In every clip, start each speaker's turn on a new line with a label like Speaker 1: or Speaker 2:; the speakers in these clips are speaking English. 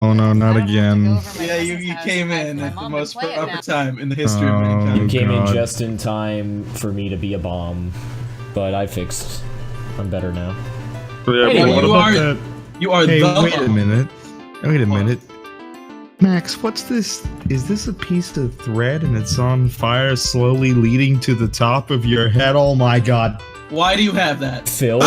Speaker 1: Oh no, not again.
Speaker 2: Yeah, you came in at the most proper time in the history of mankind.
Speaker 3: You came in
Speaker 1: God.
Speaker 3: just in time for me to be a bomb, but I fixed. I'm better now.
Speaker 1: Yeah,
Speaker 3: Anyway,
Speaker 1: what
Speaker 2: you
Speaker 1: about
Speaker 2: are-
Speaker 1: that?
Speaker 2: You are
Speaker 1: Hey,
Speaker 2: the
Speaker 1: wait a
Speaker 2: bomb.
Speaker 1: minute. Wait a minute. Max, what's this? Is this a piece of thread and it's on fire, slowly leading to the top of your head? Oh my god.
Speaker 2: Why do you have that?
Speaker 3: Phil?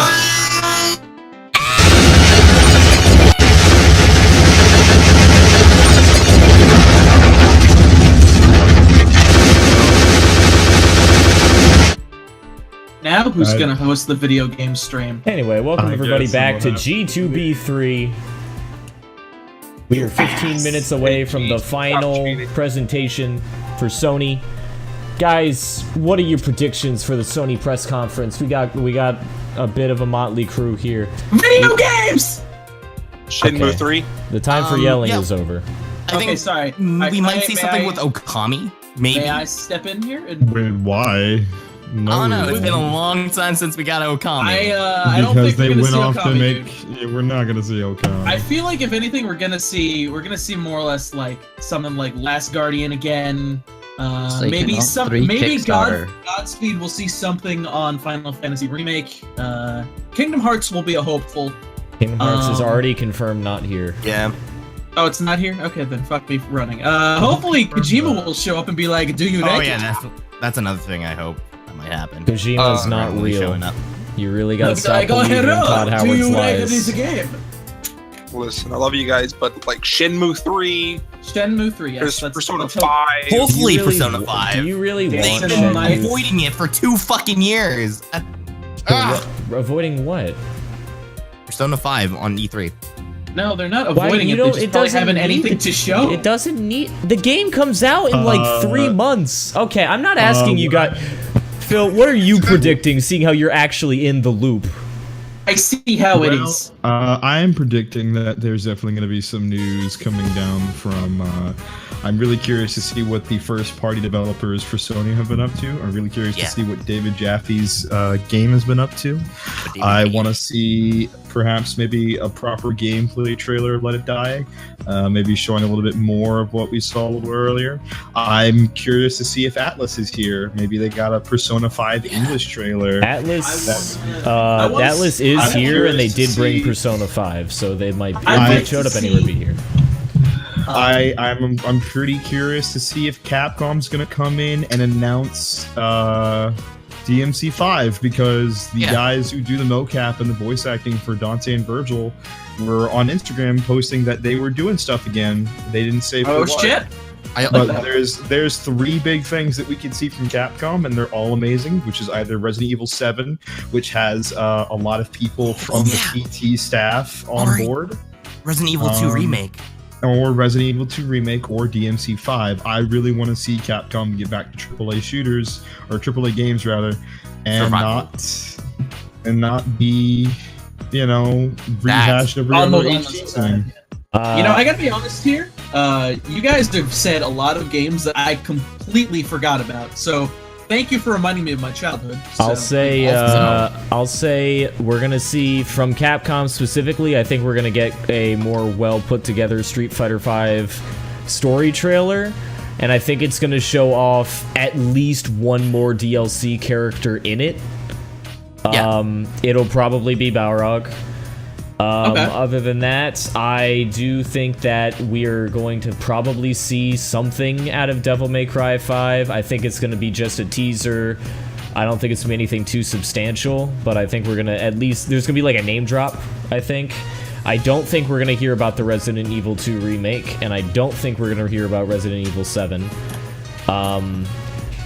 Speaker 2: Now who's gonna host the video game stream?
Speaker 3: Anyway, welcome
Speaker 1: I
Speaker 3: everybody
Speaker 1: guess
Speaker 3: back to
Speaker 1: someone
Speaker 3: G2B3. We are 15 minutes away from the final presentation for Sony. Guys, what are your predictions for the Sony press conference? We got a bit of a motley crew here.
Speaker 2: Video games!
Speaker 4: Shenmue
Speaker 3: Okay.
Speaker 4: 3?
Speaker 3: The time for yelling
Speaker 5: yeah.
Speaker 3: is over.
Speaker 5: I think
Speaker 2: Okay, sorry.
Speaker 5: we might see
Speaker 2: May
Speaker 5: something
Speaker 2: I-
Speaker 5: with Okami. Maybe.
Speaker 2: May I step in here? And
Speaker 1: Wait, why? No.
Speaker 5: I don't know. It's been a long time since we got Okami.
Speaker 2: I don't
Speaker 1: Because
Speaker 2: think
Speaker 1: they
Speaker 2: we're gonna
Speaker 1: went
Speaker 2: see
Speaker 1: off to
Speaker 2: Okami,
Speaker 1: make.
Speaker 2: dude.
Speaker 1: Yeah, we're not gonna see Okami.
Speaker 2: I feel like if anything, we're gonna see more or less like something like Last Guardian again. Maybe Godspeed. We'll see something on Final Fantasy Remake. Kingdom Hearts will be a hopeful.
Speaker 3: Kingdom Hearts is already confirmed not here.
Speaker 5: Yeah.
Speaker 2: Oh, it's not here. Okay, then fuck me for running. Hopefully Kojima will show up and be like, "Do you?"
Speaker 5: Oh
Speaker 2: like
Speaker 5: yeah,
Speaker 2: it?"
Speaker 5: that's another thing I hope that might happen.
Speaker 3: Kojima's not
Speaker 5: Randomly
Speaker 3: real.
Speaker 5: showing up.
Speaker 3: You really gotta
Speaker 2: Like,
Speaker 3: stop
Speaker 2: "Oh,
Speaker 3: believing
Speaker 2: hello,
Speaker 3: Todd
Speaker 2: do
Speaker 3: Howard's
Speaker 2: you like
Speaker 3: lies.
Speaker 2: this game?
Speaker 4: Listen, I love you guys, but like Shenmue 3,
Speaker 2: Shenmue 3. Yes,
Speaker 4: there's
Speaker 2: that's
Speaker 4: Persona
Speaker 2: that's
Speaker 4: 5.
Speaker 5: Hopefully
Speaker 3: Do you really
Speaker 5: Persona
Speaker 3: wa-
Speaker 5: 5.
Speaker 3: Do you really
Speaker 2: They've
Speaker 5: They've
Speaker 3: want
Speaker 2: been
Speaker 5: been
Speaker 2: Shenmue?
Speaker 5: avoiding it for 2 fucking years.
Speaker 3: Avoiding what?
Speaker 5: Persona 5 on E3.
Speaker 2: No, they're not
Speaker 3: Why
Speaker 2: avoiding
Speaker 3: you
Speaker 2: it.
Speaker 3: don't?
Speaker 2: They just
Speaker 3: It
Speaker 2: probably
Speaker 3: doesn't
Speaker 2: haven't
Speaker 3: need
Speaker 2: anything
Speaker 3: it-
Speaker 2: to show.
Speaker 3: It doesn't need. The game comes out in like 3 months. Okay, I'm not asking you guys. Phil, what are you predicting? Seeing how you're actually in the loop.
Speaker 2: I see how it is.
Speaker 1: I am predicting that there's definitely going to be some news coming down from. I'm really curious to see what the first-party developers for Sony have been up to. I'm really curious to see what David Jaffe's game has been up to. I want to see perhaps maybe a proper gameplay trailer of Let It Die, maybe showing a little bit more of what we saw a little earlier. I'm curious to see if Atlas is here. Maybe they got a Persona 5 English trailer.
Speaker 3: Atlas is here, and they did bring Persona 5, so they might. If they showed up anywhere, be here.
Speaker 1: I'm pretty curious to see if Capcom's gonna come in and announce DMC5, because the guys who do the mocap and the voice acting for Dante and Virgil were on Instagram posting that they were doing stuff again. They didn't say for what.
Speaker 2: Shit!
Speaker 1: But there's 3 big things that we can see from Capcom, and they're all amazing, which is either Resident Evil 7, which has a lot of people from the PT staff on board.
Speaker 5: Resident Evil 2 Remake.
Speaker 1: Or Resident Evil 2 Remake, or DMC5. I really want to see Capcom get back to AAA shooters, or AAA games rather, and not be, rehashed every other thing.
Speaker 2: I gotta be honest here. You guys have said a lot of games that I completely forgot about. So thank you for reminding me of my childhood.
Speaker 3: I'll say we're gonna see from Capcom specifically. I think we're gonna get a more well put together Street Fighter V story trailer, and I think it's gonna show off at least one more DLC character in it. It'll probably be Balrog. Other than that, I do think that we're going to probably see something out of Devil May Cry 5. I think it's going to be just a teaser. I don't think it's going to be anything too substantial, but I think we're going to at least... There's going to be like a name drop, I think. I don't think we're going to hear about the Resident Evil 2 remake, and I don't think we're going to hear about Resident Evil 7.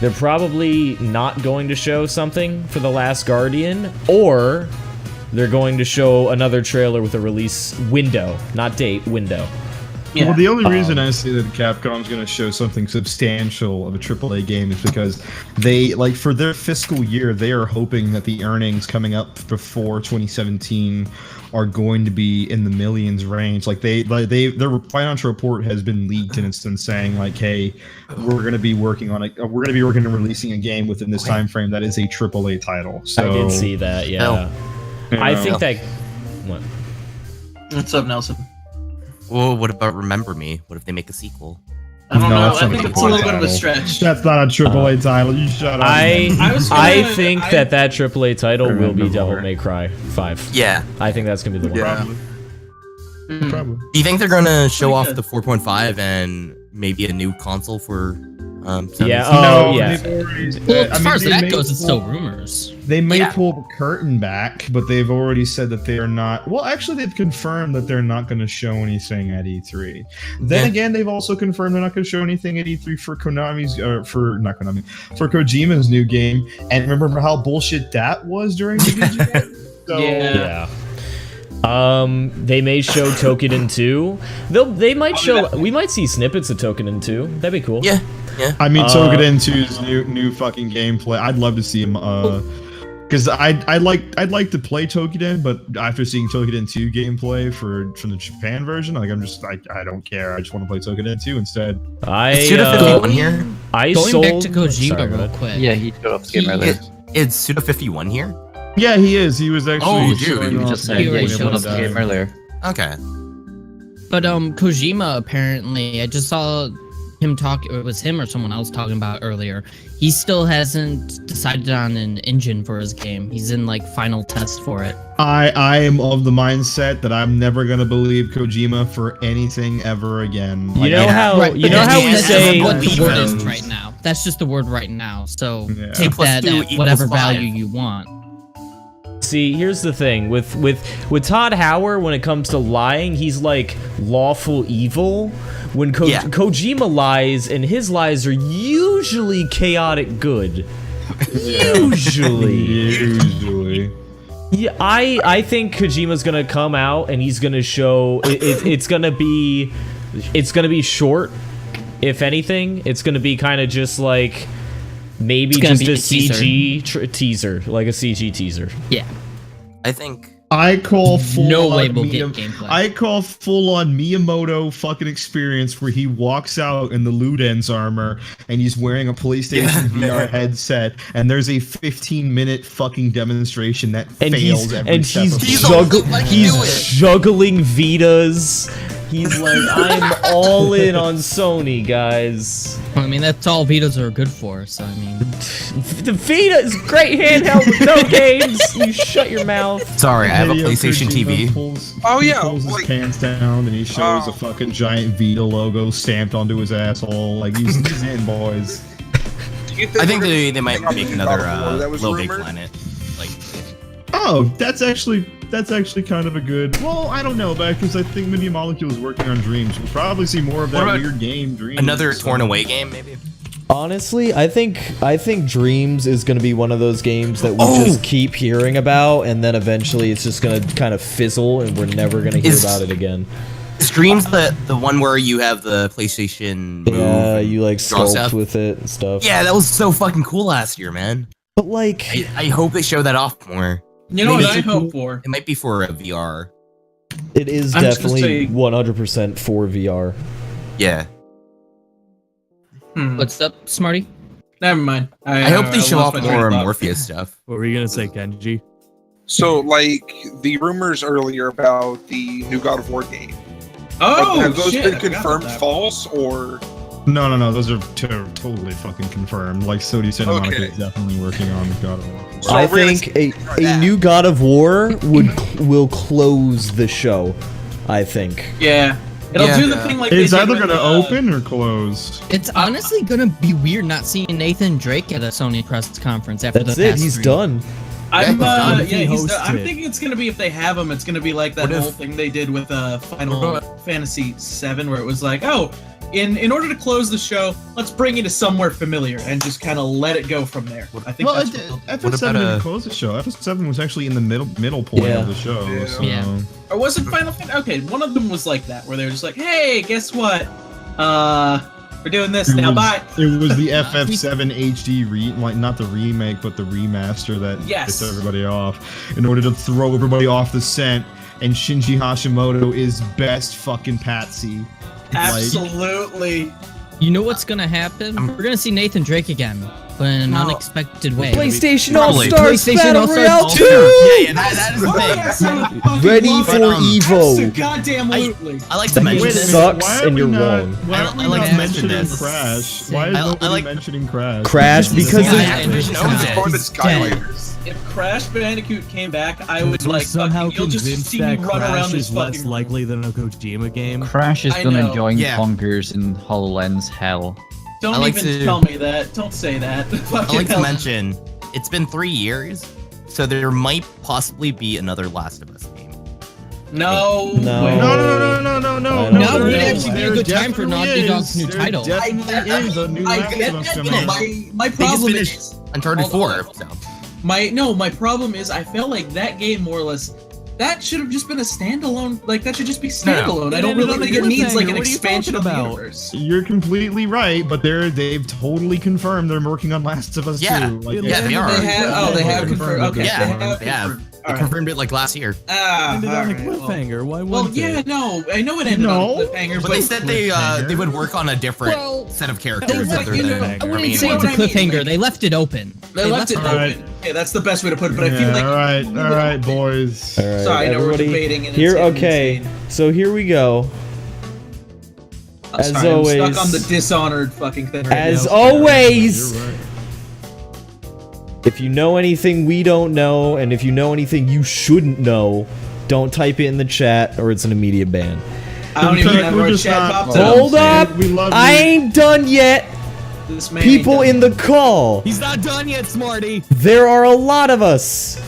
Speaker 3: They're probably not going to show something for The Last Guardian, or... they're going to show another trailer with a release window, not date, window.
Speaker 1: Well, the only reason I see that Capcom's going to show something substantial of a AAA game is because they, for their fiscal year, they are hoping that the earnings coming up before 2017 are going to be in the millions range. Their financial report has been leaked, and it's been saying hey, we're going to be working on releasing a game within this time frame that is a AAA title. So
Speaker 3: I did see that, yeah. I think that... What?
Speaker 2: What's up, Nelson?
Speaker 5: Well, what about Remember Me? What if they make a sequel?
Speaker 2: I don't
Speaker 1: No,
Speaker 2: know.
Speaker 1: that's
Speaker 2: I
Speaker 1: not
Speaker 2: think
Speaker 1: a
Speaker 2: it's a little bit of a
Speaker 1: title.
Speaker 2: stretch.
Speaker 1: That's not a AAA title. You shut up.
Speaker 3: I think that AAA title will be
Speaker 1: Remember
Speaker 3: Devil
Speaker 1: more.
Speaker 3: May Cry 5.
Speaker 5: Yeah.
Speaker 3: I think that's gonna be the one.
Speaker 4: Yeah.
Speaker 1: Probably.
Speaker 5: Do you think they're gonna show off
Speaker 2: good.
Speaker 5: the 4.5 and maybe a new console for?
Speaker 3: Yeah.
Speaker 5: Sony's?
Speaker 3: Oh,
Speaker 1: No,
Speaker 3: yeah.
Speaker 1: they've already-
Speaker 6: Well,
Speaker 1: I
Speaker 6: as
Speaker 1: mean,
Speaker 6: far as
Speaker 1: they
Speaker 6: that
Speaker 1: may
Speaker 6: goes, it's
Speaker 1: pull-
Speaker 6: still rumors.
Speaker 1: They may
Speaker 5: Yeah.
Speaker 1: pull the curtain back, but they've already said that they are not. Well, actually, they've confirmed that they're not going to show anything at E3. Then
Speaker 5: Yeah.
Speaker 1: again, they've also confirmed they're not going to show anything at E3 for Konami's, for Kojima's new game. And remember how bullshit that was during the VGA? So,
Speaker 3: Yeah. They may show Tokiden 2. They might show. We might see snippets of Tokiden 2. That'd be cool.
Speaker 5: Yeah. Yeah.
Speaker 1: I mean, Tokiden 2's new fucking gameplay. I'd love to see him. Because I'd like to play Tokiden, but after seeing Tokiden 2 gameplay from the Japan version, like I don't care. I just want to play Tokiden 2 instead.
Speaker 5: Is Suda51 here?
Speaker 6: Going back to Kojima real quick.
Speaker 7: Yeah, he showed off the game earlier.
Speaker 5: Is Suda51 here?
Speaker 1: Yeah, he is. He was actually.
Speaker 5: Oh, dude,
Speaker 1: showing
Speaker 7: You
Speaker 1: off
Speaker 7: just said
Speaker 6: He
Speaker 7: yeah,
Speaker 6: already
Speaker 7: he showed off the
Speaker 1: gameplay.
Speaker 7: game earlier.
Speaker 5: Okay.
Speaker 6: But Kojima apparently, I just saw him talk. It was him or someone else talking about earlier. He still hasn't decided on an engine for his game. He's in like final test for it.
Speaker 1: I am of the mindset that I'm never gonna believe Kojima for anything ever again.
Speaker 3: You
Speaker 1: Like,
Speaker 3: know how
Speaker 6: Right,
Speaker 3: you know
Speaker 6: but
Speaker 3: how
Speaker 6: that's
Speaker 3: we
Speaker 6: just
Speaker 3: say
Speaker 6: what the word
Speaker 1: Defense.
Speaker 6: is right now. That's just the word right now. So
Speaker 1: Yeah.
Speaker 6: take
Speaker 5: 2 +
Speaker 6: that
Speaker 5: 2
Speaker 6: at
Speaker 5: equals
Speaker 6: whatever
Speaker 5: 5.
Speaker 6: value you want.
Speaker 3: See, here's the thing with Todd Howard. When it comes to lying, he's like lawful evil. When
Speaker 5: Yeah.
Speaker 3: Kojima lies, and his lies are usually chaotic good. Usually. Yeah, I think Kojima's gonna come out and he's gonna show it's gonna be short. If anything, it's gonna be kind of just like maybe
Speaker 6: It's gonna
Speaker 3: just
Speaker 6: be
Speaker 3: a
Speaker 6: a
Speaker 3: CG teaser, like a CG teaser.
Speaker 6: Yeah.
Speaker 5: I think.
Speaker 1: I call full
Speaker 6: No way
Speaker 1: on
Speaker 6: we'll get gameplay.
Speaker 1: I call full on Miyamoto fucking experience where he walks out in the Ludens armor and he's wearing a PlayStation VR headset and there's a 15-minute fucking demonstration that fails every step of the way.
Speaker 3: He's juggling Vitas. He's like, I'm all in on Sony, guys.
Speaker 6: I mean, that's all Vitas are good for. So I mean,
Speaker 3: The Vita is great handheld with no games. You shut your mouth.
Speaker 5: Sorry, I have a
Speaker 1: Hideo
Speaker 5: PlayStation
Speaker 1: Kojima
Speaker 5: TV.
Speaker 4: Oh,
Speaker 1: pulls his
Speaker 4: like-
Speaker 1: pants down and he shows a fucking giant Vita logo stamped onto his asshole. Like he's in, boys.
Speaker 5: I think they might make another
Speaker 4: that was
Speaker 5: Little Big
Speaker 4: rumored.
Speaker 5: Planet. Like,
Speaker 1: Oh, that's actually kind of a good. Well, I don't know, because I think Media Molecule is working on Dreams. We'll probably see more of
Speaker 5: What
Speaker 1: that
Speaker 5: about
Speaker 1: weird game, Dreams.
Speaker 5: another
Speaker 1: so-
Speaker 5: torn away game, maybe.
Speaker 3: Honestly, I think Dreams is going to be one of those games that we
Speaker 5: Oh!
Speaker 3: just keep hearing about, and then eventually it's just going to kind of fizzle, and we're never going to hear
Speaker 5: Is-
Speaker 3: about it again.
Speaker 5: Is Dreams the one where you have the PlayStation move?
Speaker 3: Yeah,
Speaker 5: and
Speaker 3: you like
Speaker 5: draw
Speaker 3: sculpt
Speaker 5: stuff?
Speaker 3: with it and stuff.
Speaker 5: Yeah, that was so fucking cool last year, man.
Speaker 3: But like,
Speaker 5: I hope they show that off more.
Speaker 2: You know
Speaker 5: Maybe
Speaker 2: what I
Speaker 5: it's a
Speaker 2: hope for?
Speaker 5: It might be for a VR.
Speaker 3: it is
Speaker 2: I'm just gonna
Speaker 3: definitely
Speaker 2: say-
Speaker 3: 100% for VR.
Speaker 5: Yeah.
Speaker 6: what's up, Smarty?
Speaker 2: Never mind.
Speaker 5: I hope they show
Speaker 2: lost
Speaker 5: off
Speaker 2: my train
Speaker 5: more
Speaker 2: of thought.
Speaker 5: Morpheus stuff.
Speaker 8: What were you gonna say, Kenji?
Speaker 4: So, like, the rumors earlier about the new God of War game.
Speaker 2: Oh,
Speaker 4: have those
Speaker 2: shit,
Speaker 4: been
Speaker 2: I forgot about
Speaker 4: confirmed
Speaker 2: that.
Speaker 4: false, or...
Speaker 1: No. Those are totally fucking confirmed. Like Sony Santa Monica
Speaker 4: Okay.
Speaker 1: is definitely working on God of War.
Speaker 4: So
Speaker 3: I
Speaker 4: we're gonna
Speaker 3: think a new God of War will close the show. I think.
Speaker 2: Yeah. It'll
Speaker 5: Yeah.
Speaker 2: do the thing like
Speaker 1: It's
Speaker 2: they did
Speaker 1: either
Speaker 2: with,
Speaker 1: gonna open or close.
Speaker 6: It's honestly gonna be weird not seeing Nathan Drake at a Sony press conference after
Speaker 3: That's
Speaker 6: the
Speaker 3: it.
Speaker 6: past
Speaker 3: He's
Speaker 6: 3.
Speaker 3: done.
Speaker 2: I'm
Speaker 8: done if he
Speaker 2: he's
Speaker 8: hosts
Speaker 2: I'm
Speaker 8: it.
Speaker 2: thinking it's gonna be if they have him, it's gonna be like that
Speaker 5: What if-
Speaker 2: whole thing they did with Final
Speaker 5: What
Speaker 2: Fantasy VII, where it was like, oh, in order to close the show, let's bring you to somewhere familiar and just kind of let it go from there. I think
Speaker 1: Well,
Speaker 2: that's what they'll do.
Speaker 1: FF7
Speaker 5: about
Speaker 1: didn't
Speaker 5: a-
Speaker 1: close the show. FF7 was actually in the middle point
Speaker 3: Yeah.
Speaker 1: of the show.
Speaker 4: Yeah.
Speaker 1: So.
Speaker 6: Yeah.
Speaker 2: Or was it Final Fantasy? Okay, one of them was like that, where they were just like, hey, guess what? We're doing this now. Bye.
Speaker 1: It was the FF7 HD like not the remake, but the remaster that
Speaker 2: Yes.
Speaker 1: pissed everybody off in order to throw everybody off the scent. And Shinji Hashimoto is best fucking patsy.
Speaker 2: Absolutely.
Speaker 6: You know what's gonna happen? We're gonna see Nathan Drake again. but in an unexpected way.
Speaker 3: PlayStation All-Stars
Speaker 6: PlayStation
Speaker 3: Battle
Speaker 6: All-Stars
Speaker 3: Royale 2!
Speaker 5: Yeah, that is the thing.
Speaker 3: Ready for Evo.
Speaker 2: Goddamn
Speaker 5: I like to mention
Speaker 3: Wait,
Speaker 5: this.
Speaker 3: sucks and you're wrong.
Speaker 1: Why are we
Speaker 5: I like
Speaker 1: not
Speaker 5: to mention
Speaker 1: mentioning
Speaker 5: this.
Speaker 1: Crash? Why is nobody mentioning Crash?
Speaker 3: Crash because
Speaker 5: Activision
Speaker 6: it's
Speaker 5: owns
Speaker 6: dead.
Speaker 5: it.
Speaker 4: Or the Skylanders.
Speaker 2: If Crash Bandicoot came back, I would
Speaker 7: We're
Speaker 2: like
Speaker 7: somehow
Speaker 2: fucking, you'll just
Speaker 7: convinced
Speaker 2: see me
Speaker 7: that
Speaker 2: run
Speaker 7: Crash
Speaker 2: around this
Speaker 7: is less
Speaker 2: fucking
Speaker 7: likely than a Kojima game.
Speaker 8: Crash is
Speaker 2: I
Speaker 8: gonna
Speaker 2: know.
Speaker 8: join
Speaker 5: Yeah.
Speaker 8: bonkers in HoloLens hell.
Speaker 2: Don't
Speaker 5: I like
Speaker 2: even
Speaker 5: to-
Speaker 2: tell me that. Don't say that.
Speaker 5: I like to mention, it's been 3 years, so there might possibly be another Last of Us game.
Speaker 2: No.
Speaker 3: No.
Speaker 2: way.
Speaker 1: No.
Speaker 6: No,
Speaker 3: would
Speaker 6: it
Speaker 3: actually
Speaker 6: actually be a good time for Naughty Dog's new title.
Speaker 1: Definitely is a new
Speaker 2: I
Speaker 1: Last
Speaker 2: get
Speaker 1: of Us
Speaker 2: that.
Speaker 1: coming.
Speaker 2: My
Speaker 5: They just
Speaker 2: problem
Speaker 5: finished
Speaker 2: is
Speaker 5: Uncharted
Speaker 2: Hold on.
Speaker 5: 4, so.
Speaker 2: my problem is I felt like that game more or less that should have just been a standalone. Like that should just be standalone. I don't really think it needs like an expansion of the universe.
Speaker 1: You're completely right, but they've totally confirmed they're working on Last of Us
Speaker 5: Yeah.
Speaker 1: 2. Like,
Speaker 5: Yeah, they are.
Speaker 2: They have confirmed. Okay,
Speaker 5: Yeah,
Speaker 2: they have.
Speaker 5: They confirmed it like last year.
Speaker 7: Ended on a
Speaker 2: Alright, well.
Speaker 7: cliffhanger. Why
Speaker 2: Well,
Speaker 7: wouldn't
Speaker 2: yeah,
Speaker 7: it?
Speaker 2: no, I know it ended on a cliffhanger,
Speaker 5: But they said they would work on a different set of characters
Speaker 2: Well,
Speaker 5: other
Speaker 2: you
Speaker 5: than.
Speaker 2: know,
Speaker 6: I wouldn't
Speaker 5: mean,
Speaker 6: say
Speaker 2: what
Speaker 6: it's a
Speaker 2: I mean,
Speaker 6: cliffhanger.
Speaker 2: like-
Speaker 6: They left it open.
Speaker 2: They left it
Speaker 1: Alright.
Speaker 2: open. Yeah, that's the best way to put it. But I feel like
Speaker 1: all right, boys.
Speaker 3: All right,
Speaker 2: Sorry, I know we're
Speaker 3: everybody.
Speaker 2: debating and
Speaker 3: Here,
Speaker 2: it's
Speaker 3: okay.
Speaker 2: insane.
Speaker 3: So here we go. As
Speaker 2: Sorry,
Speaker 3: always,
Speaker 2: I'm stuck on the Dishonored fucking thing. Right
Speaker 3: as
Speaker 2: now.
Speaker 3: always,
Speaker 1: You're right.
Speaker 3: if you know anything we don't know, and if you know anything you shouldn't know, don't type it in the chat, or it's an immediate ban.
Speaker 2: I don't even have
Speaker 1: We're
Speaker 2: our
Speaker 1: just
Speaker 2: chat
Speaker 1: not-
Speaker 2: popped up.
Speaker 3: Hold up!
Speaker 1: We love
Speaker 3: I
Speaker 1: you.
Speaker 3: ain't done yet.
Speaker 2: This man
Speaker 3: People
Speaker 2: ain't
Speaker 3: in the call.
Speaker 7: He's not done yet, Smarty.
Speaker 3: There are a lot of us.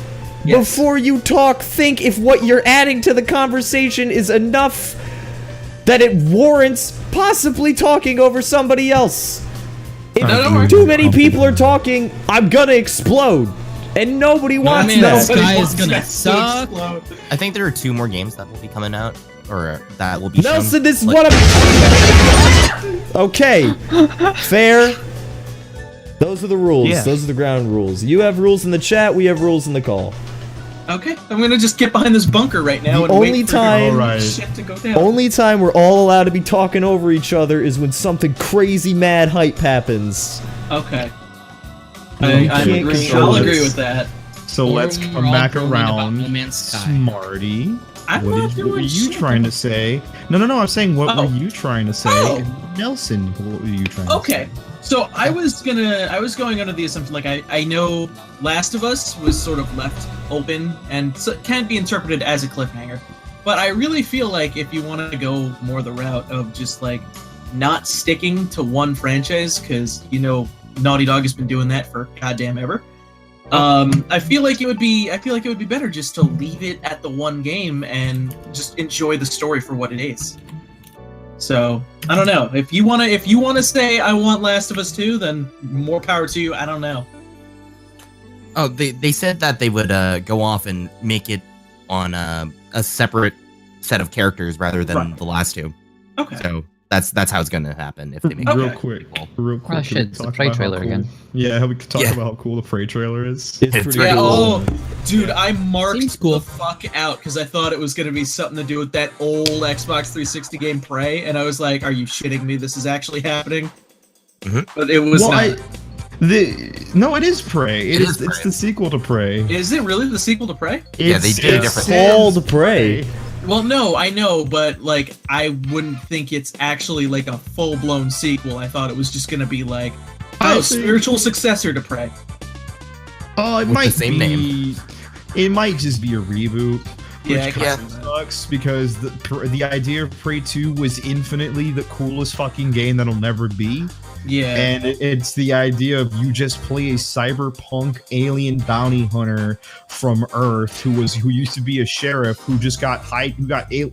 Speaker 2: Yes.
Speaker 3: Before you talk, think if what you're adding to the conversation is enough that it warrants possibly talking over somebody else. If
Speaker 2: don't worry.
Speaker 3: too many people are talking, I'm gonna explode. And nobody wants
Speaker 6: man,
Speaker 3: that.
Speaker 6: this guy is gonna
Speaker 2: That's so
Speaker 6: suck.
Speaker 2: slow.
Speaker 5: I think there are 2 more games that will be coming out, or that will be.
Speaker 3: Nelson,
Speaker 5: shown.
Speaker 3: this is
Speaker 5: Like-
Speaker 3: what I'm... Okay. Fair. Those are the rules.
Speaker 7: Yeah.
Speaker 3: Those are the ground rules. You have rules in the chat, we have rules in the call.
Speaker 2: Okay, I'm gonna just get behind this bunker right now
Speaker 3: The
Speaker 2: and
Speaker 3: only
Speaker 2: wait for
Speaker 3: time-
Speaker 1: Alright.
Speaker 2: shit to go down.
Speaker 3: Only time we're all allowed to be talking over each other is when something crazy mad hype happens.
Speaker 2: Okay.
Speaker 3: You
Speaker 2: I'm
Speaker 3: can't
Speaker 2: agreeing.
Speaker 3: control
Speaker 2: I'll
Speaker 3: this.
Speaker 2: agree with that.
Speaker 1: So let's
Speaker 6: We're
Speaker 1: come
Speaker 6: all
Speaker 1: back
Speaker 6: groaning about
Speaker 1: around.
Speaker 6: No Man's Sky.
Speaker 1: Smarty.
Speaker 2: I'm
Speaker 1: What,
Speaker 2: not
Speaker 1: did, what were
Speaker 2: doing
Speaker 1: you
Speaker 2: shit.
Speaker 1: trying to say? No, I'm saying what
Speaker 2: Oh.
Speaker 1: were you trying to say?
Speaker 2: Oh.
Speaker 1: Nelson, what were you trying to say?
Speaker 2: Okay, so I was going under the assumption like I know Last of Us was sort of left open and so can't be interpreted as a cliffhanger, but I really feel like if you want to go more the route of just like not sticking to one franchise, because you know Naughty Dog has been doing that for goddamn ever. I feel like it would be better just to leave it at the one game and just enjoy the story for what it is. So I don't know if you wanna say I want Last of Us 2, then more power to you. I don't know.
Speaker 5: Oh, they said that they would go off and make it on a separate set of characters rather than
Speaker 2: Right.
Speaker 5: the last 2.
Speaker 2: Okay.
Speaker 5: So that's how it's gonna happen if they make
Speaker 1: Real
Speaker 5: it.
Speaker 2: Okay.
Speaker 1: quick.
Speaker 8: Oh
Speaker 1: can
Speaker 8: shit,
Speaker 1: we
Speaker 8: it's the
Speaker 1: talk
Speaker 8: Prey
Speaker 1: about how
Speaker 8: trailer
Speaker 1: cool-
Speaker 8: again.
Speaker 1: Yeah, we could talk
Speaker 5: Yeah.
Speaker 1: about how cool the Prey trailer is.
Speaker 3: It's
Speaker 5: It's
Speaker 3: pretty
Speaker 5: really
Speaker 2: Yeah.
Speaker 3: cool.
Speaker 2: Oh, dude, I marked
Speaker 6: Seems cool.
Speaker 2: the fuck out because I thought it was gonna be something to do with that old Xbox 360 game Prey, and I was like, "Are you shitting me? This is actually happening."
Speaker 5: Mhm.
Speaker 2: But it was
Speaker 1: Well,
Speaker 2: not.
Speaker 1: No, it is Prey.
Speaker 5: It is
Speaker 1: It's
Speaker 5: Prey.
Speaker 1: the sequel to Prey.
Speaker 2: Is it really the sequel to Prey?
Speaker 5: Yeah, they did a different-
Speaker 3: Called Prey.
Speaker 2: Well, no, I know, but like, I wouldn't think it's actually like a full-blown sequel. I thought it was just gonna be like,
Speaker 1: I
Speaker 2: oh,
Speaker 1: think-
Speaker 2: spiritual successor to Prey.
Speaker 1: Oh, it
Speaker 5: With
Speaker 1: might
Speaker 5: the same
Speaker 1: be.
Speaker 5: name.
Speaker 1: It might just be a reboot.
Speaker 2: Yeah, I
Speaker 1: Which
Speaker 2: guess.
Speaker 1: kind of sucks because the idea of Prey 2 was infinitely the coolest fucking game that'll never be.
Speaker 2: Yeah.
Speaker 1: And it's the idea of you just play a cyberpunk alien bounty hunter from Earth who used to be a sheriff who just got
Speaker 2: Abducted.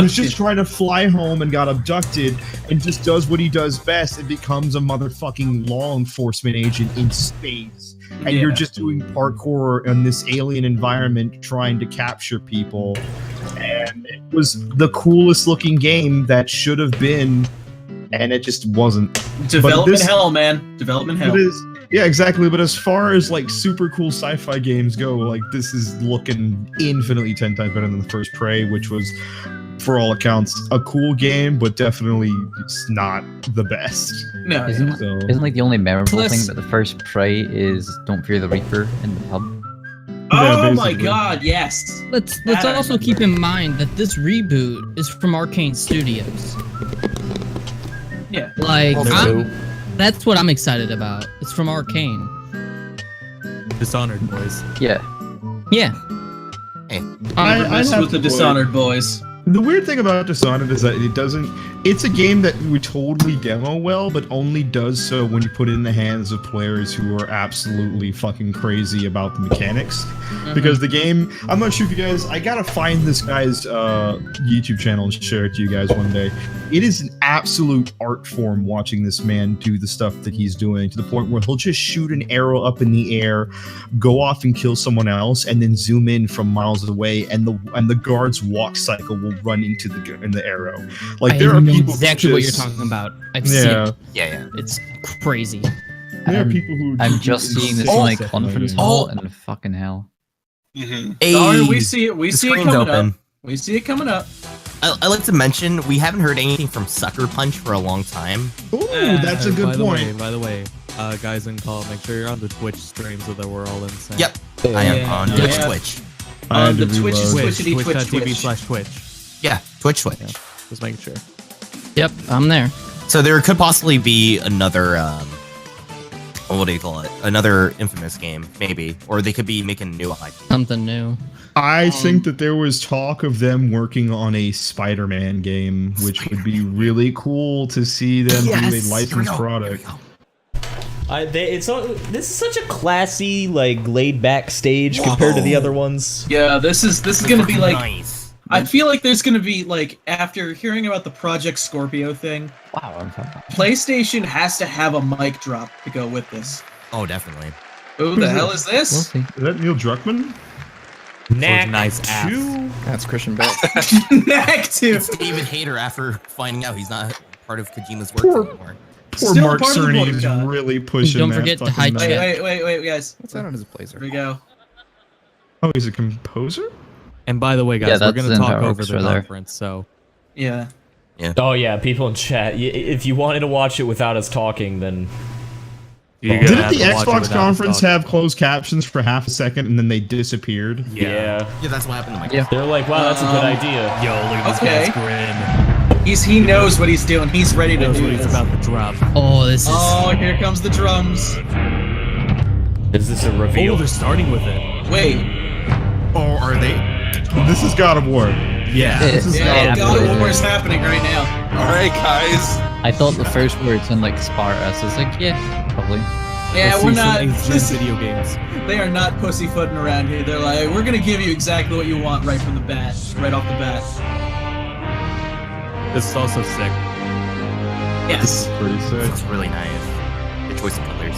Speaker 1: was just trying to fly home and got abducted and just does what he does best and becomes a motherfucking law enforcement agent in space. And
Speaker 2: Yeah.
Speaker 1: you're just doing parkour in this alien environment trying to capture people. And it was the coolest looking game that should have been, and it just wasn't.
Speaker 2: Development
Speaker 1: this-
Speaker 2: hell, man. Development hell.
Speaker 1: It is, yeah, exactly. But as far as like super cool sci-fi games go, like this is looking infinitely 10 times better than the first Prey, which was for all accounts, a cool game, but definitely it's not the best.
Speaker 2: No,
Speaker 8: Isn't like the only memorable
Speaker 6: Plus-
Speaker 8: thing about the first Prey is "Don't Fear the Reaper" in the pub?
Speaker 2: Oh my
Speaker 1: basically.
Speaker 2: god, yes.
Speaker 6: Let's
Speaker 2: That I
Speaker 6: also
Speaker 2: remember.
Speaker 6: keep in mind that this reboot is from Arcane Studios.
Speaker 2: Yeah.
Speaker 6: Like,
Speaker 7: Also-
Speaker 6: that's what I'm excited about. It's from Arcane.
Speaker 7: Dishonored boys.
Speaker 8: Yeah.
Speaker 6: Yeah.
Speaker 1: I
Speaker 2: Mess
Speaker 1: have
Speaker 2: with the
Speaker 1: to-
Speaker 2: Dishonored boys.
Speaker 1: The weird thing about Dishonored is that it doesn't. It's a game that would totally demo well, but only does so when you put it in the hands of players who are absolutely fucking crazy about the mechanics. Because the game, I'm not sure if you guys. I gotta find this guy's YouTube channel and share it to you guys one day. It is an absolute art form watching this man do the stuff that he's doing, to the point where he'll just shoot an arrow up in the air, go off and kill someone else, and then zoom in from miles away, and the guard's walk cycle will run into the arrow. Like, there
Speaker 6: I
Speaker 1: are
Speaker 6: know
Speaker 1: people
Speaker 6: exactly
Speaker 1: who
Speaker 6: what you're
Speaker 1: just-
Speaker 6: talking about. I've seen
Speaker 1: Yeah,
Speaker 6: it.
Speaker 5: Yeah.
Speaker 6: It's crazy.
Speaker 1: there are
Speaker 8: I'm-
Speaker 1: people who.
Speaker 8: I'm just seeing this in like conference hall, and fucking hell.
Speaker 4: Mm-hmm.
Speaker 2: Oh, we see it. We
Speaker 5: the
Speaker 2: see it
Speaker 5: screen's
Speaker 2: coming
Speaker 5: open.
Speaker 2: up. We see it coming up.
Speaker 5: I like to mention we haven't heard anything from Sucker Punch for a long time.
Speaker 1: Ooh, that's a good point.
Speaker 7: By the way, guys in call, make sure you're on the Twitch stream so that we're all in sync.
Speaker 5: Yep, I am
Speaker 2: Yeah.
Speaker 5: on
Speaker 2: Yeah.
Speaker 5: Twitch.
Speaker 1: I had
Speaker 2: The
Speaker 1: to
Speaker 2: Twitch is
Speaker 1: reload.
Speaker 2: Twitchity Twitch
Speaker 7: Twitch.tv
Speaker 2: Twitch.
Speaker 7: /Twitch.
Speaker 5: Yeah, Twitch.
Speaker 7: Just making sure.
Speaker 6: Yep, I'm there.
Speaker 5: So there could possibly be another, what do you call it? Another Infamous game, maybe, or they could be making a new IP.
Speaker 6: Something new.
Speaker 1: I think that there was talk of them working on a Spider-Man game, which would be really cool to see them do a
Speaker 5: Here we
Speaker 1: licensed
Speaker 5: go.
Speaker 1: product.
Speaker 5: Here we go.
Speaker 3: This is such a classy, like, laid-back stage compared to the other ones.
Speaker 2: Yeah, this is gonna be like.
Speaker 5: Nice.
Speaker 2: I feel like there's gonna be like, after hearing about the Project Scorpio thing,
Speaker 8: Wow, I'm fine.
Speaker 2: PlayStation has to have a mic drop to go with this.
Speaker 5: Oh, definitely.
Speaker 2: Who the hell is
Speaker 8: We'll
Speaker 2: this?
Speaker 8: see.
Speaker 1: Is that Neil Druckmann?
Speaker 3: Knack
Speaker 7: nice ass.
Speaker 3: 2.
Speaker 9: That's Christian Bale.
Speaker 2: Knack 2.
Speaker 5: It's David Hayter after finding out he's not part of Kojima's work
Speaker 1: Poor-
Speaker 5: anymore.
Speaker 1: Poor
Speaker 2: Still
Speaker 1: Mark
Speaker 2: part of the
Speaker 1: Cerny is
Speaker 2: boycott.
Speaker 1: really pushing
Speaker 6: Don't
Speaker 1: that
Speaker 6: forget to
Speaker 1: fucking
Speaker 6: hide
Speaker 1: nut.
Speaker 6: chat.
Speaker 2: Wait, guys.
Speaker 9: What's that on his
Speaker 2: Here
Speaker 9: blazer?
Speaker 2: we go.
Speaker 1: Oh, he's a composer?
Speaker 7: And by the way,
Speaker 8: Yeah,
Speaker 7: guys, we're
Speaker 8: that's
Speaker 7: gonna
Speaker 8: the
Speaker 7: talk
Speaker 8: entire
Speaker 7: over the
Speaker 8: orchestra there.
Speaker 7: conference, so
Speaker 2: Yeah.
Speaker 3: Oh yeah, people in chat. If you wanted to watch it without us talking, then
Speaker 7: you're gonna
Speaker 1: Didn't
Speaker 7: have
Speaker 1: the
Speaker 7: to watch it
Speaker 1: Xbox
Speaker 7: without
Speaker 1: conference
Speaker 7: us talking.
Speaker 1: have closed captions for half a second and then they disappeared?
Speaker 3: yeah.
Speaker 5: Yeah, that's what happened to my
Speaker 8: Yeah.
Speaker 3: They're like, wow, that's a good idea.
Speaker 7: Yo, look at this
Speaker 2: Okay.
Speaker 7: guy's grin.
Speaker 2: He knows what he's doing. He's ready to
Speaker 7: Knows
Speaker 2: do
Speaker 7: what he's
Speaker 2: this.
Speaker 7: about to drop.
Speaker 6: Oh, this is.
Speaker 2: Oh, here comes the drums.
Speaker 3: Is this a
Speaker 7: Oh,
Speaker 3: reveal?
Speaker 7: they're starting with it.
Speaker 2: Wait.
Speaker 1: Oh, are they? This is God of War.
Speaker 7: Yeah.
Speaker 1: This is
Speaker 2: Yeah,
Speaker 1: God of
Speaker 2: God
Speaker 1: War.
Speaker 2: of War is happening right now.
Speaker 4: All right, guys.
Speaker 8: I thought the first words in like Sparta, so it's like, yeah, probably.
Speaker 2: Yeah,
Speaker 7: Let's
Speaker 2: we're
Speaker 7: see some
Speaker 2: not.
Speaker 7: ancient
Speaker 2: This,
Speaker 7: video games.
Speaker 2: they are not pussyfooting around here. They're like, we're gonna give you exactly what you want right from the bat, right off the bat.
Speaker 7: This is also sick.
Speaker 2: Yes.
Speaker 1: Pretty sick.
Speaker 5: Looks really nice. The choice of colors.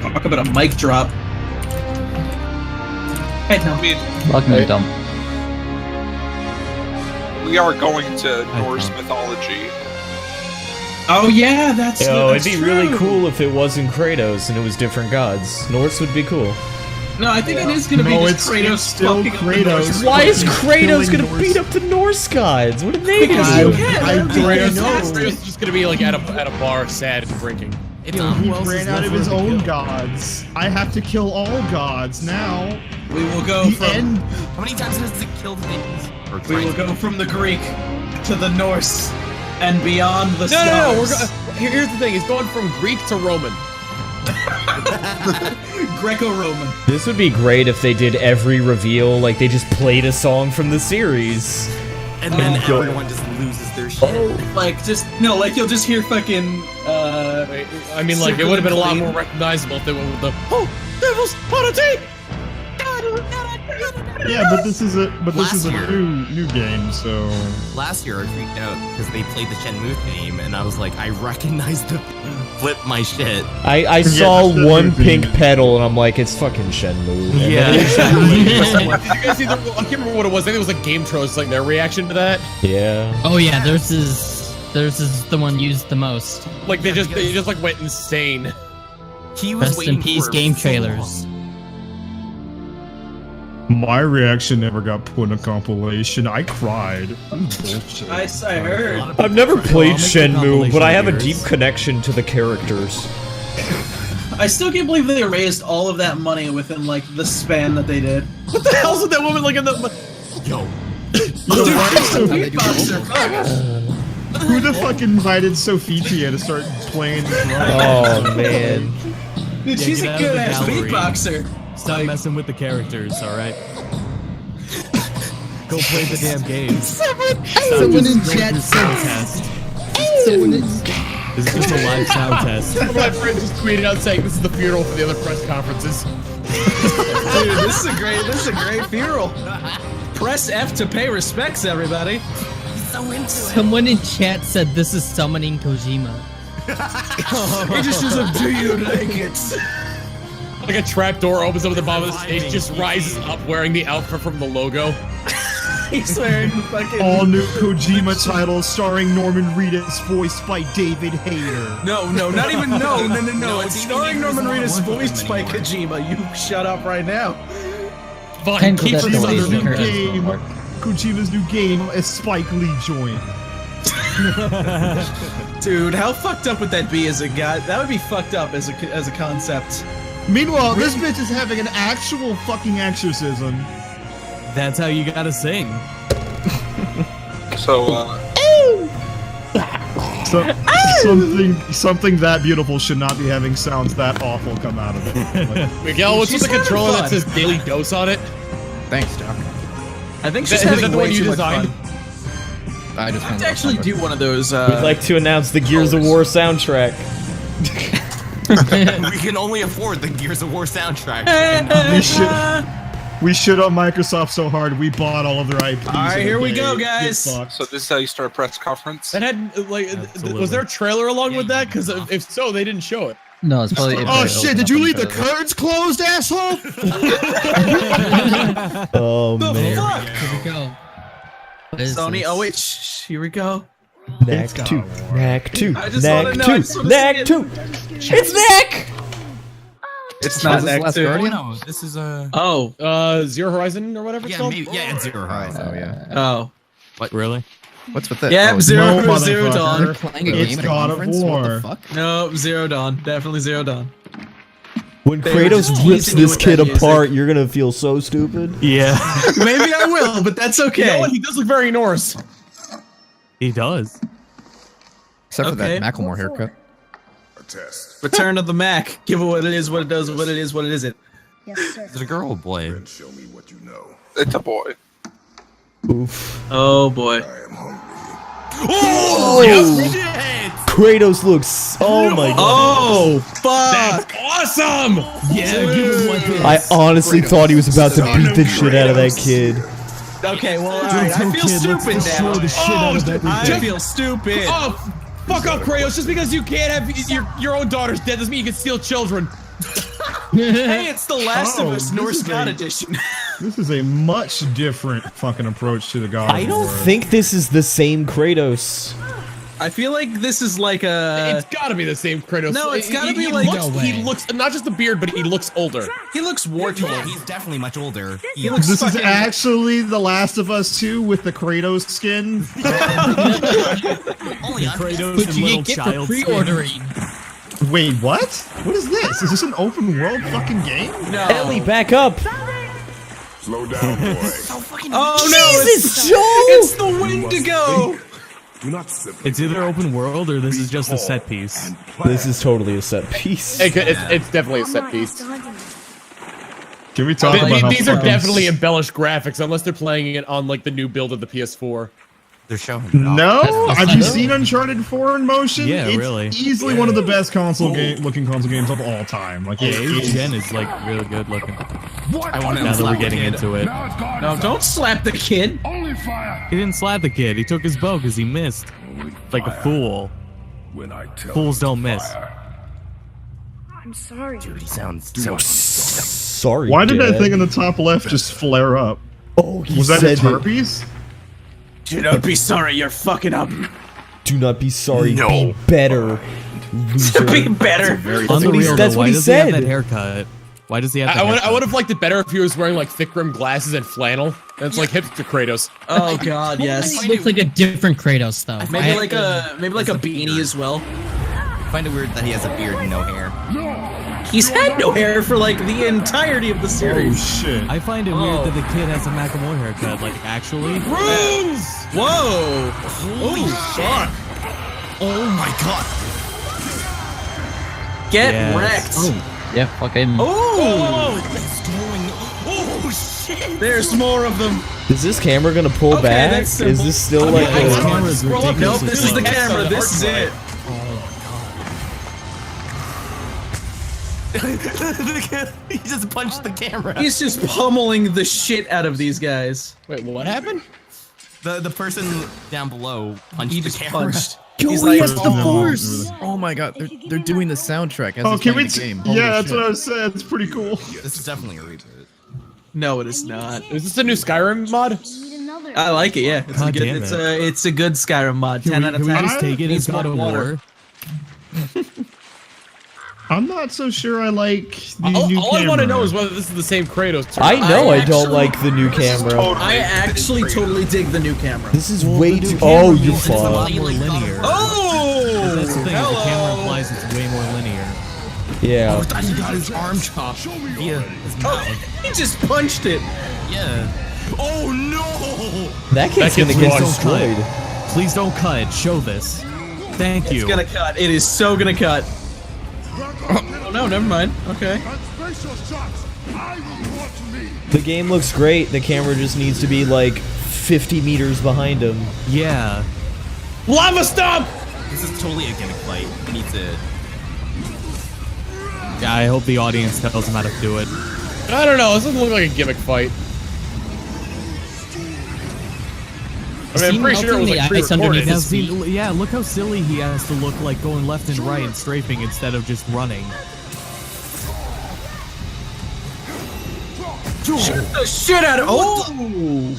Speaker 2: Talk about a mic drop. Hey, no.
Speaker 4: I mean,
Speaker 8: Welcome to dump.
Speaker 4: we are going to Norse mythology.
Speaker 2: Oh yeah, that's.
Speaker 3: Yo,
Speaker 2: that's
Speaker 3: it'd be really
Speaker 2: true.
Speaker 3: cool if it wasn't Kratos and it was different gods. Norse would be cool.
Speaker 2: No, I think it is gonna be
Speaker 1: No,
Speaker 2: just
Speaker 1: it's
Speaker 2: Kratos
Speaker 1: still
Speaker 2: fucking up the
Speaker 1: Kratos.
Speaker 2: Norse.
Speaker 3: Why is
Speaker 1: fucking
Speaker 3: Kratos
Speaker 1: killing
Speaker 3: gonna
Speaker 1: Norse-
Speaker 3: beat up the Norse gods? What did they do?
Speaker 2: Because you can.
Speaker 1: I
Speaker 2: That would be
Speaker 1: don't
Speaker 2: fantastic.
Speaker 1: know.
Speaker 10: He's just gonna be like at a bar, sad and drinking.
Speaker 1: He ran out of his own gods. I have to kill all gods now.
Speaker 2: We will go
Speaker 1: The
Speaker 2: from.
Speaker 1: end.
Speaker 5: How many times has it killed things? Or
Speaker 2: We
Speaker 5: tried
Speaker 2: will
Speaker 5: to?
Speaker 2: go from the Greek to the Norse and beyond the
Speaker 10: No. We're
Speaker 2: stars.
Speaker 10: here's the thing: he's going from Greek to Roman.
Speaker 2: Greco-Roman.
Speaker 3: This would be great if they did every reveal, like they just played a song from the series.
Speaker 5: And then
Speaker 3: go-
Speaker 5: everyone just loses their shit.
Speaker 2: Like just no, like you'll just hear fucking.
Speaker 10: I mean, like it would have been a lot more recognizable if they went with the devil's politics.
Speaker 1: Yeah, but this is a
Speaker 5: Last year.
Speaker 1: new game, so
Speaker 5: Last year I freaked out because they played the Shenmue theme, and I was like, I recognize the flip my shit.
Speaker 3: I saw
Speaker 1: that's the
Speaker 3: one
Speaker 1: new
Speaker 3: pink
Speaker 1: thing.
Speaker 3: petal and I'm like, it's fucking Shenmue. And
Speaker 5: Yeah.
Speaker 3: then-
Speaker 10: Did you guys see the? I can't remember what it was. I think it was like Game Tros, like their reaction to that.
Speaker 3: yeah.
Speaker 6: Oh yeah, theirs is the one used the most.
Speaker 10: Like they just like went insane.
Speaker 5: He was
Speaker 6: Rest
Speaker 5: waiting
Speaker 6: in peace,
Speaker 5: for
Speaker 6: game
Speaker 5: so
Speaker 6: trailers.
Speaker 5: long.
Speaker 1: My reaction never got put in a compilation. I cried. Bullshit.
Speaker 2: I heard.
Speaker 3: I've never played Shenmue, but I have a deep connection to the characters.
Speaker 2: I still can't believe they raised all of that money within like the span that they did.
Speaker 10: What the hell's with that woman like in the... Yo.
Speaker 1: Who the fuck invited Sofitia to start playing the drum?
Speaker 3: Oh man.
Speaker 2: Dude, she's a good ass beatboxer.
Speaker 7: Stop messing with the characters, alright? Go play the damn games.
Speaker 6: Someone in chat said.
Speaker 7: This is just a live sound test.
Speaker 10: My friend just tweeted out saying this is the funeral for the other press conferences.
Speaker 2: Dude, this is a great funeral. Press F to pay respects, everybody.
Speaker 6: Someone in chat said this is summoning Kojima.
Speaker 2: He just says, "Do you like it?"
Speaker 10: Like a trap door opens up at the bottom of the stage, just rises up wearing the outfit from the logo.
Speaker 2: He's wearing fucking...
Speaker 1: All new Kojima title starring Norman Reedus, voiced by David Hayter.
Speaker 2: No, not even, no. It's starring Norman Reedus, voiced by Kojima. You shut up right now.
Speaker 10: Fine, keep
Speaker 1: Kojima's new game. Kojima's new game, a Spike Lee joint.
Speaker 2: Dude, how fucked up would that be as a guy? That would be fucked up as a concept.
Speaker 1: Meanwhile, this bitch is having an actual fucking exorcism.
Speaker 7: That's how you gotta sing.
Speaker 1: Something that beautiful should not be having sounds that awful come out of it. Like,
Speaker 10: Miguel, what's with the controller that says Daily Dose on it?
Speaker 8: Thanks, Doc.
Speaker 2: I think she's
Speaker 10: Is
Speaker 2: having
Speaker 10: that the
Speaker 2: way
Speaker 10: one you
Speaker 2: too much
Speaker 10: designed?
Speaker 2: fun.
Speaker 8: I just
Speaker 2: I have to actually do one of those.
Speaker 3: We'd like to announce the Gears of War soundtrack.
Speaker 5: We can only afford the Gears of War soundtrack.
Speaker 1: we shit on Microsoft so hard we bought all of their IPs.
Speaker 2: All right, here we go, guys.
Speaker 4: So this is how you start a press conference?
Speaker 10: That had, like, was there a trailer along with that? Because if so, they didn't show it.
Speaker 8: No, it's probably.
Speaker 1: Oh shit! Did you leave the curtains closed, asshole?
Speaker 3: Oh man.
Speaker 2: Fuck.
Speaker 6: Here we go. What is
Speaker 2: Sony,
Speaker 6: this?
Speaker 2: oh wait, shh, here we go.
Speaker 3: Knack 2. Knack 2.
Speaker 2: I just wanna know, I
Speaker 3: Knack
Speaker 2: just
Speaker 3: 2.
Speaker 2: wanna
Speaker 3: Knack
Speaker 2: see it.
Speaker 3: 2. It's Knack!
Speaker 2: It's not
Speaker 8: Last
Speaker 2: next to
Speaker 8: Guardian?
Speaker 5: No, this is a.
Speaker 10: Zero Horizon or whatever it's
Speaker 5: Yeah,
Speaker 10: called?
Speaker 5: maybe. Yeah, it's Zero Horizon.
Speaker 8: Oh yeah.
Speaker 2: Oh.
Speaker 7: What, really?
Speaker 8: What's with that?
Speaker 2: Yeah,
Speaker 8: Oh,
Speaker 2: Zero
Speaker 1: no,
Speaker 2: Zero
Speaker 1: motherfucker.
Speaker 2: Dawn.
Speaker 8: They're playing a
Speaker 1: It's
Speaker 8: game at a
Speaker 1: God of
Speaker 8: conference? What
Speaker 1: War.
Speaker 8: the fuck?
Speaker 2: No, Zero Dawn. Definitely Zero Dawn.
Speaker 3: When
Speaker 2: They were
Speaker 3: Kratos
Speaker 2: just
Speaker 3: rips
Speaker 2: teasing you
Speaker 3: this
Speaker 2: with
Speaker 3: kid
Speaker 2: that music.
Speaker 3: apart, you're gonna feel so stupid.
Speaker 7: Yeah,
Speaker 2: Maybe I will, but that's okay.
Speaker 10: You know what? He does look very Norse.
Speaker 7: he does.
Speaker 8: Except for
Speaker 2: Okay.
Speaker 8: that Macklemore haircut.
Speaker 2: Return of the Mac. Give it what it is, what it does, what it is, what it isn't.
Speaker 5: Is it a girl or boy?
Speaker 4: It's a boy.
Speaker 3: Oof.
Speaker 2: Oh boy.
Speaker 3: Oh! Kratos looks. Oh my god.
Speaker 2: Oh fuck!
Speaker 10: Awesome!
Speaker 3: I honestly thought he was about to beat the shit out of that kid.
Speaker 2: Okay, well, alright. I feel stupid now. I feel stupid.
Speaker 10: Oh, fuck off, Kratos! Just because you can't have your own daughter's dead doesn't mean you can steal children.
Speaker 2: Hey, it's the Last of
Speaker 1: Oh,
Speaker 2: Us
Speaker 1: this
Speaker 2: Norse
Speaker 1: is
Speaker 2: God
Speaker 1: a-
Speaker 2: edition.
Speaker 1: This is a much different fucking approach to the God.
Speaker 3: I
Speaker 1: of
Speaker 3: don't
Speaker 1: War.
Speaker 3: think this is the same Kratos.
Speaker 2: I feel like this is like a.
Speaker 10: It's gotta be the same Kratos.
Speaker 2: No, it's gotta be
Speaker 10: He
Speaker 2: like-
Speaker 10: looks,
Speaker 6: No way.
Speaker 10: he looks not just the beard, but he looks older.
Speaker 2: He looks war
Speaker 5: Yeah,
Speaker 2: torn.
Speaker 5: he's definitely much older.
Speaker 2: He looks
Speaker 1: This is
Speaker 2: fucking-
Speaker 1: actually The Last of Us 2 with the Kratos skin.
Speaker 5: Only on
Speaker 7: Kratos
Speaker 6: But
Speaker 7: and
Speaker 6: you
Speaker 7: little
Speaker 6: get for
Speaker 7: child skin.
Speaker 6: pre-ordering.
Speaker 1: Wait, what? What is this? Is this an open world fucking game?
Speaker 2: No.
Speaker 3: Ellie, back up!
Speaker 5: so fucking.
Speaker 2: Oh no!
Speaker 3: Jesus, Joel!
Speaker 2: It's the Wendigo.
Speaker 7: It's either open world or this is just a set piece.
Speaker 3: This is totally a set piece.
Speaker 10: It's definitely a set piece.
Speaker 1: Can we talk about how
Speaker 10: These are
Speaker 1: fucking
Speaker 10: definitely embellished graphics, unless they're playing it on like the new build of the PS4.
Speaker 5: They're showing it off.
Speaker 1: No? Have you seen Uncharted 4 in motion?
Speaker 7: Yeah,
Speaker 1: it's
Speaker 7: really.
Speaker 1: easily one of the best looking console games of all time. Like,
Speaker 7: Yeah,
Speaker 1: it-
Speaker 7: Gen is like really good looking.
Speaker 5: I want to
Speaker 7: Now that we're getting into it,
Speaker 2: No, don't slap the kid.
Speaker 7: he didn't slap the kid. He took his bow because he missed. Like a fool. Fools don't miss.
Speaker 9: I'm sorry.
Speaker 5: Dude, he sounds so.
Speaker 3: Sorry.
Speaker 1: Why did that
Speaker 3: Dad.
Speaker 1: thing in the top left just flare up?
Speaker 3: Oh, he
Speaker 1: Was that
Speaker 3: said
Speaker 1: its herpes?
Speaker 2: Do not be sorry. You're fucking up.
Speaker 3: Do not be sorry. Be better, loser.
Speaker 2: Be better.
Speaker 7: On the real,
Speaker 3: that's
Speaker 7: though,
Speaker 3: what
Speaker 7: why
Speaker 3: he
Speaker 7: does he have
Speaker 3: said.
Speaker 7: that haircut? Why does he have?
Speaker 10: I would have liked it better if he was wearing like thick rimmed glasses and flannel. That's like hipster Kratos.
Speaker 2: Oh God, yes.
Speaker 6: It looks like a different Kratos though.
Speaker 2: Maybe like a beanie as well.
Speaker 5: I find it weird that he has a beard and no hair.
Speaker 2: He's had no hair for like the entirety of the series.
Speaker 1: Oh shit!
Speaker 7: I find it weird that the kid has a Macklemore haircut. Like actually.
Speaker 2: Whoa! Holy fuck!
Speaker 5: Oh my god!
Speaker 2: Get wrecked!
Speaker 8: Oh, yeah, fucking.
Speaker 2: Oh!
Speaker 5: What's going? Oh shit!
Speaker 2: There's more of them.
Speaker 3: Is this camera gonna pull back?
Speaker 2: that's
Speaker 3: Is
Speaker 2: simple.
Speaker 3: this still like?
Speaker 7: This
Speaker 3: A...
Speaker 7: camera's ridiculous.
Speaker 2: Nope, this is the camera. This is it.
Speaker 5: He just punched the camera.
Speaker 2: He's just pummeling the shit out of these guys.
Speaker 10: Wait, what happened?
Speaker 5: The person down below punched
Speaker 2: He
Speaker 5: the
Speaker 2: just
Speaker 5: camera.
Speaker 2: punched.
Speaker 8: Yo,
Speaker 2: He's
Speaker 8: he
Speaker 2: like,
Speaker 8: has the Force! Oh my god, they're doing the soundtrack as he's
Speaker 1: can
Speaker 8: playing
Speaker 1: we?
Speaker 8: the game. Holy
Speaker 1: Yeah, that's
Speaker 8: shit.
Speaker 1: what I was saying. It's pretty cool.
Speaker 5: This is definitely a reboot.
Speaker 2: No, it is not.
Speaker 10: Is this a new Skyrim mod?
Speaker 2: I like it. Yeah, it's
Speaker 7: God
Speaker 2: a good.
Speaker 7: damn
Speaker 2: It's a good Skyrim mod. 10 out of
Speaker 7: Can we
Speaker 2: 10.
Speaker 7: just take it as God of War?
Speaker 1: I'm not so sure I like the new
Speaker 10: All I want to
Speaker 1: camera.
Speaker 10: know is whether this is the same Kratos. or
Speaker 3: I
Speaker 10: not.
Speaker 3: know I don't
Speaker 2: actually-
Speaker 3: like the new camera.
Speaker 2: I actually totally dig the new camera.
Speaker 3: This is way too. Oh, you
Speaker 7: It's a lot
Speaker 3: fuck.
Speaker 7: more linear.
Speaker 2: Oh!
Speaker 7: That's the thing. As the camera implies it's way more linear.
Speaker 3: Yeah.
Speaker 5: I thought he got his arm chopped via his mouth.
Speaker 2: He just punched it.
Speaker 5: Yeah. Oh no!
Speaker 3: That kid's
Speaker 10: kid's
Speaker 3: gonna get
Speaker 10: washed.
Speaker 3: destroyed.
Speaker 7: Please don't cut. Show this. Thank you.
Speaker 2: It's gonna cut. It is so gonna cut. Oh no, never mind. Okay.
Speaker 3: The game looks great. The camera just needs to be like 50 meters behind him.
Speaker 7: Yeah.
Speaker 10: Lava stomp!
Speaker 5: This is totally a gimmick fight. He needs to.
Speaker 7: Yeah, I hope the audience tells him how to do it.
Speaker 10: I don't know. This doesn't look like a gimmick fight. I mean, I'm pretty sure it was like pre-recorded.
Speaker 7: Now, see, yeah, look how silly he has to look like going left and right and strafing instead of just running.
Speaker 2: Shoot the shit out of. Oh!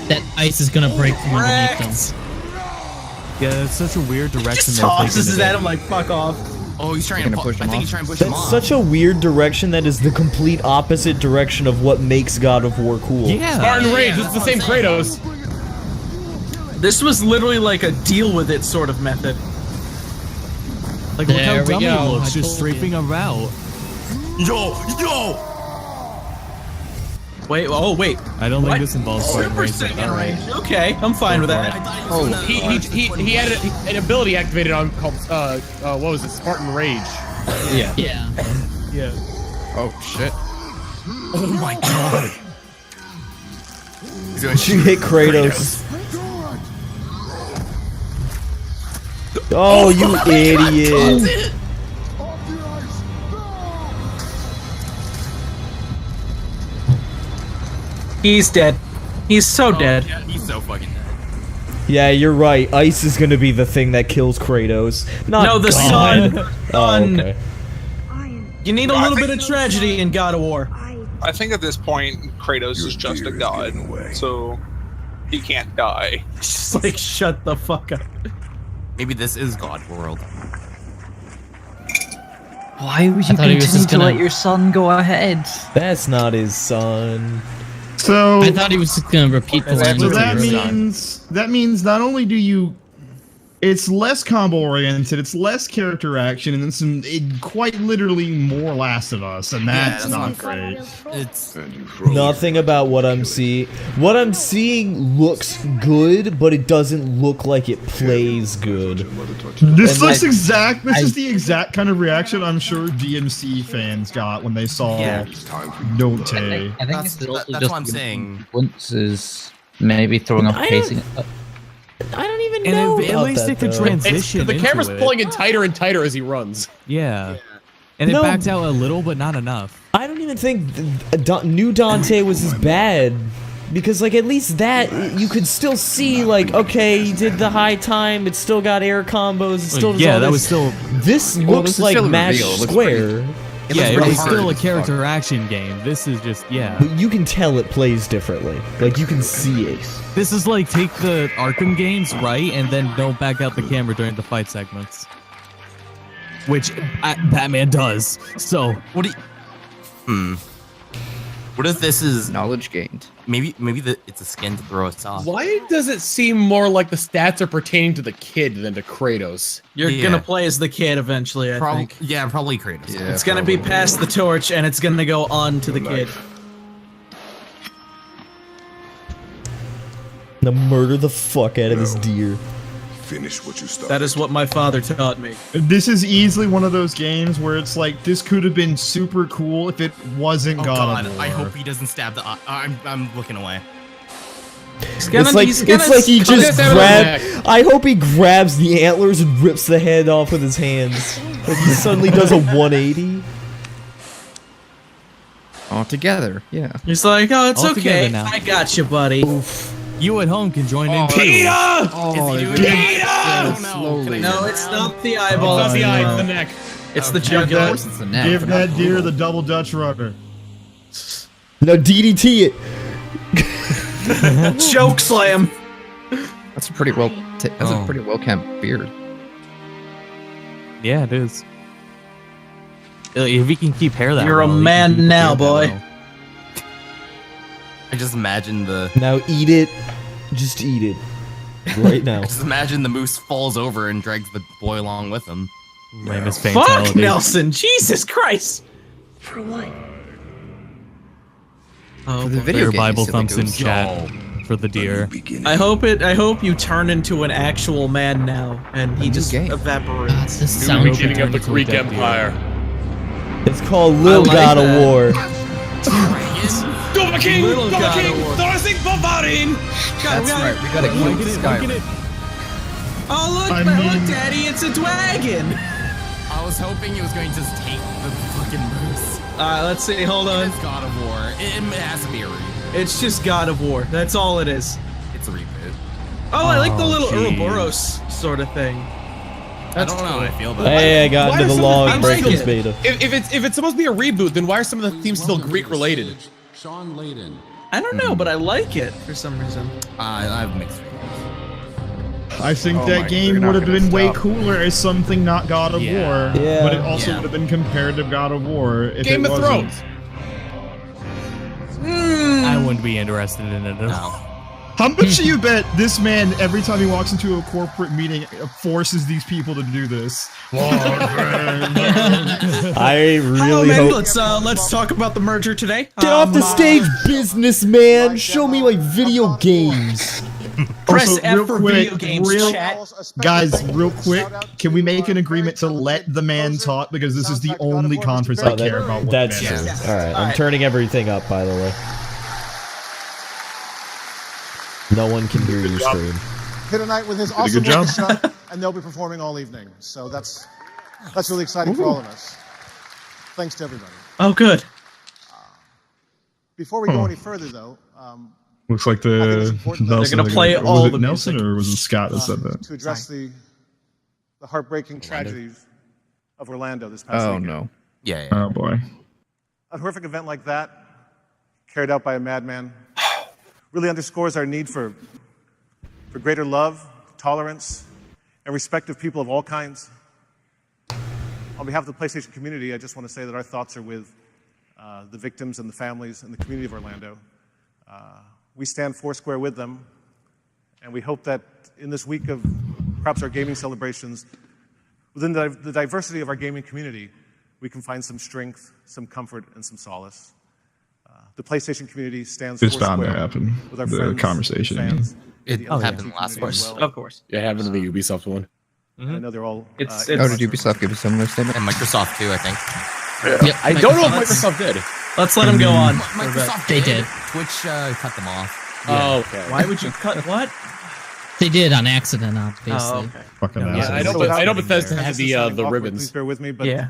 Speaker 6: That ice is gonna break from underneath them.
Speaker 7: Yeah, it's such a weird direction.
Speaker 2: Just tosses his at him like fuck off.
Speaker 5: Oh, he's trying to push him. I think he's trying to push him
Speaker 3: That's
Speaker 5: off.
Speaker 3: such a weird direction that is the complete opposite direction of what makes God of War cool.
Speaker 7: Yeah.
Speaker 10: Spartan Rage. This is the same Kratos.
Speaker 2: This was literally like a deal with it sort of method.
Speaker 7: Like, look how
Speaker 6: There we
Speaker 7: dumb he
Speaker 6: go.
Speaker 7: looks,
Speaker 6: I
Speaker 7: just
Speaker 6: told
Speaker 7: strafing around.
Speaker 5: Yo!
Speaker 2: Wait, oh wait.
Speaker 7: I don't
Speaker 2: What?
Speaker 7: think this involves Spartan
Speaker 2: Super
Speaker 7: Race.
Speaker 2: Saiyan
Speaker 7: Alright.
Speaker 2: range. Okay, I'm fine with that.
Speaker 5: Oh,
Speaker 10: He had an ability activated on called what was it? Spartan Rage.
Speaker 8: Yeah.
Speaker 6: Yeah.
Speaker 10: Yeah.
Speaker 8: Oh shit.
Speaker 5: oh my god!
Speaker 3: She hit Kratos. Oh, you idiot.
Speaker 2: He's dead. He's so dead.
Speaker 5: Yeah, he's so fucking dead.
Speaker 3: Yeah, you're right. Ice is gonna be the thing that kills Kratos. Not
Speaker 2: No, the
Speaker 3: God.
Speaker 2: sun.
Speaker 3: Oh,
Speaker 2: Sun.
Speaker 3: okay.
Speaker 2: You need a little bit of tragedy in God of War.
Speaker 4: I think at this point, Kratos is just a god, so he can't die.
Speaker 2: Just like shut the fuck up.
Speaker 5: Maybe this is God World.
Speaker 8: Why would you
Speaker 6: thought he was
Speaker 8: continue
Speaker 6: just
Speaker 8: to
Speaker 6: gonna-
Speaker 8: let your son go ahead?
Speaker 3: That's not his son.
Speaker 1: So
Speaker 6: I thought he was just gonna repeat the line.
Speaker 1: So
Speaker 6: he
Speaker 1: that
Speaker 6: said.
Speaker 1: means not only do you, it's less combo oriented, it's less character action, and then quite literally more Last of Us, and that's not great.
Speaker 5: It's
Speaker 3: Nothing about what I'm seeing. What I'm seeing looks good, but it doesn't look like it plays good.
Speaker 1: This is the exact kind of reaction I'm sure DMC fans got when they saw Note.
Speaker 8: I think
Speaker 5: That's-
Speaker 8: it's also
Speaker 5: that's
Speaker 8: just
Speaker 5: what I'm saying.
Speaker 8: Once is maybe throwing off
Speaker 3: I
Speaker 8: pacing.
Speaker 3: I don't even
Speaker 7: And
Speaker 3: know
Speaker 7: at
Speaker 3: about
Speaker 7: least
Speaker 3: that,
Speaker 7: it could
Speaker 3: though.
Speaker 7: transition.
Speaker 10: The camera's
Speaker 7: into it.
Speaker 10: pulling in tighter and tighter as he runs.
Speaker 7: Yeah. And it
Speaker 3: No.
Speaker 7: backed out a little, but not enough.
Speaker 3: I don't even think New Dante was as bad. Because, like, at least that, you could still see, like, okay, he did the high time, it's still got air combos, it still does
Speaker 7: Yeah,
Speaker 3: all
Speaker 7: that
Speaker 3: this.
Speaker 7: was still.
Speaker 3: This
Speaker 8: Well,
Speaker 3: looks
Speaker 8: this is
Speaker 3: like
Speaker 8: still a
Speaker 3: Mash
Speaker 8: reveal. It looks
Speaker 3: Square.
Speaker 7: Yeah, it
Speaker 5: really
Speaker 7: was
Speaker 5: hard
Speaker 7: still a
Speaker 5: as fuck.
Speaker 7: character action game. This is just, yeah.
Speaker 3: But you can tell it plays differently. Like, you can see it.
Speaker 7: This is like take the Arkham games, right, and then don't back out the camera during the fight segments. Which Batman does. So,
Speaker 5: what do you? What if this is
Speaker 8: knowledge gained?
Speaker 5: Maybe it's a skin to throw us off.
Speaker 10: Why does it seem more like the stats are pertaining to the kid than to Kratos?
Speaker 2: You're gonna play as the kid eventually, I think.
Speaker 5: Yeah, probably Kratos.
Speaker 2: Yeah, it's gonna be past the torch, and it's gonna go on to the kid.
Speaker 3: Now murder the fuck out of this deer.
Speaker 11: Finish what you started.
Speaker 2: That is what my father taught me.
Speaker 1: This is easily one of those games where it's like, this could have been super cool if it wasn't God of War.
Speaker 5: I hope he doesn't stab the. I'm looking away.
Speaker 3: It's like he just grabbed. I hope he grabs the antlers and rips the head off with his hands. Like he suddenly does a 180.
Speaker 8: All together, yeah.
Speaker 2: He's like, oh, it's
Speaker 7: All
Speaker 2: okay.
Speaker 7: together now.
Speaker 2: I got you, buddy.
Speaker 7: Oof. You at home can join in too.
Speaker 10: Peter!
Speaker 8: Oh,
Speaker 2: No, it's not the eyeball.
Speaker 10: It's not the eye, it's the neck.
Speaker 2: It's the jugular.
Speaker 8: It's the neck.
Speaker 1: Give that deer the double Dutch rudder.
Speaker 3: No, DDT it.
Speaker 2: Choke slam.
Speaker 8: That's a pretty well. That's a pretty well kept beard.
Speaker 7: Yeah, it is. If he can keep hair that
Speaker 2: You're
Speaker 7: well,
Speaker 2: a
Speaker 7: he can
Speaker 2: man
Speaker 7: keep
Speaker 2: now,
Speaker 7: hair that
Speaker 2: boy.
Speaker 7: well.
Speaker 5: I just imagine the.
Speaker 3: Now eat it. Just eat it. Right now.
Speaker 5: I just imagine the moose falls over and drags the boy along with him.
Speaker 7: Lamest
Speaker 2: Fuck
Speaker 7: fatality.
Speaker 2: Nelson, Jesus Christ.
Speaker 9: For what?
Speaker 2: Oh,
Speaker 8: The video
Speaker 7: Your
Speaker 8: game,
Speaker 7: Bible
Speaker 8: silly
Speaker 7: thumps in
Speaker 8: goose.
Speaker 7: chat for the deer.
Speaker 2: I hope you turn into an actual man now, and he just
Speaker 8: game.
Speaker 2: evaporates.
Speaker 6: This
Speaker 10: New
Speaker 6: sounds
Speaker 10: beginning of the Greek
Speaker 7: dead deer.
Speaker 10: Empire.
Speaker 3: It's called Lil
Speaker 2: like
Speaker 3: God of
Speaker 2: that.
Speaker 3: War.
Speaker 10: Doma King!
Speaker 2: Little
Speaker 10: Doma
Speaker 2: God
Speaker 10: King!
Speaker 2: of War.
Speaker 10: Thorazing Bavarin!
Speaker 8: That's right. We gotta kill this guy.
Speaker 2: Oh look,
Speaker 1: I
Speaker 2: look,
Speaker 1: mean-
Speaker 2: Daddy, it's a dragon.
Speaker 5: I was hoping he was going to just take the fucking moose.
Speaker 2: Let's see. Hold on.
Speaker 5: It's God of War. It has to be a reboot.
Speaker 2: It's just God of War. That's all it is.
Speaker 5: It's a reboot.
Speaker 2: Oh, I like the little
Speaker 7: jeez.
Speaker 2: Ouroboros sort of thing.
Speaker 5: I don't know how I feel about it.
Speaker 3: Hey, I got
Speaker 10: Why
Speaker 3: into
Speaker 10: are
Speaker 3: the
Speaker 10: some of the
Speaker 3: log
Speaker 10: themes
Speaker 3: breakers
Speaker 10: still-
Speaker 3: beta.
Speaker 10: If it's supposed to be a reboot, then why are some of the themes still Greek related?
Speaker 11: Sean Layden.
Speaker 2: I don't know, but I like it for some reason.
Speaker 5: I have mixed feelings.
Speaker 1: I think
Speaker 8: Oh
Speaker 1: that
Speaker 8: my-
Speaker 1: game
Speaker 8: you're not
Speaker 1: would have
Speaker 8: gonna
Speaker 1: been way
Speaker 8: stop.
Speaker 1: cooler as something not God of
Speaker 7: Yeah.
Speaker 1: War.
Speaker 3: Yeah.
Speaker 1: But it also
Speaker 5: Yeah.
Speaker 1: would have been compared to God of War if
Speaker 10: Game
Speaker 1: it
Speaker 10: of
Speaker 1: wasn't.
Speaker 10: Thrones.
Speaker 7: I wouldn't be interested in it at all.
Speaker 1: How much do you bet this man, every time he walks into a corporate meeting, forces these people to do this?
Speaker 3: I
Speaker 2: Hello,
Speaker 3: really
Speaker 2: man.
Speaker 3: hope.
Speaker 2: Let's talk about the merger today.
Speaker 3: Get off the stage, businessman! Show me my video games.
Speaker 2: Press
Speaker 1: Also,
Speaker 2: F
Speaker 1: real
Speaker 2: for
Speaker 1: quick,
Speaker 2: video games. Chat.
Speaker 1: Guys, real quick, can we make an agreement to let the man talk? Because this is the only conference I care about.
Speaker 3: That's true. Alright, I'm turning everything up, by the way. No one can hear your scream.
Speaker 12: Hit a night with his
Speaker 1: a
Speaker 12: awesome
Speaker 1: good job.
Speaker 12: orchestra, and they'll be performing all evening. So that's really exciting for all of us. Thanks to everybody.
Speaker 2: Oh, good.
Speaker 12: Before we go any further, though,
Speaker 1: Looks like the Nelson.
Speaker 2: They're gonna play
Speaker 1: was
Speaker 2: all
Speaker 1: it
Speaker 2: the
Speaker 1: Nelson
Speaker 2: music.
Speaker 1: or was it Scott that said that?
Speaker 12: to address the heartbreaking tragedies of Orlando this past
Speaker 8: Oh
Speaker 12: weekend.
Speaker 8: no.
Speaker 5: Yeah.
Speaker 1: Oh boy.
Speaker 12: A horrific event like that, carried out by a madman, really underscores our need for greater love, tolerance, and respect of people of all kinds. On behalf of the PlayStation community, I just want to say that our thoughts are with the victims and the families and the community of Orlando. We stand foursquare with them, and we hope that in this week of perhaps our gaming celebrations, within the diversity of our gaming community, we can find some strength, some comfort, and some solace. The PlayStation community stands
Speaker 1: It's bound to
Speaker 12: foursquare
Speaker 1: happen.
Speaker 12: with our
Speaker 1: The
Speaker 12: friends,
Speaker 1: conversation.
Speaker 12: fans,
Speaker 5: It
Speaker 12: the LGBT
Speaker 5: happened last
Speaker 12: community as
Speaker 5: week.
Speaker 12: well.
Speaker 2: Of course.
Speaker 10: Yeah, it happened in the Ubisoft one.
Speaker 12: And I know they're all.
Speaker 2: It's-
Speaker 8: Oh, did Ubisoft give a similar statement?
Speaker 5: And Microsoft too, I think.
Speaker 6: Yep,
Speaker 10: I don't know if
Speaker 6: Microsoft-
Speaker 10: Microsoft did.
Speaker 2: Let's let him go on.
Speaker 5: Microsoft
Speaker 6: They did.
Speaker 5: Twitch cut them off.
Speaker 10: Oh, okay.
Speaker 2: Why would you cut what?
Speaker 6: They did on accident, obviously.
Speaker 2: Oh, okay.
Speaker 1: Fucking
Speaker 10: Yeah,
Speaker 1: assholes.
Speaker 10: I know,
Speaker 12: So
Speaker 10: but I know
Speaker 12: without-
Speaker 10: Bethesda
Speaker 12: This
Speaker 10: had
Speaker 12: is
Speaker 10: the
Speaker 12: something awkward,
Speaker 10: ribbons.
Speaker 12: Please bear with me, but
Speaker 2: Yeah.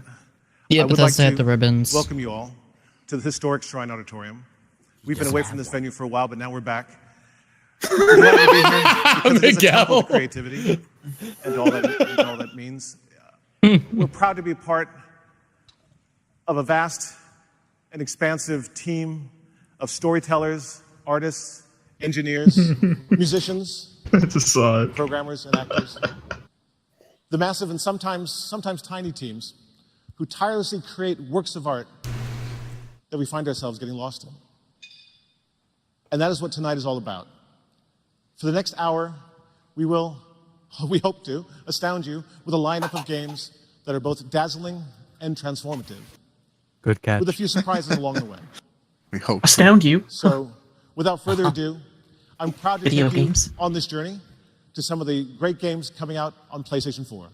Speaker 6: Yeah,
Speaker 12: I would
Speaker 6: Bethesda
Speaker 12: like
Speaker 6: had the
Speaker 12: to
Speaker 6: ribbons.
Speaker 12: welcome you all to the historic Shrine Auditorium. We've been away from this venue for a while, but now we're back. We're glad to be here because it is a temple of creativity and all that means. We're proud to be part of a vast and expansive team of storytellers, artists, engineers, musicians,
Speaker 1: I just saw it.
Speaker 12: programmers, and actors. The massive and sometimes tiny teams who tirelessly create works of art that we find ourselves getting lost in. And that is what tonight is all about. For the next hour, we hope to, astound you with a lineup of games that are both dazzling and transformative.
Speaker 7: Good catch.
Speaker 12: With a few surprises along the way.
Speaker 13: We hope.
Speaker 2: Astound you.
Speaker 12: So, without further ado, I'm proud to take you on this journey to some of the great games coming out on PlayStation 4.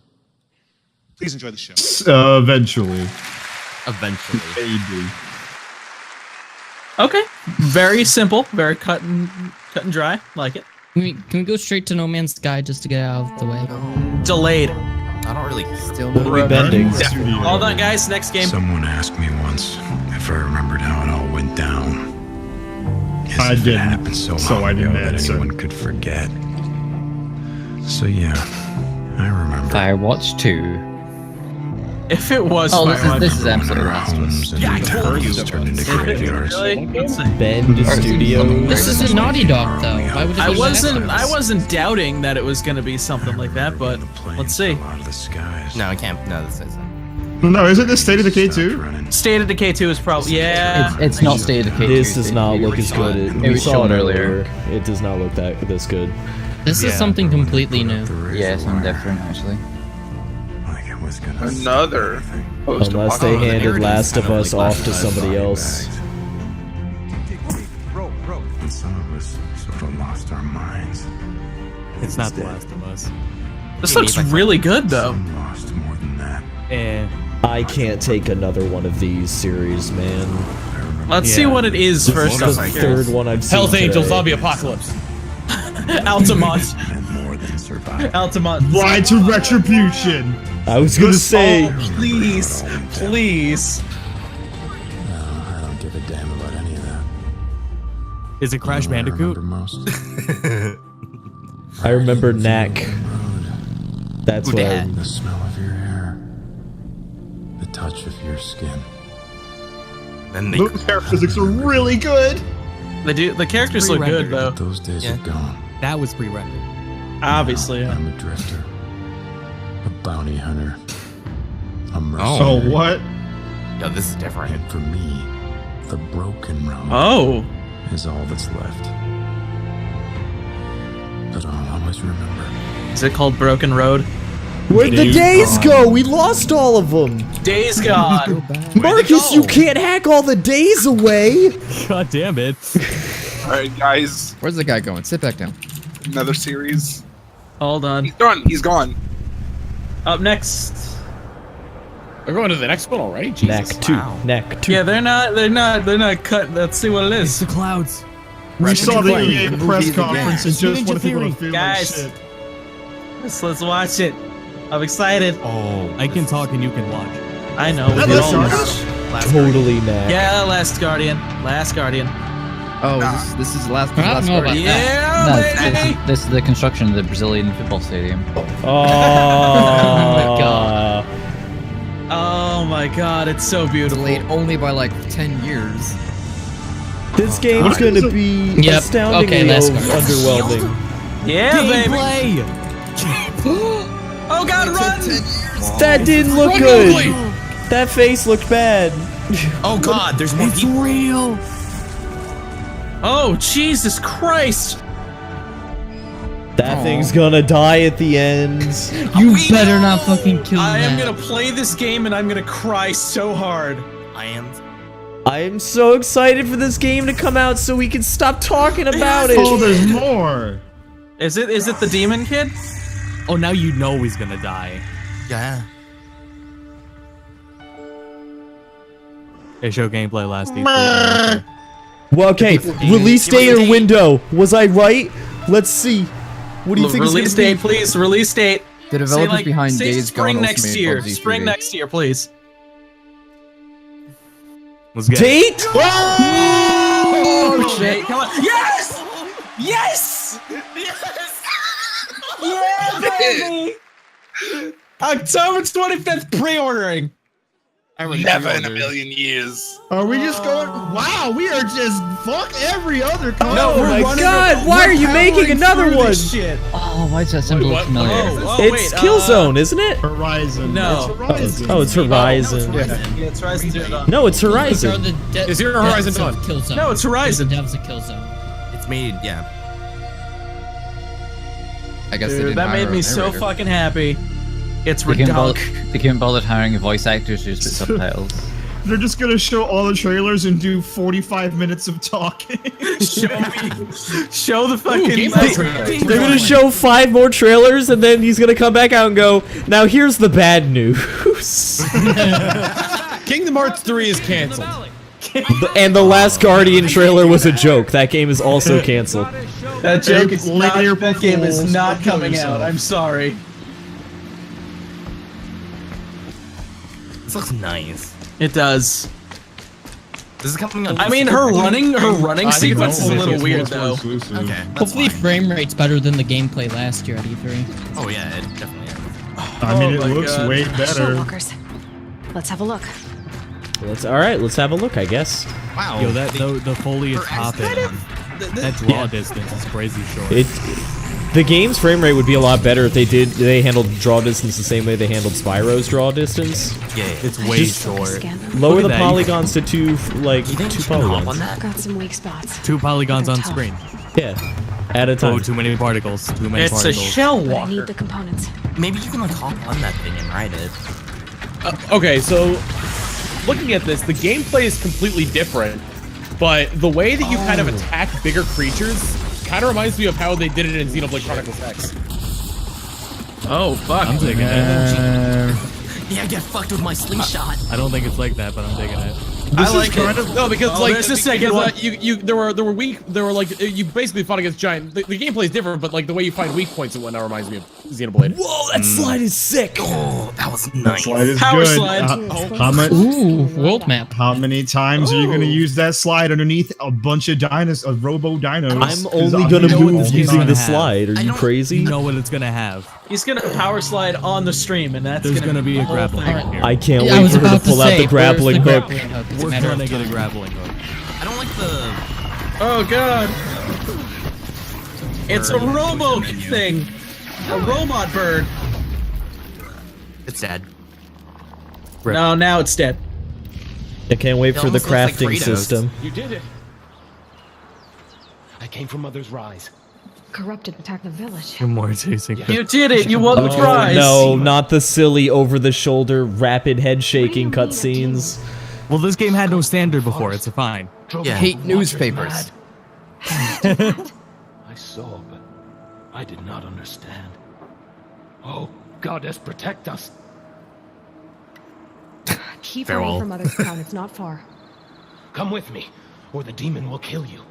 Speaker 12: Please enjoy the show.
Speaker 1: Eventually.
Speaker 5: Maybe.
Speaker 2: Okay. Very simple. Very cut and dry. Like it.
Speaker 6: Can we go straight to No Man's Sky just to get out of the way?
Speaker 2: Delayed.
Speaker 5: I don't really.
Speaker 8: Still
Speaker 3: We'll be bending.
Speaker 2: Hold on, guys. Next game.
Speaker 11: Someone asked me once if I remembered how it all went down.
Speaker 1: I didn't,
Speaker 11: It happened so
Speaker 1: I didn't
Speaker 11: that
Speaker 1: answer.
Speaker 11: anyone could forget. So yeah, I remember.
Speaker 8: Firewatch 2.
Speaker 2: If it was
Speaker 8: this is absolutely last
Speaker 11: Homes and towns turned into graveyards.
Speaker 3: Bend Studios.
Speaker 6: This is a Naughty Dog, though. Why would it
Speaker 2: I
Speaker 6: be
Speaker 2: wasn't doubting that it was going to be something like that, but let's see.
Speaker 5: No, I can't. No, this isn't.
Speaker 1: No, isn't this State of Decay 2?
Speaker 2: State of Decay 2 is probably
Speaker 8: It's not State of Decay 2.
Speaker 3: This does not look as good.
Speaker 8: It was shown earlier.
Speaker 3: It does not look this good.
Speaker 6: This is something completely new.
Speaker 8: Yeah, something different, actually.
Speaker 4: Another.
Speaker 3: Unless they handed Last of Us off to somebody else.
Speaker 11: And some of us sort of lost our minds.
Speaker 7: It's not The Last of Us.
Speaker 2: This looks really good, though.
Speaker 11: Lost more than that.
Speaker 3: I can't take another one of these series, man.
Speaker 2: Let's see what it is
Speaker 3: This
Speaker 2: first.
Speaker 3: is the third one I've seen.
Speaker 10: Hell's Angel
Speaker 3: today.
Speaker 10: Zombie Apocalypse.
Speaker 2: Altamont.
Speaker 11: More than survive.
Speaker 2: Altamont.
Speaker 1: Ride to Retribution.
Speaker 3: I was gonna say.
Speaker 2: Oh, please. Please.
Speaker 11: No, I don't give a damn about any of that.
Speaker 7: Is it Crash Bandicoot?
Speaker 3: I remember Knack. That's what I.
Speaker 11: The smell of your hair. The touch of your skin.
Speaker 5: Then
Speaker 1: The hair physics are really good.
Speaker 2: They do. The characters look good, though.
Speaker 11: Those days are gone.
Speaker 7: That was pre-rendered.
Speaker 2: Obviously, yeah.
Speaker 11: I'm a drifter. A bounty hunter. A mercenary.
Speaker 1: Oh, what?
Speaker 5: Yo, this is different.
Speaker 11: And for me, the broken road
Speaker 2: Oh.
Speaker 11: is all that's left. But I'll always remember.
Speaker 2: Is it called Broken Road?
Speaker 3: Where'd the days go? We lost all of them.
Speaker 2: Days gone.
Speaker 3: Marcus, you can't hack all the days away.
Speaker 7: God damn it.
Speaker 4: Alright, guys.
Speaker 8: Where's the guy going? Sit back down.
Speaker 4: Another series.
Speaker 2: Hold on.
Speaker 4: He's done. He's gone.
Speaker 2: Up next.
Speaker 10: We're going to the next one already? Jesus.
Speaker 3: Neck 2.
Speaker 2: Yeah, they're not cut. Let's see what it is.
Speaker 7: The clouds.
Speaker 1: We saw the EA press conference and just wanted people to feel
Speaker 2: Guys.
Speaker 1: like shit.
Speaker 2: Let's watch it. I'm excited.
Speaker 7: Oh, I can talk and you can watch.
Speaker 2: I know.
Speaker 1: That
Speaker 2: we
Speaker 1: last
Speaker 2: all-
Speaker 1: Guardian?
Speaker 3: Totally Knack.
Speaker 2: Yeah, Last Guardian. Last Guardian.
Speaker 8: Oh, this is last
Speaker 6: I don't know about
Speaker 8: Guardian.
Speaker 2: Yeah,
Speaker 8: No,
Speaker 2: baby.
Speaker 8: this is the construction of the Brazilian football stadium.
Speaker 3: Oh
Speaker 6: my God.
Speaker 2: Oh my god, it's so beautiful.
Speaker 8: Delayed only by like 10 years.
Speaker 3: This game's gonna be
Speaker 6: Yep.
Speaker 3: astoundingly
Speaker 6: Okay, Last Guardian.
Speaker 3: underwhelming.
Speaker 2: Yeah, baby.
Speaker 7: Gameplay!
Speaker 2: Oh god, run!
Speaker 3: That didn't look
Speaker 10: Run,
Speaker 3: good.
Speaker 10: Goldblade!
Speaker 3: That face looked bad.
Speaker 5: Oh God, there's more
Speaker 7: It's
Speaker 5: people.
Speaker 7: real!
Speaker 2: Oh, Jesus Christ!
Speaker 3: That thing's gonna die at the end.
Speaker 6: You better not fucking kill
Speaker 2: I am
Speaker 6: that.
Speaker 2: gonna play this game and I'm gonna cry so hard.
Speaker 5: I am.
Speaker 3: I am so excited for this game to come out so we can stop talking about
Speaker 1: Oh,
Speaker 3: it.
Speaker 1: there's more.
Speaker 2: Is it the demon kid?
Speaker 7: Oh, now you know he's gonna die.
Speaker 5: Yeah.
Speaker 7: They show gameplay last E3.
Speaker 3: Well, okay, release date or window. Was I right? Let's see. What do you think
Speaker 2: Release
Speaker 3: it's gonna
Speaker 2: date,
Speaker 3: be?
Speaker 2: please. Release date.
Speaker 8: The developers
Speaker 2: Say,
Speaker 8: behind
Speaker 2: say
Speaker 8: Days Gone
Speaker 2: spring
Speaker 8: also
Speaker 2: next
Speaker 8: made
Speaker 2: year.
Speaker 8: PUBG
Speaker 2: Spring
Speaker 8: 3.
Speaker 2: next year, please.
Speaker 7: Let's get it.
Speaker 3: Date?
Speaker 2: Oh shit! Come on! Yes! Yes! Yes! Yeah, baby! October 25th pre-ordering.
Speaker 4: Never in a million years.
Speaker 1: Are we just going? Wow, we are just fuck every other console.
Speaker 3: No, oh my god, why are you making another one?
Speaker 8: Shit. Oh, why does that symbol look familiar?
Speaker 3: It's Killzone, isn't it?
Speaker 1: Horizon.
Speaker 2: No.
Speaker 1: It's Horizon.
Speaker 3: Oh, it's Horizon.
Speaker 2: Yeah, it's Horizon Zero Dawn.
Speaker 3: No, it's Horizon.
Speaker 10: Is Zero Horizon Dawn?
Speaker 6: Killzone.
Speaker 2: No, it's Horizon.
Speaker 6: That was a Killzone.
Speaker 5: It's made, yeah.
Speaker 8: I guess they
Speaker 2: Dude,
Speaker 8: didn't
Speaker 2: that made
Speaker 8: hire
Speaker 2: me
Speaker 8: a
Speaker 2: so
Speaker 8: narrator.
Speaker 2: fucking happy. It's
Speaker 8: They couldn't
Speaker 2: redunk.
Speaker 8: They couldn't bother hiring voice actors to just put subtitles.
Speaker 1: They're just gonna show all the trailers and do 45 minutes of talking.
Speaker 2: Show the fucking.
Speaker 3: They're gonna show 5 more trailers, and then he's gonna come back out and go, now here's the bad news.
Speaker 10: Kingdom Hearts 3 is canceled.
Speaker 3: And the Last Guardian trailer was a joke. That game is also canceled.
Speaker 2: That joke is not. That game is not coming out. I'm sorry.
Speaker 5: This looks nice.
Speaker 2: It does.
Speaker 5: This is coming on.
Speaker 2: I mean, her running sequence is a little weird though.
Speaker 5: Okay.
Speaker 6: Hopefully, frame rate's better than the gameplay last year at E3.
Speaker 5: Oh yeah, it definitely is.
Speaker 1: I mean, it looks way better.
Speaker 9: Walkers. Let's have a look.
Speaker 3: Alright, let's have a look, I guess.
Speaker 5: Wow.
Speaker 7: Yo, the Foley is popping. That draw distance is crazy short.
Speaker 3: The game's frame rate would be a lot better if they handled draw distance the same way they handled Spyro's draw distance.
Speaker 5: Yeah,
Speaker 7: it's way short.
Speaker 3: Lower the polygons to two polygons.
Speaker 9: Got some weak spots.
Speaker 7: 2 polygons on screen.
Speaker 3: Yeah, at a time.
Speaker 7: Oh, too many particles. Too many particles.
Speaker 2: It's a shell
Speaker 9: But I
Speaker 2: walker.
Speaker 9: need the components.
Speaker 5: Maybe you can like hop on that thing and ride it.
Speaker 10: Okay, so looking at this, the gameplay is completely different, but the way that you kind of attack bigger creatures kind of reminds me of how they did it in Xenoblade Chronicles X.
Speaker 2: Oh fuck!
Speaker 7: I'm digging it.
Speaker 5: Yeah, get fucked with my slingshot.
Speaker 7: I don't think it's like that, but I'm digging it.
Speaker 2: I like it.
Speaker 10: No, because like
Speaker 2: there's a second one.
Speaker 10: there were like you basically fought against giant. The gameplay is different, but like the way you find weak points and whatnot reminds me of Xenoblade.
Speaker 3: Whoa, that slide is sick.
Speaker 5: Oh, that was nice.
Speaker 1: Slide is
Speaker 2: Power
Speaker 1: good.
Speaker 2: slide.
Speaker 1: How much?
Speaker 6: Ooh, world map.
Speaker 1: How many times are you gonna use that slide underneath a bunch of robo dinos?
Speaker 3: I'm only gonna move using the slide. Are you crazy?
Speaker 7: You know what it's gonna have.
Speaker 2: He's gonna power slide on the stream, and that's
Speaker 7: There's gonna be a grappling hook here.
Speaker 3: I can't wait for her to pull out the grappling hook.
Speaker 7: We're gonna get a grappling hook.
Speaker 5: I don't like the.
Speaker 2: Oh god! It's a robo thing. A robot bird.
Speaker 5: It's dead.
Speaker 2: No, now it's dead.
Speaker 3: I can't wait for the
Speaker 5: almost looks like
Speaker 3: crafting
Speaker 5: Kratos.
Speaker 3: system.
Speaker 11: You did it. I came from Mother's Rise.
Speaker 9: Corrupted attack the village.
Speaker 7: More chasing.
Speaker 2: You did it! You won the prize!
Speaker 3: No, not the silly over-the-shoulder, rapid head-shaking cutscenes.
Speaker 7: Well, this game had no standard before. It's a fine.
Speaker 5: Yeah.
Speaker 8: Hate newspapers.
Speaker 11: I saw, but I did not understand. Oh, Goddess, protect us.
Speaker 9: Keep
Speaker 5: Farewell.
Speaker 9: away from Mother's Crown. It's not far.
Speaker 11: Come with me, or the demon will kill you.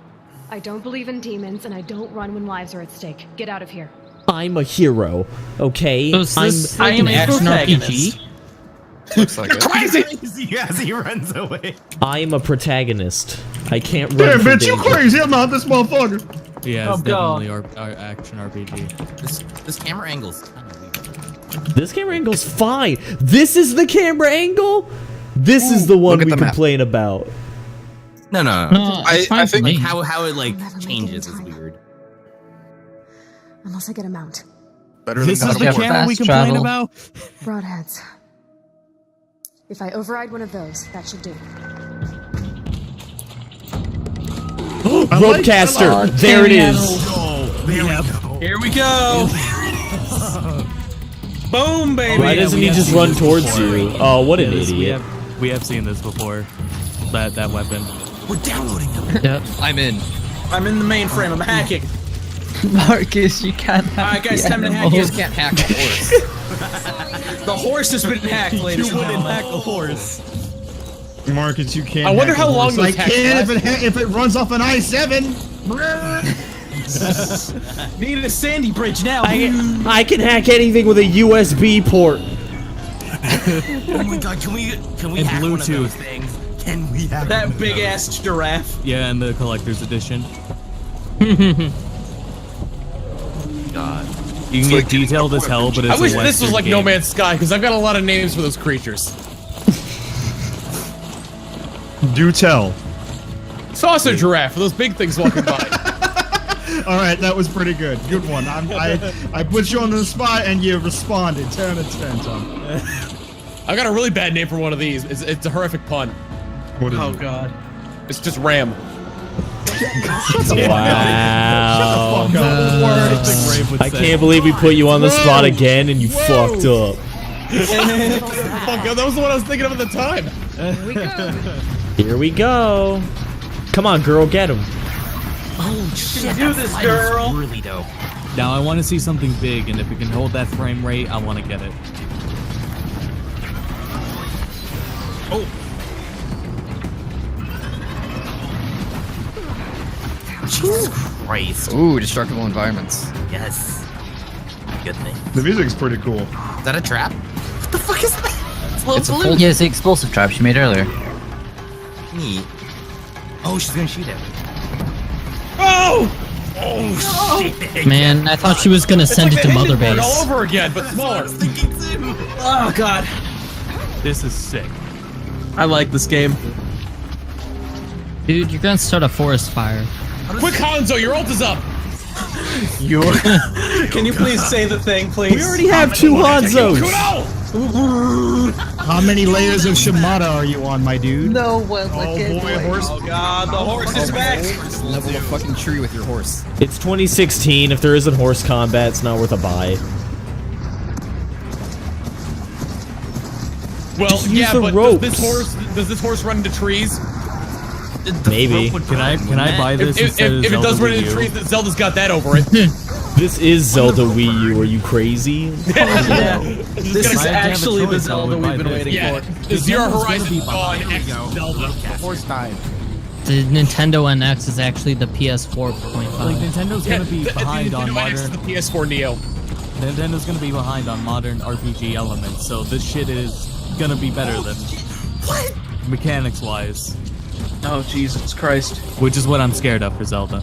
Speaker 9: I don't believe in demons, and I don't run when lives are at stake. Get out of here.
Speaker 3: I'm a hero, okay?
Speaker 6: So is this
Speaker 2: I
Speaker 6: like
Speaker 2: am
Speaker 6: an
Speaker 2: a
Speaker 6: action
Speaker 2: protagonist.
Speaker 6: RPG?
Speaker 8: Looks like it.
Speaker 5: Crazy as he runs away.
Speaker 3: I'm a protagonist. I can't run
Speaker 1: Damn,
Speaker 3: from
Speaker 1: bitch, you
Speaker 3: danger.
Speaker 1: crazy! I'm not this motherfucker.
Speaker 7: Yeah, it's
Speaker 2: Oh, God.
Speaker 7: definitely our action RPG.
Speaker 5: This camera angle's kind of weird.
Speaker 3: This camera angle's fine. This is the camera angle? This is the one
Speaker 8: look at
Speaker 3: we
Speaker 8: the map.
Speaker 3: complain about.
Speaker 5: No.
Speaker 6: No, it's fine for
Speaker 4: think
Speaker 6: me.
Speaker 5: How it like
Speaker 9: I'll never make
Speaker 5: changes
Speaker 9: it in
Speaker 5: is
Speaker 9: time.
Speaker 5: weird.
Speaker 9: Unless I get a mount.
Speaker 8: Better
Speaker 7: This is the
Speaker 8: God of War.
Speaker 7: camera we
Speaker 8: Fast
Speaker 7: complain
Speaker 8: travel.
Speaker 7: about?
Speaker 9: Broadheads. If I override one of those, that should do.
Speaker 3: Ropecaster. There it is.
Speaker 2: Here we go! Boom, baby!
Speaker 3: Why doesn't he just run towards you? Oh, what an idiot.
Speaker 7: We have seen this before. That weapon.
Speaker 5: We're downloading them.
Speaker 8: Yep, I'm in.
Speaker 2: I'm in the mainframe. I'm hacking.
Speaker 8: Marcus, you can't hack.
Speaker 2: Alright, guys,
Speaker 8: the
Speaker 2: time to hack
Speaker 8: animals.
Speaker 2: it.
Speaker 6: Can't hack a horse.
Speaker 2: The horse has been hacked, ladies and gentlemen.
Speaker 7: hack a horse.
Speaker 1: Marcus, you can't.
Speaker 10: I wonder
Speaker 1: hack
Speaker 10: how
Speaker 1: a
Speaker 10: long
Speaker 1: horse.
Speaker 10: those
Speaker 1: I can
Speaker 10: hacks
Speaker 1: if it runs off an I-7.
Speaker 2: Need a sandy bridge now.
Speaker 3: I can hack anything with a USB port.
Speaker 5: Oh my god, can we
Speaker 7: And
Speaker 5: hack one of
Speaker 7: Bluetooth.
Speaker 5: those things? Can we hack one
Speaker 2: That
Speaker 5: of
Speaker 2: big
Speaker 5: those?
Speaker 2: ass giraffe.
Speaker 7: Yeah, and the collector's edition.
Speaker 5: God.
Speaker 7: You can get detailed as hell, but it's
Speaker 10: I wish
Speaker 7: a
Speaker 10: this was
Speaker 7: Western
Speaker 10: like
Speaker 7: game.
Speaker 10: No Man's Sky, because I've got a lot of names for those creatures.
Speaker 1: Do tell.
Speaker 10: Sausage giraffe for those big things walking by.
Speaker 1: All right, that was pretty good. Good one. I put you on the spot and you responded. 10 out of 10, Tom.
Speaker 10: I got a really bad name for one of these. It's a horrific pun.
Speaker 1: What is
Speaker 2: Oh
Speaker 1: it?
Speaker 2: God.
Speaker 10: It's just Ram.
Speaker 3: Wow. I can't believe we put you on the spot again and you fucked up.
Speaker 10: That was the one I was thinking of at the time.
Speaker 3: Here we go. Come on, girl, get him.
Speaker 5: Oh shit!
Speaker 2: Do this, girl.
Speaker 5: Really dope.
Speaker 7: Now I want to see something big, and if we can hold that frame rate, I want to get it.
Speaker 5: Oh. Jesus Christ.
Speaker 8: Ooh, destructible environments.
Speaker 5: Yes. Good thing.
Speaker 1: The music's pretty cool.
Speaker 5: Is that a trap? What the fuck is that?
Speaker 8: It's a full, yeah, it's the explosive trap she made earlier.
Speaker 5: Neat. Oh, she's gonna shoot him.
Speaker 10: Oh!
Speaker 5: Oh shit!
Speaker 6: Man, I thought she was gonna send it to Mother Base.
Speaker 10: All over again, but smaller.
Speaker 2: Oh God.
Speaker 7: This is sick.
Speaker 2: I like this game.
Speaker 6: Dude, you're gonna start a forest fire.
Speaker 10: Quick, Hanzo, your ult is up.
Speaker 2: Can you please say the thing, please?
Speaker 3: We already have 2 Hanzos.
Speaker 1: How many layers of Shimada are you on, my dude?
Speaker 8: No one
Speaker 1: horse.
Speaker 2: Oh God, the horse is back.
Speaker 8: Level a fucking tree with your horse.
Speaker 3: It's 2016. If there isn't horse combat, it's not worth a buy.
Speaker 10: Well,
Speaker 3: Just use
Speaker 10: yeah,
Speaker 3: the
Speaker 10: but
Speaker 3: ropes.
Speaker 10: does this horse run into trees?
Speaker 3: Maybe.
Speaker 7: Can I buy this?
Speaker 10: If it does run into trees, then Zelda's got that over it.
Speaker 3: This is Zelda Wii U. Are you crazy?
Speaker 2: Yeah. This is actually the Zelda we've been waiting for.
Speaker 10: Zero Horizon on X Zelda.
Speaker 5: Horse time.
Speaker 6: The Nintendo NX is actually the PS4.5.
Speaker 7: Like Nintendo's gonna be behind on
Speaker 10: Nintendo NX is
Speaker 7: modern.
Speaker 10: the PS4 Neo.
Speaker 7: Nintendo's gonna be behind on modern RPG elements, so this shit is gonna be better than mechanics wise.
Speaker 2: Oh Jesus Christ.
Speaker 7: Which is what I'm scared of for Zelda.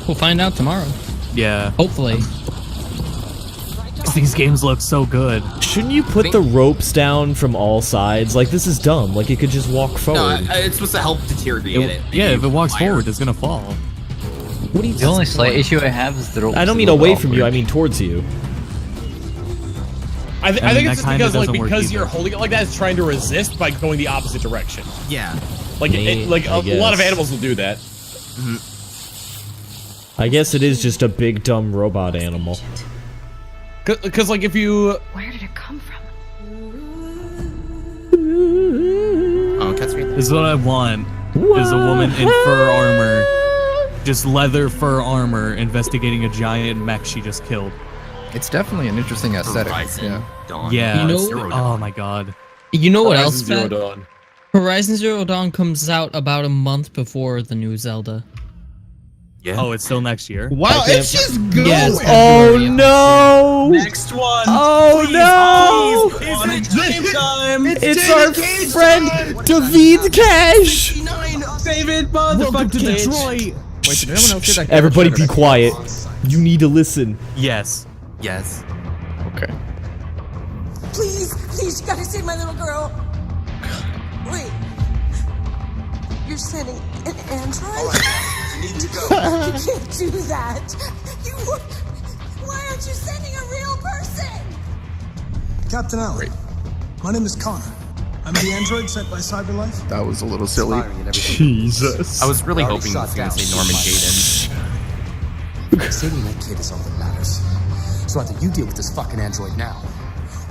Speaker 6: We'll find out tomorrow.
Speaker 7: Yeah.
Speaker 6: Hopefully.
Speaker 7: These games look so good.
Speaker 3: Shouldn't you put the ropes down from all sides? Like, this is dumb. Like, it could just walk
Speaker 5: No,
Speaker 3: forward.
Speaker 5: it's supposed to help deteriorate it.
Speaker 7: Yeah, if it walks forward, it's gonna fall.
Speaker 3: What are you
Speaker 8: The only slight issue I have is the ropes.
Speaker 3: I don't mean away from you, I mean towards you.
Speaker 10: I think
Speaker 7: that
Speaker 10: it's just
Speaker 7: kinda doesn't work
Speaker 10: because
Speaker 7: either.
Speaker 10: you're holding it like that, it's trying to resist by going the opposite direction.
Speaker 5: Yeah.
Speaker 10: Like,
Speaker 3: I
Speaker 10: a lot of
Speaker 3: guess.
Speaker 10: animals will do that.
Speaker 3: I guess it is just a big dumb robot animal.
Speaker 10: Because like if you...
Speaker 9: Where did it come from?
Speaker 5: Oh, cat's right there.
Speaker 7: This is what I want. Is a woman in fur armor. Just leather fur armor investigating a giant mech she just killed.
Speaker 8: It's definitely an interesting aesthetic.
Speaker 5: Horizon
Speaker 8: Yeah.
Speaker 5: Dawn.
Speaker 7: Yeah.
Speaker 6: You know-
Speaker 5: Zero Dawn.
Speaker 7: Oh my god.
Speaker 6: You know what
Speaker 10: Horizon
Speaker 6: else?
Speaker 10: Zero
Speaker 6: Fat?
Speaker 10: Dawn.
Speaker 6: Horizon Zero Dawn comes out about a month before the new Zelda.
Speaker 5: Yeah.
Speaker 7: Oh, it's still next year.
Speaker 1: Wow, it's just good.
Speaker 6: Yes.
Speaker 3: Oh no!
Speaker 2: Next one.
Speaker 3: Oh no!
Speaker 2: On it, game time.
Speaker 3: It's our friend David Cash!
Speaker 2: David motherfucking Cage.
Speaker 8: Wait, did anyone else hear that?
Speaker 3: Everybody be quiet. You need to listen.
Speaker 7: Yes.
Speaker 5: Yes.
Speaker 8: Okay.
Speaker 13: Please, please, you gotta save my little girl. Wait. You're sending an android?
Speaker 5: You need to go.
Speaker 13: You can't do that. Why aren't you sending a real person?
Speaker 14: Captain Allen, my name is Connor. I'm the android sent by CyberLife.
Speaker 8: That was a little silly.
Speaker 1: Jesus.
Speaker 5: I was really hoping it was going to say Norman Jaden.
Speaker 14: Saving that kid is all that matters. So either you deal with this fucking android now,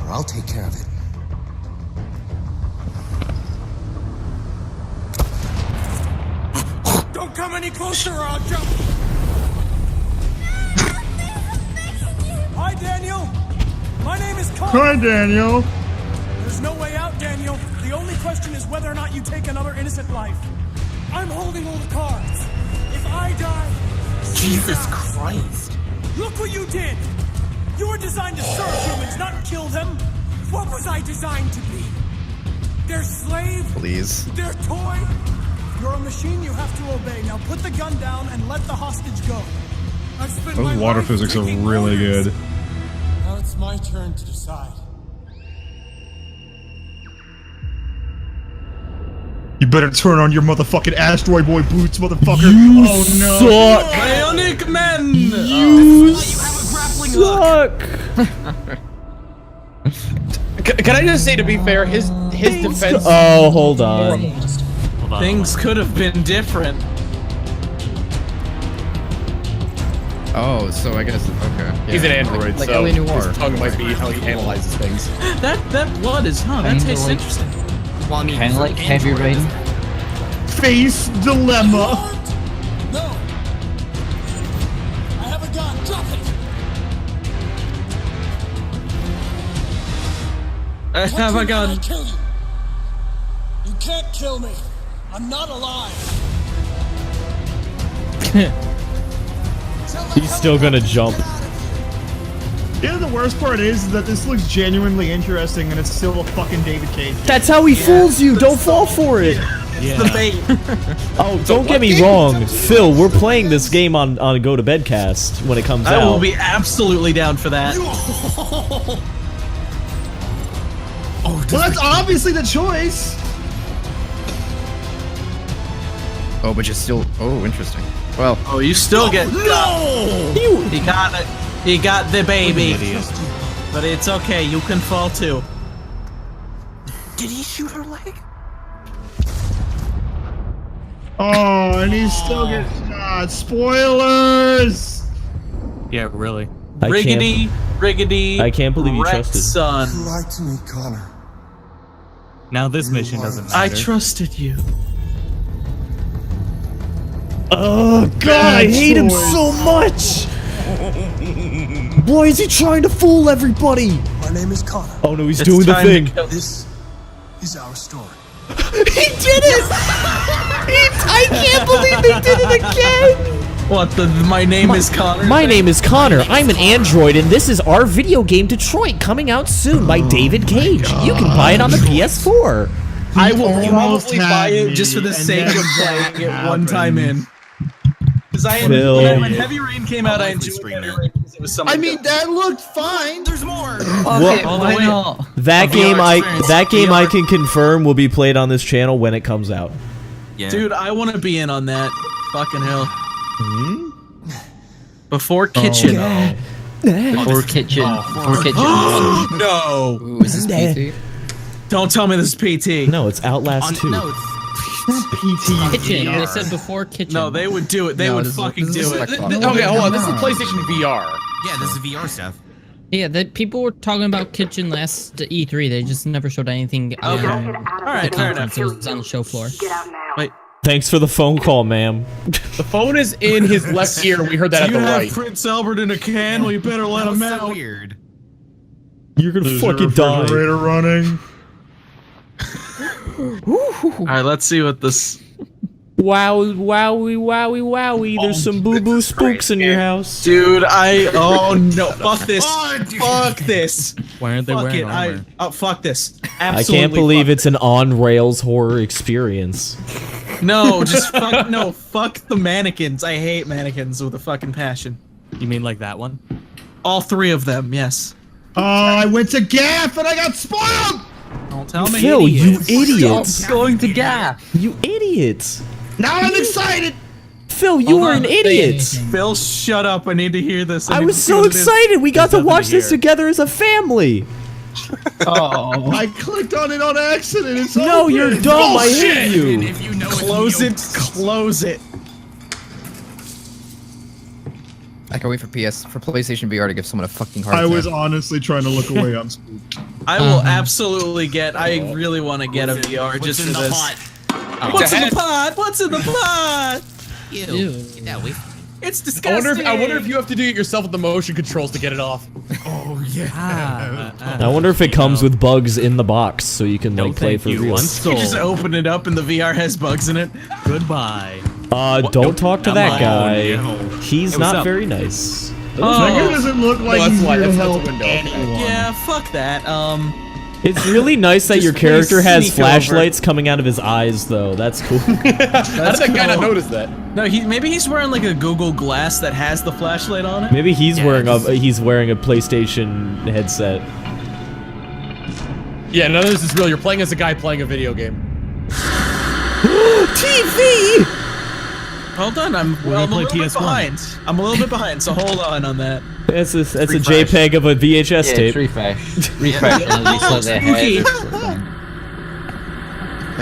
Speaker 14: or I'll take care of it.
Speaker 13: Don't come any closer or I'll jump.
Speaker 14: Hi, Daniel. My name is Connor.
Speaker 1: Hi, Daniel.
Speaker 14: There's no way out, Daniel. The only question is whether or not you take another innocent life. I'm holding all the cards. If I die,
Speaker 5: Jesus Christ.
Speaker 14: look what you did. You were designed to serve humans, not kill them. What was I designed to be? Their slave?
Speaker 8: Please.
Speaker 14: Their toy? You're a machine you have to obey. Now put the gun down and let the hostage go. I've spent my
Speaker 1: Those water
Speaker 14: life
Speaker 1: physics are
Speaker 14: taking
Speaker 1: really
Speaker 14: orders.
Speaker 1: good.
Speaker 14: Now it's my turn to decide.
Speaker 1: You better turn on your motherfucking Asteroid Boy boots, motherfucker.
Speaker 3: You
Speaker 1: oh no.
Speaker 3: suck.
Speaker 2: Bionic Men.
Speaker 3: You suck.
Speaker 10: Can I just say, to be fair, his defense.
Speaker 3: Oh, hold on.
Speaker 2: Things could have been different.
Speaker 8: Oh, so I guess okay.
Speaker 10: He's an android,
Speaker 8: like
Speaker 10: so
Speaker 8: LA Noire.
Speaker 10: his tongue might be how he analyzes things.
Speaker 2: That blood is that tastes interesting.
Speaker 5: Well, I mean,
Speaker 8: Kind of like Heavy Rain.
Speaker 1: Face dilemma.
Speaker 14: No! I have a gun. Drop it!
Speaker 2: I have a gun.
Speaker 14: I'll kill you. You can't kill me. I'm not alive.
Speaker 3: He's still gonna jump.
Speaker 1: You know, the worst part is that this looks genuinely interesting and it's still a fucking David Cage.
Speaker 3: That's how he fools you. Don't fall for it.
Speaker 2: It's the bait.
Speaker 3: Oh, don't get me wrong, Phil. We're playing this game on Go to Bedcast when it comes out.
Speaker 2: I will be absolutely down for that.
Speaker 1: Well, that's obviously the choice.
Speaker 8: Oh, but you're still. Oh, interesting. Well.
Speaker 2: Oh, you still get.
Speaker 1: No!
Speaker 2: He got it. He got the baby. But it's okay. You can fall too. Did he shoot her leg?
Speaker 1: Oh, and he's still getting shot. Spoilers!
Speaker 7: Yeah, really.
Speaker 2: Riggedy.
Speaker 3: I can't believe you
Speaker 2: wrecked
Speaker 3: trusted.
Speaker 2: Son.
Speaker 14: You lied to me, Connor.
Speaker 7: Now this mission doesn't matter.
Speaker 2: I trusted you.
Speaker 3: Oh God, I hate him so much. Why is he trying to fool everybody?
Speaker 14: My name is Connor.
Speaker 3: Oh no, he's doing the thing.
Speaker 14: This is our story.
Speaker 3: He did it! I can't believe they did it again!
Speaker 2: What my name is Connor?
Speaker 3: My name is Connor. I'm an android, and this is our video game Detroit coming out soon by David Cage. You can buy it on the PS4.
Speaker 2: I will probably buy it just for the sake of playing it one time in. Because when Heavy Rain came out, I enjoyed Heavy Rain because it was something.
Speaker 1: I mean, that looked fine. There's more.
Speaker 3: That game I can confirm will be played on this channel when it comes out.
Speaker 2: Yeah. Dude, I want to be in on that. Fucking hell. Before Kitchen.
Speaker 8: Before Kitchen. Before Kitchen.
Speaker 2: No.
Speaker 8: Ooh, is this PT?
Speaker 2: Don't tell me this is PT.
Speaker 3: No, it's Outlast 2.
Speaker 5: No, it's
Speaker 1: PT.
Speaker 6: Kitchen. They said before Kitchen.
Speaker 2: No, they would do it. They would fucking do it.
Speaker 10: Okay, hold on. This is PlayStation VR.
Speaker 5: Yeah, this is VR stuff.
Speaker 6: Yeah, people were talking about Kitchen last E3. They just never showed anything.
Speaker 2: Okay. All right, fair enough.
Speaker 6: It was on the show floor.
Speaker 2: Wait.
Speaker 3: Thanks for the phone call, ma'am.
Speaker 10: The phone is in his left ear. We heard that at the right.
Speaker 2: You have Prince Albert in a can. Well, you better let him out.
Speaker 5: Weird.
Speaker 3: You're gonna fucking die.
Speaker 1: Refrigerator running.
Speaker 2: All right, let's see what this.
Speaker 3: Wowie, wowie, wowie, wowie. There's some boo-boo spooks in your house.
Speaker 2: Dude, oh no, fuck this. Fuck this.
Speaker 7: Why aren't they
Speaker 2: Fuck
Speaker 7: wearing
Speaker 2: it.
Speaker 7: armor?
Speaker 2: Fuck this.
Speaker 3: I
Speaker 2: Absolutely
Speaker 3: can't believe
Speaker 2: fuck
Speaker 3: it's an on-rails horror experience.
Speaker 2: No, just fuck the mannequins. I hate mannequins with a fucking passion.
Speaker 7: You mean like that one?
Speaker 2: All three of them, yes.
Speaker 1: Oh, I went to GAF and I got spoiled!
Speaker 2: Don't tell me.
Speaker 3: Phil, you idiots.
Speaker 8: Stop going to GAF.
Speaker 3: You idiots.
Speaker 1: Now I'm excited!
Speaker 3: Phil, you are an idiot.
Speaker 2: Phil, shut up. I need to hear this.
Speaker 3: I was so excited. We got to watch this together as a family.
Speaker 1: Oh, I clicked on it on accident. It's
Speaker 3: no,
Speaker 1: open.
Speaker 3: you're dumb. I hate you.
Speaker 5: If you know
Speaker 2: Close it. Close it.
Speaker 8: I can wait for PlayStation VR to give someone a fucking heart
Speaker 1: I
Speaker 8: attack.
Speaker 1: was honestly trying to look away. I'm spooked.
Speaker 2: I will absolutely get. I really want to get a VR just for this. What's in the pot? What's in the pot?
Speaker 5: Ew. Get that away from me.
Speaker 2: It's disgusting.
Speaker 10: I wonder if you have to do it yourself with the motion controls to get it off.
Speaker 1: Oh yeah.
Speaker 3: I wonder if it comes with bugs in the box so you can like play for real.
Speaker 2: You just open it up and the VR has bugs in it.
Speaker 7: Goodbye.
Speaker 3: Don't talk to that guy.
Speaker 5: No.
Speaker 3: He's not very nice.
Speaker 1: Tiger doesn't look like he's here to help anyone.
Speaker 2: Yeah, fuck that.
Speaker 3: It's really nice that your character has flashlights coming out of his eyes, though. That's cool.
Speaker 10: How did that guy not notice that?
Speaker 2: No, maybe he's wearing like a Google Glass that has the flashlight on it.
Speaker 3: Maybe he's wearing a PlayStation headset.
Speaker 10: Yeah, none of this is real. You're playing as a guy playing a video game.
Speaker 3: TV!
Speaker 2: Hold on, I'm a little bit behind. I'm a little bit behind, so hold on that.
Speaker 3: That's a JPEG of a VHS tape.
Speaker 8: Refresh. Refresh.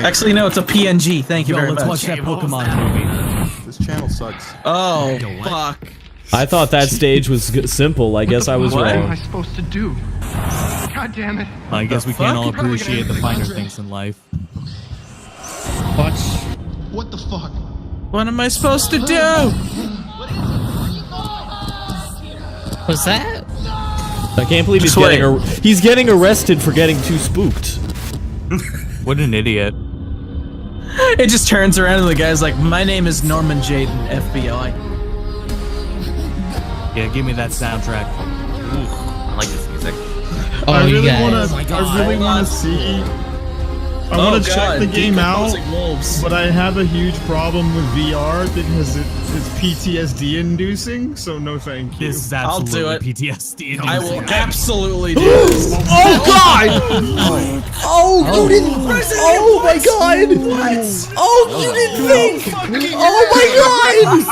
Speaker 2: Actually, no, it's a PNG. Thank you very much.
Speaker 7: Let's watch that Pokemon movie.
Speaker 15: This channel sucks.
Speaker 2: Oh, fuck.
Speaker 3: I thought that stage was simple. I guess I was
Speaker 15: wrong.
Speaker 3: wrong.
Speaker 15: What am I supposed to do? God damn it.
Speaker 7: I guess we can't all appreciate the finer things in life.
Speaker 15: What the fuck?
Speaker 2: What am I supposed to do?
Speaker 6: What's that?
Speaker 3: I can't believe he's getting arrested for getting too spooked.
Speaker 7: What an idiot.
Speaker 2: It just turns around and the guy's like, my name is Norman Jayden, FBI.
Speaker 7: Yeah, give me that soundtrack.
Speaker 5: I like this music.
Speaker 6: Oh,
Speaker 1: I really
Speaker 6: guys.
Speaker 1: want to see. I want to check the game out, but I have a huge problem with VR because it's PTSD inducing. So no, thank you.
Speaker 7: This is absolutely
Speaker 2: I'll do it.
Speaker 7: PTSD.
Speaker 2: I will absolutely do this.
Speaker 3: Oh God! Oh, you didn't. Oh my God! What? Oh, you didn't think. Oh my God!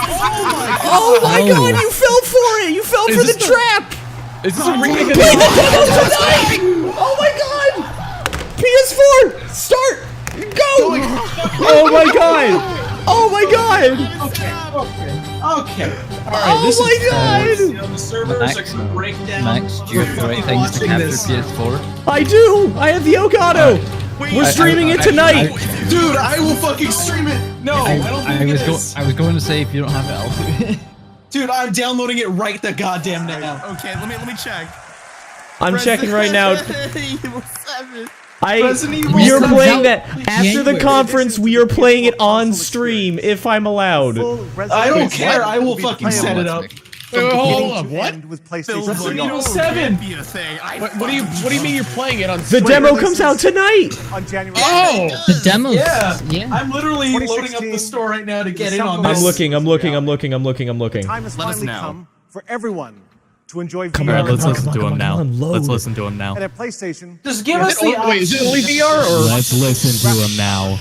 Speaker 3: Oh my God! You fell for it. You fell for the trap.
Speaker 10: Is this a remake of
Speaker 3: Play the demo tonight! Oh my God! PS4, start, go! Oh my God! Oh my God!
Speaker 2: Okay.
Speaker 3: Oh my God!
Speaker 2: The servers are gonna break down.
Speaker 8: Max, do you have the right things to capture PS4?
Speaker 3: I do! I have the Elgato! We're streaming it tonight!
Speaker 2: Dude, I will fucking stream it! No, I don't think it is.
Speaker 8: I was going to say if you don't have it, I'll do it.
Speaker 2: Dude, I'm downloading it right the goddamn now.
Speaker 5: Okay, let me check.
Speaker 3: I'm checking right now.
Speaker 5: Evil 7.
Speaker 3: We are playing that after the conference. We are playing it on stream if I'm allowed.
Speaker 2: I don't care. I will fucking set it up.
Speaker 10: Hold on, what?
Speaker 12: With PlayStation
Speaker 2: Evil 7.
Speaker 10: What do you mean you're playing it on
Speaker 3: The demo comes out tonight.
Speaker 12: On January.
Speaker 10: Oh!
Speaker 6: The demo.
Speaker 2: Yeah.
Speaker 6: Yeah.
Speaker 2: I'm literally loading up the store right now to get in on this.
Speaker 3: I'm looking.
Speaker 12: Time has finally come for everyone to enjoy VR.
Speaker 7: Come on, let's listen to him now. Let's listen to him now.
Speaker 12: And at PlayStation,
Speaker 2: Just give us the
Speaker 10: Wait, is it only VR or?
Speaker 7: Let's listen to him now.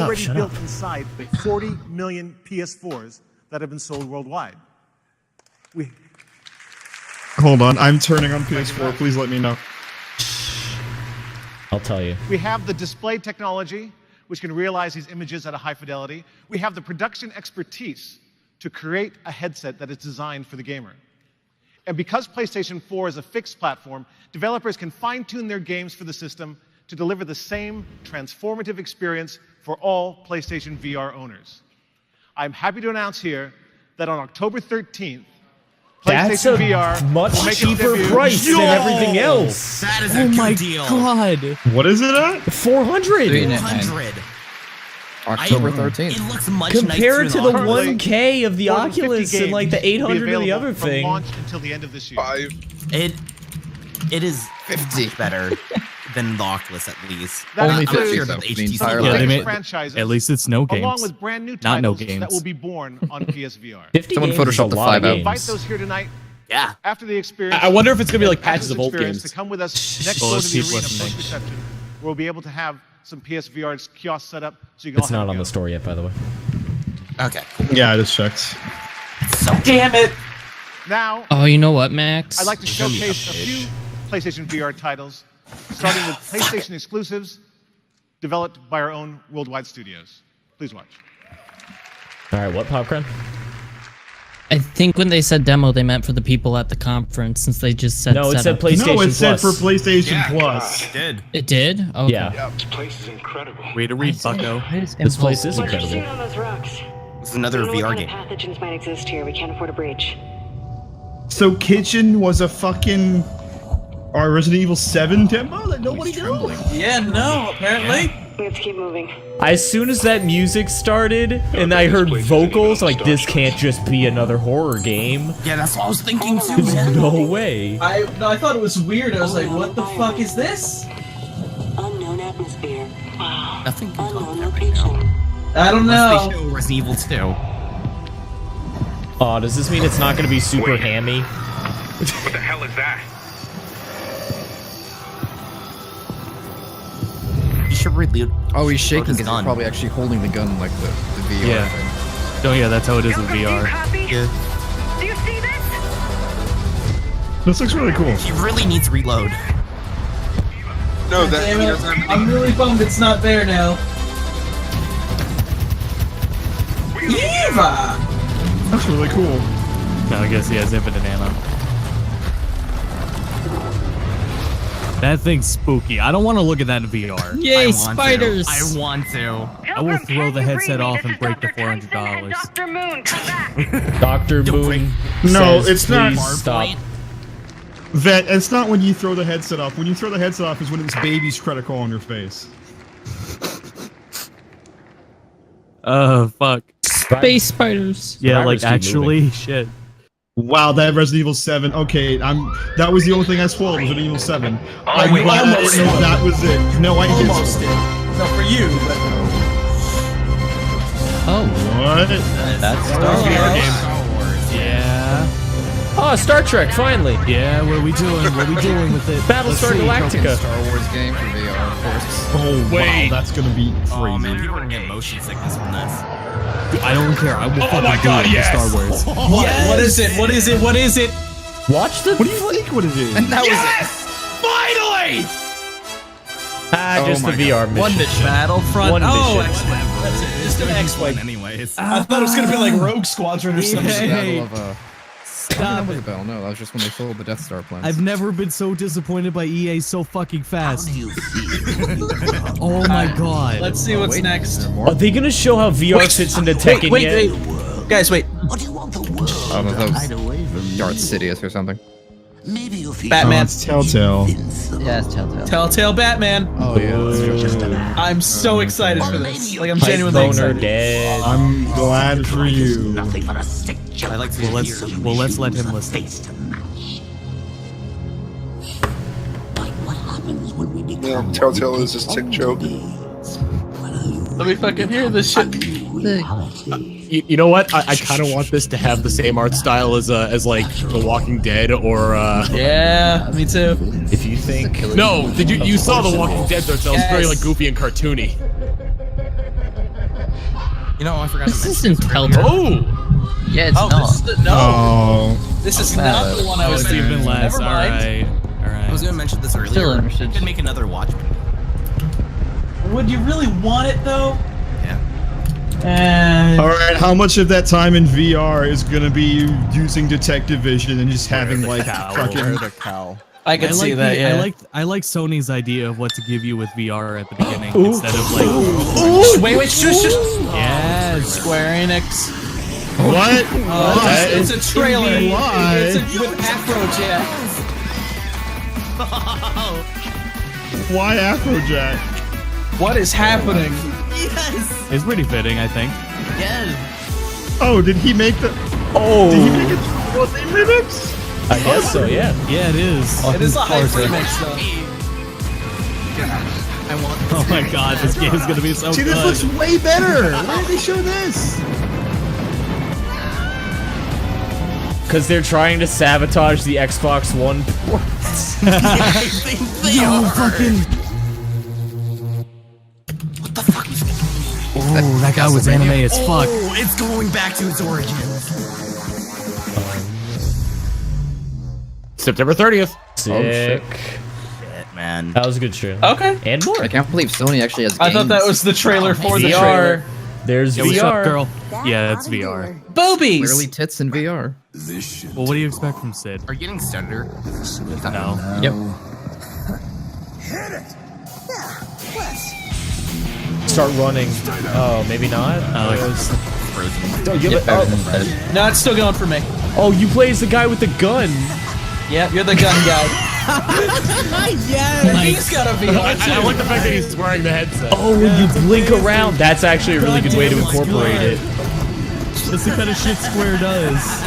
Speaker 12: already built inside 40 million PS4s that have been sold worldwide.
Speaker 1: Hold on, I'm turning on PS4. Please let me know.
Speaker 3: I'll tell you.
Speaker 12: We have the display technology, which can realize these images at a high fidelity. We have the production expertise to create a headset that is designed for the gamer. And because PlayStation 4 is a fixed platform, developers can fine-tune their games for the system to deliver the same transformative experience for all PlayStation VR owners. I'm happy to announce here that on October 13th,
Speaker 3: That's a
Speaker 12: VR
Speaker 3: much
Speaker 12: will make its
Speaker 3: cheaper
Speaker 12: debut.
Speaker 3: price than everything else.
Speaker 5: That is a good deal.
Speaker 3: God.
Speaker 1: What is it at?
Speaker 3: 400.
Speaker 5: 400.
Speaker 8: October 13th.
Speaker 5: It looks much
Speaker 3: Compare it to
Speaker 5: nicer
Speaker 3: the
Speaker 5: than
Speaker 3: 1K of the
Speaker 12: More than 50
Speaker 3: Oculus and like the
Speaker 12: games will be
Speaker 3: 800 of the
Speaker 12: available
Speaker 3: other
Speaker 12: from
Speaker 3: thing.
Speaker 12: launch until the end of this year.
Speaker 5: It is 50 better than the Oculus at least.
Speaker 12: That
Speaker 8: Only
Speaker 12: includes
Speaker 8: 50
Speaker 5: of
Speaker 8: though.
Speaker 5: HTC.
Speaker 8: The entire
Speaker 12: some of the
Speaker 7: Yeah, they
Speaker 12: biggest
Speaker 7: made-
Speaker 12: franchises,
Speaker 7: At least it's no games.
Speaker 12: along with brand new
Speaker 7: Not
Speaker 12: titles
Speaker 7: no
Speaker 12: that
Speaker 7: games.
Speaker 12: will be born on PSVR.
Speaker 3: 50
Speaker 8: Someone
Speaker 3: games is
Speaker 8: photoshopped
Speaker 3: a
Speaker 8: the
Speaker 3: lot of
Speaker 8: 5 out.
Speaker 12: Invite
Speaker 3: games.
Speaker 12: those here tonight
Speaker 5: Yeah.
Speaker 12: after the experience.
Speaker 10: I wonder if it's gonna be like
Speaker 12: after
Speaker 10: patches
Speaker 12: this
Speaker 10: of old
Speaker 12: experience
Speaker 10: games.
Speaker 12: to come with us next
Speaker 7: Well,
Speaker 12: door
Speaker 7: let's
Speaker 12: to the
Speaker 7: keep
Speaker 12: arena
Speaker 7: listening.
Speaker 12: post-reception, where we'll be able to have some PSVR kiosks set up so you can
Speaker 3: It's
Speaker 12: all have
Speaker 3: not
Speaker 12: a
Speaker 3: on
Speaker 12: go.
Speaker 3: the store yet, by the way.
Speaker 5: Okay.
Speaker 1: Yeah, I just checked.
Speaker 2: Damn it.
Speaker 12: Now,
Speaker 6: Oh, you know what, Max?
Speaker 12: I'd like to showcase a few PlayStation VR titles, starting with PlayStation exclusives developed by our own worldwide studios. Please watch.
Speaker 3: All right, what popcorn?
Speaker 6: I think when they said demo, they meant for the people at the conference, since they just said
Speaker 3: No, it said
Speaker 6: setup.
Speaker 3: PlayStation
Speaker 1: No, it said
Speaker 3: Plus.
Speaker 1: for PlayStation Plus.
Speaker 5: It did.
Speaker 6: It did? Okay.
Speaker 3: Yeah.
Speaker 15: This place is incredible.
Speaker 7: Way to read, bucko.
Speaker 3: This place is
Speaker 16: What you're seeing
Speaker 3: incredible.
Speaker 16: on those rocks.
Speaker 5: This is another
Speaker 16: Don't know
Speaker 5: VR
Speaker 16: what
Speaker 5: game.
Speaker 16: kind of pathogens might exist here. We can't afford a breach.
Speaker 1: So Kitchen was a fucking our Resident Evil 7 demo that nobody knew.
Speaker 2: Yeah, no, apparently.
Speaker 16: We have to keep moving.
Speaker 3: As soon as that music started and I heard vocals, like this can't just be another horror game.
Speaker 5: Yeah, that's what I was thinking too,
Speaker 3: There's
Speaker 5: man.
Speaker 3: no way.
Speaker 2: I thought it was weird. I was like, what the fuck is this?
Speaker 16: Unknown atmosphere. Wow.
Speaker 5: Nothing can
Speaker 16: Unknown
Speaker 5: top that right now.
Speaker 16: location.
Speaker 2: I don't
Speaker 5: Unless
Speaker 2: know.
Speaker 5: they show Resident Evil 2.
Speaker 3: Oh, does this mean it's not going to be super hammy?
Speaker 15: What the hell is that?
Speaker 5: should reload.
Speaker 8: Oh, he's shaking
Speaker 5: his
Speaker 8: because
Speaker 5: gun.
Speaker 8: he's probably actually holding the gun like the VR
Speaker 7: Yeah.
Speaker 8: thing.
Speaker 7: Oh yeah, that's how it is with VR.
Speaker 5: Yeah.
Speaker 13: Do you see this?
Speaker 1: This looks really cool.
Speaker 5: He really needs reload.
Speaker 4: No, that
Speaker 2: Damn
Speaker 4: he
Speaker 2: it.
Speaker 4: doesn't.
Speaker 2: I'm really bummed it's not there now. Eva!
Speaker 1: That's really cool.
Speaker 7: No, I guess he has infinite ammo. That thing's spooky. I don't want to look at that in VR.
Speaker 6: Yay, spiders!
Speaker 5: I want to.
Speaker 7: I will throw the headset off and break the $400.
Speaker 13: Dr. Moon, come back!
Speaker 3: Dr. Moon.
Speaker 1: No,
Speaker 3: says,
Speaker 1: it's not.
Speaker 3: "Please stop."
Speaker 1: Vet, it's not when you throw the headset off. When you throw the headset off is when it's baby's critical on your face.
Speaker 7: Fuck.
Speaker 6: Space spiders.
Speaker 7: Yeah,
Speaker 3: Spiders
Speaker 7: like
Speaker 3: keep
Speaker 7: actually,
Speaker 3: moving.
Speaker 7: shit.
Speaker 1: Wow, that Resident Evil 7. Okay, that was the only thing I spoiled was Resident Evil 7. I'm
Speaker 2: wait,
Speaker 1: glad I
Speaker 2: almost
Speaker 1: didn't know
Speaker 2: did.
Speaker 1: that was it. No, I didn't.
Speaker 2: Almost did. No, for you, but
Speaker 6: Oh,
Speaker 1: What?
Speaker 8: That's
Speaker 7: Star Wars. Yeah.
Speaker 3: Oh, Star Trek, finally.
Speaker 7: Yeah, what are we doing? What are we doing with it?
Speaker 3: Battlestar Galactica.
Speaker 8: Star Wars game for VR, of course.
Speaker 1: Oh, wow, that's gonna be crazy.
Speaker 5: Oh man, people are gonna get motion sickness from this.
Speaker 7: I don't care. I will fucking
Speaker 4: my God,
Speaker 7: do it
Speaker 4: yes.
Speaker 7: for Star Wars.
Speaker 2: what is it? What is it? What is it?
Speaker 3: Watch the.
Speaker 1: What do you think what it is?
Speaker 8: And that
Speaker 4: Finally!
Speaker 3: Just the VR mission.
Speaker 6: one mission.
Speaker 10: Battlefront.
Speaker 3: One
Speaker 10: Oh,
Speaker 3: mission.
Speaker 10: X-Wing. That's it. Just an X-Wing.
Speaker 5: Anyways.
Speaker 2: I thought it was gonna be like Rogue Squadron or
Speaker 8: was.
Speaker 2: something.
Speaker 7: Hey.
Speaker 8: Battle of,
Speaker 7: Stop
Speaker 8: Ring
Speaker 7: it.
Speaker 8: of the Bell. No, that was just when they sold the Death Star plans.
Speaker 7: I've never been so disappointed by EA so fucking fast. Oh my god.
Speaker 2: Let's see what's
Speaker 8: wait,
Speaker 2: next.
Speaker 8: there are more?
Speaker 3: Are they gonna show how VR fits into Tekken yet?
Speaker 2: Guys, wait.
Speaker 8: Oh, that was Darth Sidious or something.
Speaker 2: Batman.
Speaker 1: It's Telltale.
Speaker 8: Yeah, it's Telltale.
Speaker 2: Telltale Batman.
Speaker 8: Oh yeah.
Speaker 2: I'm so excited for this. Like, I'm
Speaker 3: Pipe
Speaker 2: genuinely
Speaker 3: boner
Speaker 2: excited.
Speaker 3: dead.
Speaker 1: I'm glad for you.
Speaker 5: I like to
Speaker 7: Let's let him listen.
Speaker 4: Yeah, Telltale is his tick joke.
Speaker 2: Let me fucking hear this shit.
Speaker 10: You know what? I kind of want this to have the same art style as like The Walking Dead or
Speaker 2: Yeah, me too.
Speaker 3: If you think.
Speaker 10: No, did you saw The Walking Dead though? So it's very like goofy and cartoony.
Speaker 5: You know, I forgot to
Speaker 6: This
Speaker 5: mention.
Speaker 6: isn't Telltale.
Speaker 10: Oh,
Speaker 8: Yeah, it's
Speaker 2: Oh,
Speaker 8: not.
Speaker 2: this is the, no.
Speaker 1: Oh.
Speaker 2: This is not the one I was
Speaker 7: it's
Speaker 2: thinking.
Speaker 7: even less.
Speaker 2: Never
Speaker 7: All
Speaker 2: mind.
Speaker 7: right.
Speaker 5: I was gonna mention this earlier.
Speaker 8: Still interested.
Speaker 5: You could make another watch.
Speaker 2: Would you really want it though?
Speaker 5: Yeah.
Speaker 1: All right, how much of that time in VR is gonna be using detective vision and just having like fucking?
Speaker 2: I can see that. Yeah.
Speaker 7: I like Sony's idea of what to give you with VR at the beginning instead of like.
Speaker 2: Wait, shush.
Speaker 7: Yes.
Speaker 2: Square Enix.
Speaker 1: What?
Speaker 2: It's a trailer.
Speaker 1: Why?
Speaker 2: It's with Afrojack.
Speaker 1: Why Afrojack?
Speaker 2: What is happening?
Speaker 5: Yes.
Speaker 7: It's pretty fitting, I think.
Speaker 5: Yes.
Speaker 1: Oh, did he make the?
Speaker 3: Oh.
Speaker 1: Did he make it? Well, they remix?
Speaker 3: I guess so, yeah.
Speaker 7: Yeah, it is.
Speaker 2: It is a hype remix though.
Speaker 5: I want.
Speaker 7: Oh my god, this game is gonna be so
Speaker 1: See,
Speaker 7: good.
Speaker 1: this looks way better. Why did they show this?
Speaker 3: Because they're trying to sabotage the Xbox One ports.
Speaker 5: I think they are.
Speaker 7: fucking.
Speaker 5: What the fuck is?
Speaker 7: Oh, that guy was anime as fuck.
Speaker 5: Oh, it's going back to its origins.
Speaker 10: September 30th.
Speaker 3: Sick.
Speaker 5: Shit, man.
Speaker 3: That was a good show.
Speaker 2: Okay.
Speaker 3: And more.
Speaker 8: I can't believe Sony actually has games.
Speaker 2: I thought that was the trailer for the
Speaker 3: VR.
Speaker 2: trailer.
Speaker 3: There's
Speaker 7: Yo,
Speaker 3: VR.
Speaker 7: what's up, girl? Yeah, it's VR.
Speaker 2: Boobies.
Speaker 8: Clearly tits in VR.
Speaker 7: Well, what do you expect from Sid?
Speaker 5: Are you getting stutter?
Speaker 7: No.
Speaker 8: Yep.
Speaker 3: Start running. Oh, maybe not.
Speaker 2: No, it's still going for me.
Speaker 3: Oh, you play as the guy with the gun.
Speaker 2: Yep, you're the gun guy.
Speaker 7: Yes.
Speaker 2: And he's got a VR
Speaker 10: I
Speaker 2: too.
Speaker 10: like the fact that he's wearing the headset.
Speaker 3: Oh, you blink around. That's actually a really good way to incorporate it.
Speaker 7: That's the kind of shit Square does.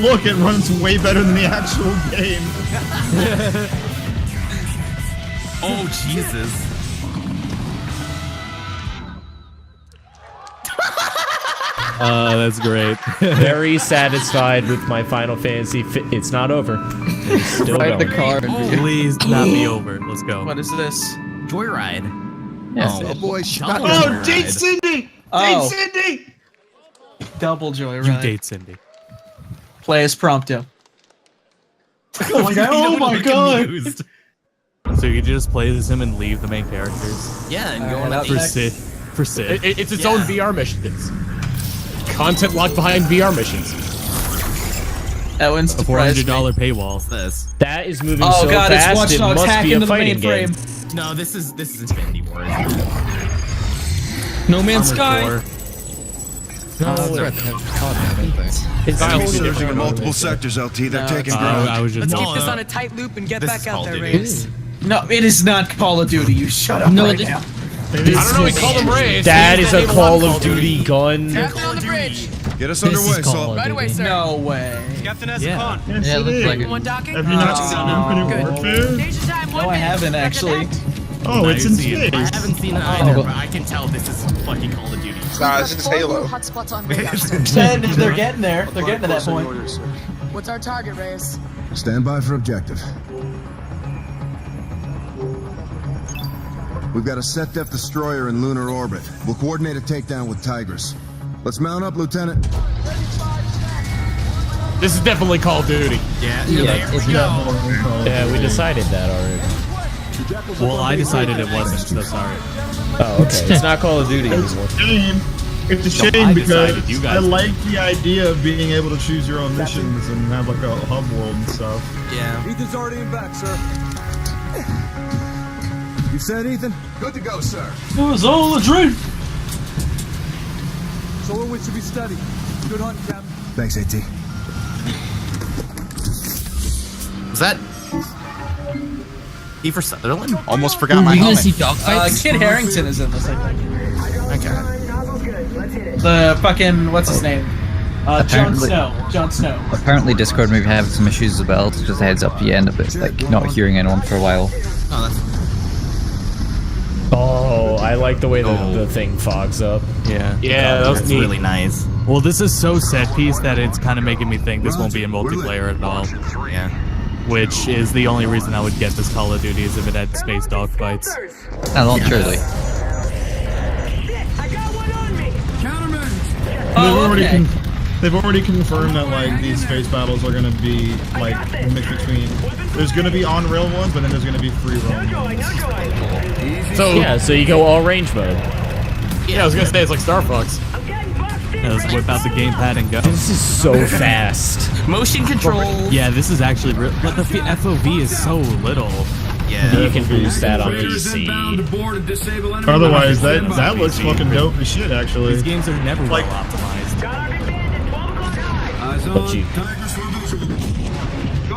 Speaker 1: Look, it runs way better than the actual game.
Speaker 5: Oh Jesus.
Speaker 7: That's great.
Speaker 3: Very satisfied with my Final Fantasy. It's not over. It's still
Speaker 8: Ride the
Speaker 3: going.
Speaker 8: car.
Speaker 7: Please not be over. Let's go.
Speaker 2: What is this?
Speaker 5: Joyride.
Speaker 8: Yeah.
Speaker 5: Oh,
Speaker 8: boy,
Speaker 2: Oh,
Speaker 12: date Cindy!
Speaker 2: Oh.
Speaker 12: Date Cindy!
Speaker 2: Double joyride.
Speaker 10: You date Cindy.
Speaker 2: Play as prompto.
Speaker 12: Oh my god! Oh my god!
Speaker 10: So you could just play as him and leave the main characters.
Speaker 5: Yeah, and go on
Speaker 10: for
Speaker 5: that
Speaker 10: Sid. For Sid. It's its own VR missions. Content locked behind VR missions.
Speaker 2: That one's
Speaker 10: a $400 paywall.
Speaker 5: This.
Speaker 3: That is moving
Speaker 2: oh
Speaker 3: so
Speaker 2: god,
Speaker 3: fast.
Speaker 2: it's Watch
Speaker 3: It
Speaker 2: Dogs
Speaker 3: must
Speaker 2: hack
Speaker 3: be
Speaker 2: into
Speaker 3: a
Speaker 2: the
Speaker 3: fighting game.
Speaker 2: mainframe.
Speaker 5: No, this is Infinity War.
Speaker 6: No Man's Sky.
Speaker 11: It's surging in multiple sectors, LT. They're taking ground.
Speaker 17: Let's keep this on a tight loop and get back out there, Reyes.
Speaker 2: No, it is not Call of Duty. You shut up right now.
Speaker 10: I don't know, we call them Reyes.
Speaker 3: That is a Call of Duty gun.
Speaker 17: Captain on the bridge.
Speaker 11: Get us underway, Saul.
Speaker 17: Right away, sir.
Speaker 2: No way.
Speaker 17: Captain has a con.
Speaker 8: Yeah, it looks like it.
Speaker 17: One docking?
Speaker 1: Have you not seen Infinite Warfare?
Speaker 2: No, I haven't actually.
Speaker 1: Oh, it's in space.
Speaker 5: I haven't seen it either, but I can tell this is fucking Call of Duty.
Speaker 4: Nah, this is Halo.
Speaker 2: Then they're getting there. They're getting to that point.
Speaker 17: What's our target, Reyes?
Speaker 11: Stand by for objective. We've got a set-def destroyer in lunar orbit. We'll coordinate a takedown with Tigris. Let's mount up, Lieutenant.
Speaker 10: This is definitely Call of Duty.
Speaker 5: Yeah,
Speaker 3: Yeah, we decided that already.
Speaker 10: Well, I decided it wasn't, so sorry.
Speaker 3: Oh, okay. It's not Call of Duty anymore.
Speaker 1: It's a shame because I like the idea of being able to choose your own missions and have like a hub world and stuff.
Speaker 5: Yeah.
Speaker 15: Ethan's already in back, sir.
Speaker 11: You said, Ethan? Good to go, sir.
Speaker 2: It was all a dream.
Speaker 15: Solar wind should be steady. Good hunting, Captain.
Speaker 11: Thanks, AT.
Speaker 5: Was that Kiefer Sutherland? Almost forgot my
Speaker 6: Are we gonna
Speaker 5: helmet.
Speaker 6: see dogfights?
Speaker 2: Kid Harington is in this, I think.
Speaker 5: Okay.
Speaker 2: The fucking what's his name? Jon
Speaker 8: Apparently-
Speaker 2: Snow. Jon Snow.
Speaker 8: Apparently Discord may be having some issues as well, so just a heads up, you end up like not hearing anyone for a while.
Speaker 5: Oh, that's
Speaker 3: Oh, I like the way the thing fogs up.
Speaker 10: Yeah, that was neat.
Speaker 5: really nice.
Speaker 10: Well, this is so set piece that it's kind of making me think this won't be in multiplayer at all.
Speaker 5: Yeah.
Speaker 10: Which is the only reason I would get this Call of Duty is if it had space dogfights.
Speaker 8: Not truly.
Speaker 1: They've already confirmed that like these space battles are gonna be like mixed between. There's gonna be on-rail ones, but then there's gonna be free roam ones.
Speaker 3: So yeah, so you go all range mode.
Speaker 10: Yeah, I was gonna say it's like Star Fox. Let's whip out the gamepad and go.
Speaker 3: This is so fast.
Speaker 5: Motion control.
Speaker 10: Yeah, this is actually real. But the FOV is so little.
Speaker 5: Yeah.
Speaker 3: You can boost that on PC.
Speaker 1: Otherwise, that looks fucking dope as shit. Actually,
Speaker 10: These games are never well optimized.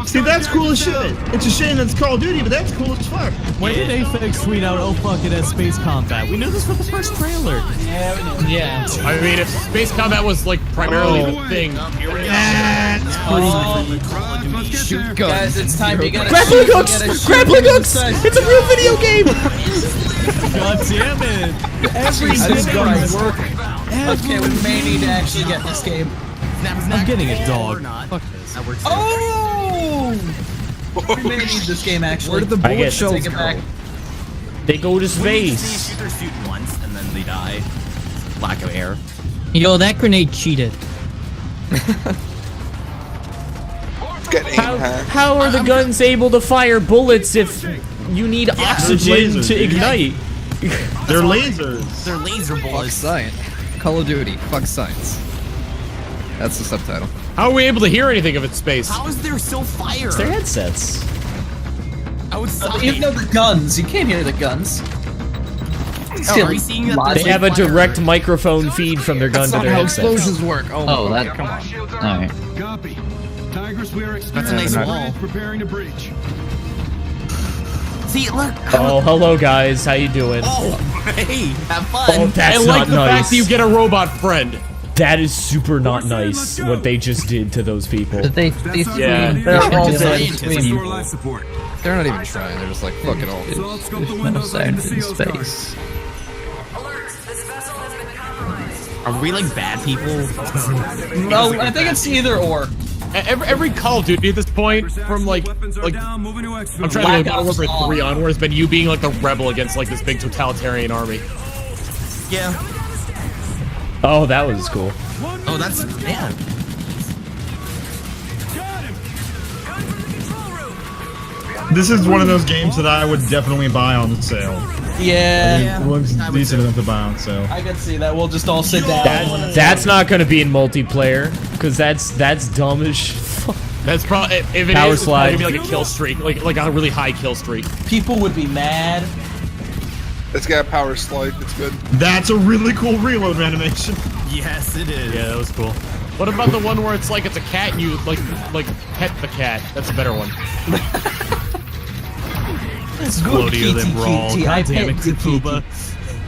Speaker 1: See, that's cool as shit. It's a shame that's Call of Duty, but that's cool as fuck.
Speaker 10: When did Aphex tweet out, "Oh fuck, it has space combat"? We knew this from the first trailer.
Speaker 6: Yeah.
Speaker 10: I mean, if space combat was like primarily the thing, here we
Speaker 2: Shoot guys, it's time to get
Speaker 3: Grappling hooks! Grappling hooks! It's a real video game!
Speaker 10: God damn it!
Speaker 2: Every gun work. Okay, we may need to actually get this game.
Speaker 10: I'm getting a dog. Fuck this.
Speaker 2: Oh! We may need this game actually.
Speaker 8: Where did the bullet shells
Speaker 2: Take it back.
Speaker 3: They go to
Speaker 5: Shoot
Speaker 3: space.
Speaker 5: their suit once and then they die. Lack of air.
Speaker 6: Yo, that grenade cheated.
Speaker 3: How are the guns able to fire bullets if you need oxygen to ignite?
Speaker 1: They're lasers.
Speaker 5: They're laser
Speaker 8: Fuck
Speaker 5: bullets.
Speaker 8: science. Call of Duty. Fuck science. That's the subtitle.
Speaker 10: How are we able to hear anything of its space?
Speaker 5: How is there still fire?
Speaker 3: It's their headsets.
Speaker 2: Even though the guns, you can't hear the guns.
Speaker 5: Are you seeing that?
Speaker 3: They have a direct microphone feed from their gun to their headsets.
Speaker 8: Explosions work. Oh, that. Come on. Alright.
Speaker 15: Copy. Tigris, we are
Speaker 5: That's a nice wall.
Speaker 15: preparing to breach.
Speaker 5: See, look.
Speaker 3: Oh, hello guys, how you doing?
Speaker 5: Oh, hey, have fun.
Speaker 3: Oh, that's
Speaker 10: I like
Speaker 3: not
Speaker 10: the fact
Speaker 3: nice.
Speaker 10: that you get a robot friend.
Speaker 3: That is super not nice, what they just did to those people.
Speaker 8: They
Speaker 3: Yeah,
Speaker 8: they're all dead.
Speaker 15: Restore life support.
Speaker 8: They're not even trying. They're just like, fuck it all.
Speaker 15: Assault scope the
Speaker 8: There's no
Speaker 15: windows
Speaker 8: sound
Speaker 15: into
Speaker 8: in
Speaker 15: CO
Speaker 8: space.
Speaker 5: Are we like bad people?
Speaker 2: No, I think it's either or.
Speaker 10: Every Call of Duty at this point, from like I'm trying to go Modern Warfare 3 onwards, been you being like the rebel against like this big totalitarian army.
Speaker 5: Yeah.
Speaker 3: Oh, that was cool.
Speaker 5: Oh, that's yeah.
Speaker 1: This is one of those games that I would definitely buy on sale.
Speaker 2: Yeah.
Speaker 1: It looks decent enough to buy on sale.
Speaker 2: I can see that. We'll just all sit down.
Speaker 3: That's not going to be in multiplayer because that's dumb as fuck.
Speaker 10: That's probably if it
Speaker 3: Power
Speaker 10: is,
Speaker 3: slide.
Speaker 10: it's probably gonna be like a kill streak, like a really high kill streak.
Speaker 2: People would be mad.
Speaker 4: It's got a power slide. It's good.
Speaker 1: That's a really cool reload animation.
Speaker 5: Yes, it is.
Speaker 10: Yeah, that was cool. What about the one where it's like it's a cat and you like pet the cat? That's a better one.
Speaker 7: It's floatier than Brawl. God damn it, Kuba.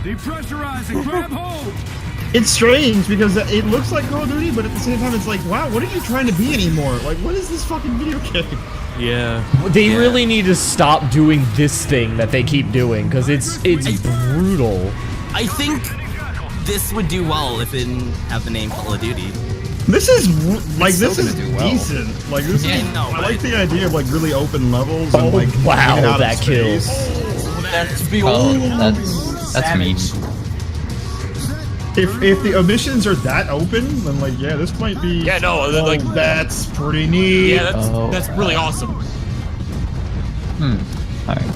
Speaker 15: Depressurizing, grab hold!
Speaker 1: It's strange because it looks like Call of Duty, but at the same time, it's like, wow, what are you trying to be anymore? Like, what is this fucking video game?
Speaker 7: Yeah.
Speaker 3: They really need to stop doing this thing that they keep doing because it's brutal.
Speaker 5: I think this would do well if it didn't have the name Call of Duty.
Speaker 1: This is like this is
Speaker 5: do well.
Speaker 1: decent. Like this
Speaker 5: Yeah,
Speaker 1: is.
Speaker 5: no,
Speaker 1: I like the idea of like really open levels and like
Speaker 3: wow,
Speaker 1: getting out
Speaker 3: that
Speaker 1: of
Speaker 3: kill.
Speaker 1: space.
Speaker 8: That's mean.
Speaker 1: If the emissions are that open, then like yeah, this might be.
Speaker 10: Yeah, no, like
Speaker 1: that's pretty neat.
Speaker 10: Yeah, that's really awesome.
Speaker 8: Alright.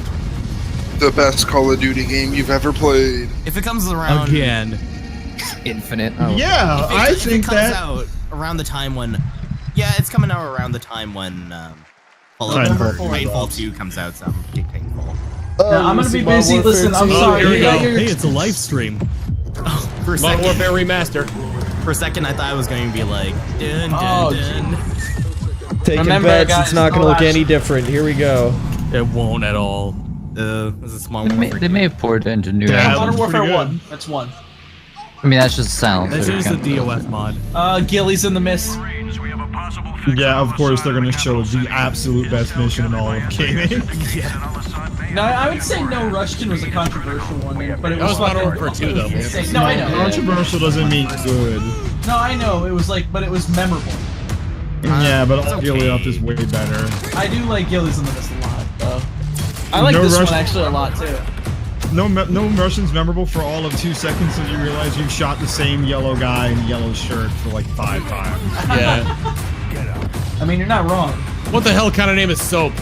Speaker 4: The best Call of Duty game you've ever played.
Speaker 5: If it comes around
Speaker 7: again,
Speaker 8: Infinite.
Speaker 1: Yeah, I think
Speaker 5: if it comes
Speaker 1: that
Speaker 5: out around the time when, yeah, it's coming out around the time when Rainfall 2 comes out. So I'm pretty thankful.
Speaker 2: I'm gonna be busy. Listen, I'm sorry.
Speaker 10: Here we go.
Speaker 7: Hey, it's a live stream.
Speaker 5: For a
Speaker 10: Modern
Speaker 5: second,
Speaker 10: Warfare Remaster.
Speaker 5: for a second, I thought it was going to be like dun dun dun.
Speaker 3: Taking
Speaker 2: Remember,
Speaker 3: bets,
Speaker 2: guys,
Speaker 3: it's not going to
Speaker 2: no
Speaker 3: look any
Speaker 2: action.
Speaker 3: different. Here we go.
Speaker 7: It won't at all.
Speaker 5: This is a small
Speaker 8: They may have poured engineering.
Speaker 1: Yeah,
Speaker 2: Modern
Speaker 1: looks pretty
Speaker 2: Warfare
Speaker 1: good.
Speaker 2: 1. That's one.
Speaker 8: I mean, that's just sound.
Speaker 7: That's
Speaker 8: so
Speaker 7: just the
Speaker 8: you can't-
Speaker 7: DOF mod.
Speaker 2: Gillies in the mist.
Speaker 1: Yeah, of course they're gonna show the absolute best mission in all of gaming.
Speaker 2: No, I would say No Rushton was a controversial one, but it
Speaker 10: That
Speaker 2: was
Speaker 10: was Modern
Speaker 2: fucking-
Speaker 10: Warfare 2 though.
Speaker 2: No, I know.
Speaker 1: Controversial doesn't mean good.
Speaker 2: No, I know. It was like, but it was memorable.
Speaker 1: Yeah, but all Gilead is way better.
Speaker 2: I do like Gillies in the Mist a lot, though. I like
Speaker 1: No
Speaker 2: this
Speaker 1: Rush-
Speaker 2: one actually a lot too.
Speaker 1: No Russian's memorable for all of 2 seconds until you realize you shot the same yellow guy in a yellow shirt for like 5 times.
Speaker 10: Yeah.
Speaker 2: I mean, you're not wrong.
Speaker 10: What the hell kind of name is Soap?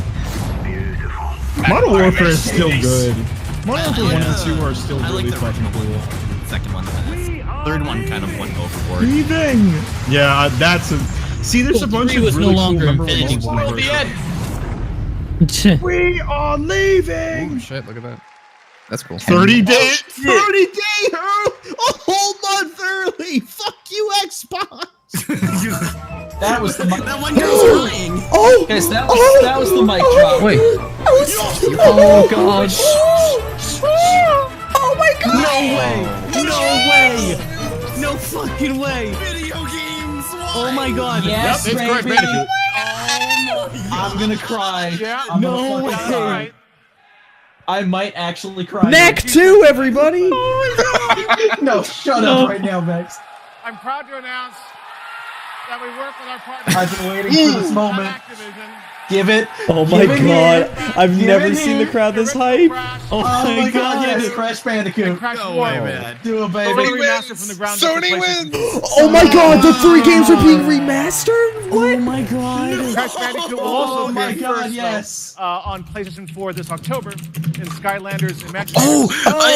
Speaker 1: Modern Warfare is still good. Modern Warfare 1 and
Speaker 5: Yeah.
Speaker 1: 2 are still
Speaker 5: I like
Speaker 1: really
Speaker 5: the
Speaker 1: fucking
Speaker 5: original
Speaker 1: cool.
Speaker 5: one. Second one, the third one kind of went overboard.
Speaker 1: Leaving! Yeah, that's a... See, there's a bunch of
Speaker 6: was no
Speaker 1: really
Speaker 6: longer
Speaker 1: cool memorable
Speaker 6: Infinity
Speaker 1: moments in
Speaker 10: The
Speaker 1: Warfare.
Speaker 10: end.
Speaker 1: We are leaving!
Speaker 8: Oh shit! Look at that. That's cool.
Speaker 1: 30 days! 30 days! A whole month early! Fuck you, Xbox!
Speaker 2: That was the mic.
Speaker 5: That one girl's crying.
Speaker 1: Oh!
Speaker 2: Okay, so that was the mic drop.
Speaker 8: Wait.
Speaker 1: Oh
Speaker 8: god.
Speaker 1: Oh my god!
Speaker 7: No way! No way! No fucking way!
Speaker 5: Video games.
Speaker 7: Oh my god!
Speaker 2: Yes,
Speaker 10: Yep, it's Crash
Speaker 2: baby.
Speaker 10: Bandicoot.
Speaker 2: I'm gonna cry.
Speaker 4: Yeah.
Speaker 2: I'm
Speaker 7: No
Speaker 2: gonna
Speaker 7: way.
Speaker 2: fucking cry. I might actually cry.
Speaker 3: Neck 2, everybody!
Speaker 2: No, shut up right now, Max.
Speaker 14: I'm proud to announce that we work with our partners.
Speaker 2: I've been waiting for this moment.
Speaker 14: Activision.
Speaker 2: Give it.
Speaker 3: Oh my
Speaker 2: Give it
Speaker 3: god,
Speaker 2: here.
Speaker 3: I've
Speaker 2: Give
Speaker 3: never
Speaker 2: it
Speaker 3: seen the
Speaker 2: here.
Speaker 3: crowd this hype.
Speaker 2: Oh my god, yes, Crash Bandicoot.
Speaker 14: Crash
Speaker 5: No
Speaker 14: War.
Speaker 5: way, man.
Speaker 2: Do it,
Speaker 14: Fully
Speaker 2: baby.
Speaker 14: remastered from the ground up for
Speaker 4: Sony
Speaker 14: PlayStation.
Speaker 4: wins!
Speaker 3: Oh my god, the 3 games are being remastered? What?
Speaker 7: Oh my god!
Speaker 14: Crash Bandicoot will also
Speaker 2: Oh my
Speaker 14: appear
Speaker 2: god,
Speaker 14: first,
Speaker 2: yes.
Speaker 14: on PlayStation 4 this October in Skylanders Imaginary.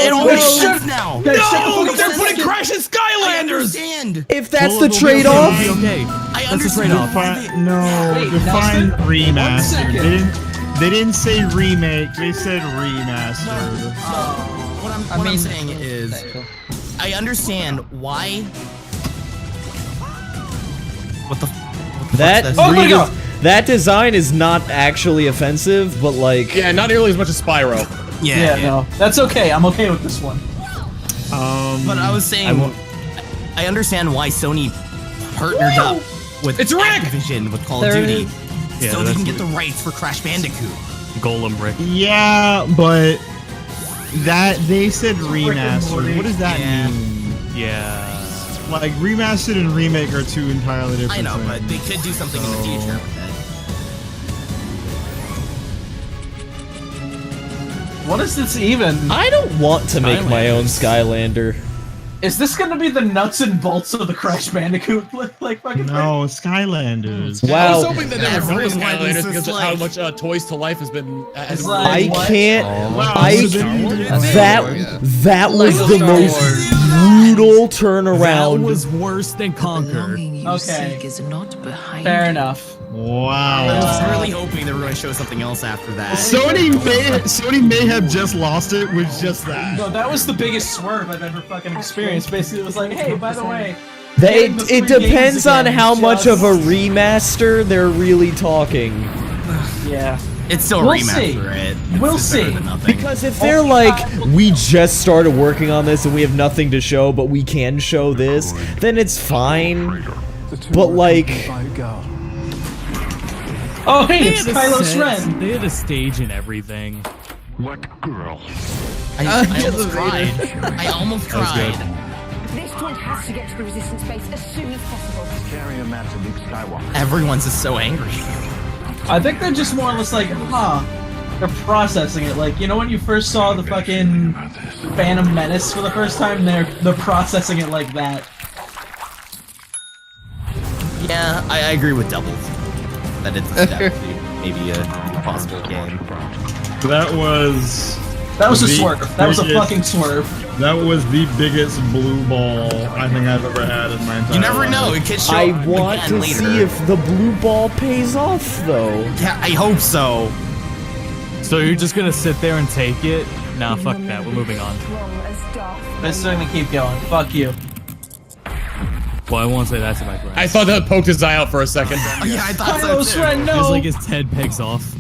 Speaker 5: It all
Speaker 2: no.
Speaker 5: makes sense now.
Speaker 2: Guys,
Speaker 10: No,
Speaker 2: shut the
Speaker 10: they're
Speaker 2: fuck
Speaker 10: putting
Speaker 2: up.
Speaker 10: Crash in
Speaker 5: I
Speaker 10: Skylanders.
Speaker 5: understand.
Speaker 3: If that's
Speaker 7: Well,
Speaker 3: the
Speaker 7: it'll be
Speaker 3: trade-off,
Speaker 7: okay, it'll be okay.
Speaker 5: I
Speaker 7: That's a
Speaker 5: understand.
Speaker 7: trade-off.
Speaker 1: No,
Speaker 2: Wait,
Speaker 1: define
Speaker 2: Nelson? 1
Speaker 1: remastered.
Speaker 2: second.
Speaker 1: They didn't say remake, they said remastered.
Speaker 5: What I'm saying is, I understand why. What the?
Speaker 3: that
Speaker 5: this?
Speaker 2: Oh my God.
Speaker 3: that design is not actually offensive, but like...
Speaker 10: Yeah, not nearly as much as Spyro.
Speaker 2: Yeah, no, that's okay. I'm okay with this one.
Speaker 5: But I was saying, I understand why Sony partnered up with
Speaker 10: It's Rick!
Speaker 5: Activision with Call of
Speaker 3: There it
Speaker 5: Duty,
Speaker 3: is.
Speaker 5: so
Speaker 7: Yeah,
Speaker 5: they can
Speaker 7: that's
Speaker 5: get the rights for Crash Bandicoot.
Speaker 7: Golem brick.
Speaker 1: Yeah, but that they said remastered. What does that
Speaker 5: Yeah.
Speaker 1: mean?
Speaker 7: Yeah.
Speaker 1: like remastered and remake are two entirely different.
Speaker 5: I know,
Speaker 1: things.
Speaker 5: but they could do something in the future with it.
Speaker 2: What is this even?
Speaker 3: I don't want to make my own Skylander.
Speaker 2: Is this gonna be the nuts and bolts of the Crash Bandicoot like fucking
Speaker 1: No, Skylanders.
Speaker 3: Wow.
Speaker 10: I was hoping that there were three Skylanders because of how much Toys to Life has been.
Speaker 3: I can't. That was
Speaker 10: Lego
Speaker 3: the
Speaker 10: Star
Speaker 3: most
Speaker 10: Wars.
Speaker 3: brutal turnaround.
Speaker 10: That was worse than Conquer.
Speaker 2: Okay. Fair enough.
Speaker 1: Wow.
Speaker 5: I was really hoping they were going to show something else after that.
Speaker 1: Sony may have just lost it with just that.
Speaker 2: No, that was the biggest swerve I've ever fucking experienced. Basically, it was like, hey, by the way.
Speaker 3: It depends on how much of a remaster they're really talking.
Speaker 2: Yeah.
Speaker 5: It's still a remaster, right?
Speaker 2: We'll see.
Speaker 3: Because if they're like, we just started working on this and we have nothing to show, but we can show this, then it's fine. But like...
Speaker 2: Oh, hey, it's Kylo's Ren.
Speaker 7: They had a stage and everything.
Speaker 15: What girl?
Speaker 5: I almost cried. I almost cried.
Speaker 16: This taunt has to get to the resistance base as soon as possible.
Speaker 15: Carry a map to Luke Skywalker.
Speaker 5: Everyone's just so angry.
Speaker 2: I think they're just more or less like, they're processing it. Like, you know when you first saw the fucking Phantom Menace for the first time? They're processing it like that.
Speaker 5: Yeah, I agree with Doubles. That it's definitely maybe a possible game.
Speaker 1: That was
Speaker 2: a swerve. That was a fucking swerve.
Speaker 1: That was the biggest blue ball I think I've ever had in my entire life.
Speaker 5: You never know. It could show
Speaker 3: I
Speaker 5: up
Speaker 3: want
Speaker 5: again
Speaker 3: to
Speaker 5: later.
Speaker 3: see if the blue ball pays off, though.
Speaker 5: Yeah, I hope so.
Speaker 7: So you're just gonna sit there and take it? Nah, fuck that. We're moving on.
Speaker 2: This is gonna keep going. Fuck you.
Speaker 7: Well, I won't say that to my friend.
Speaker 10: I thought that poked his eye out for a second.
Speaker 5: Oh, yeah, I thought
Speaker 2: Kylo's
Speaker 5: so too.
Speaker 2: Ren, no.
Speaker 7: It's like his head pegs off.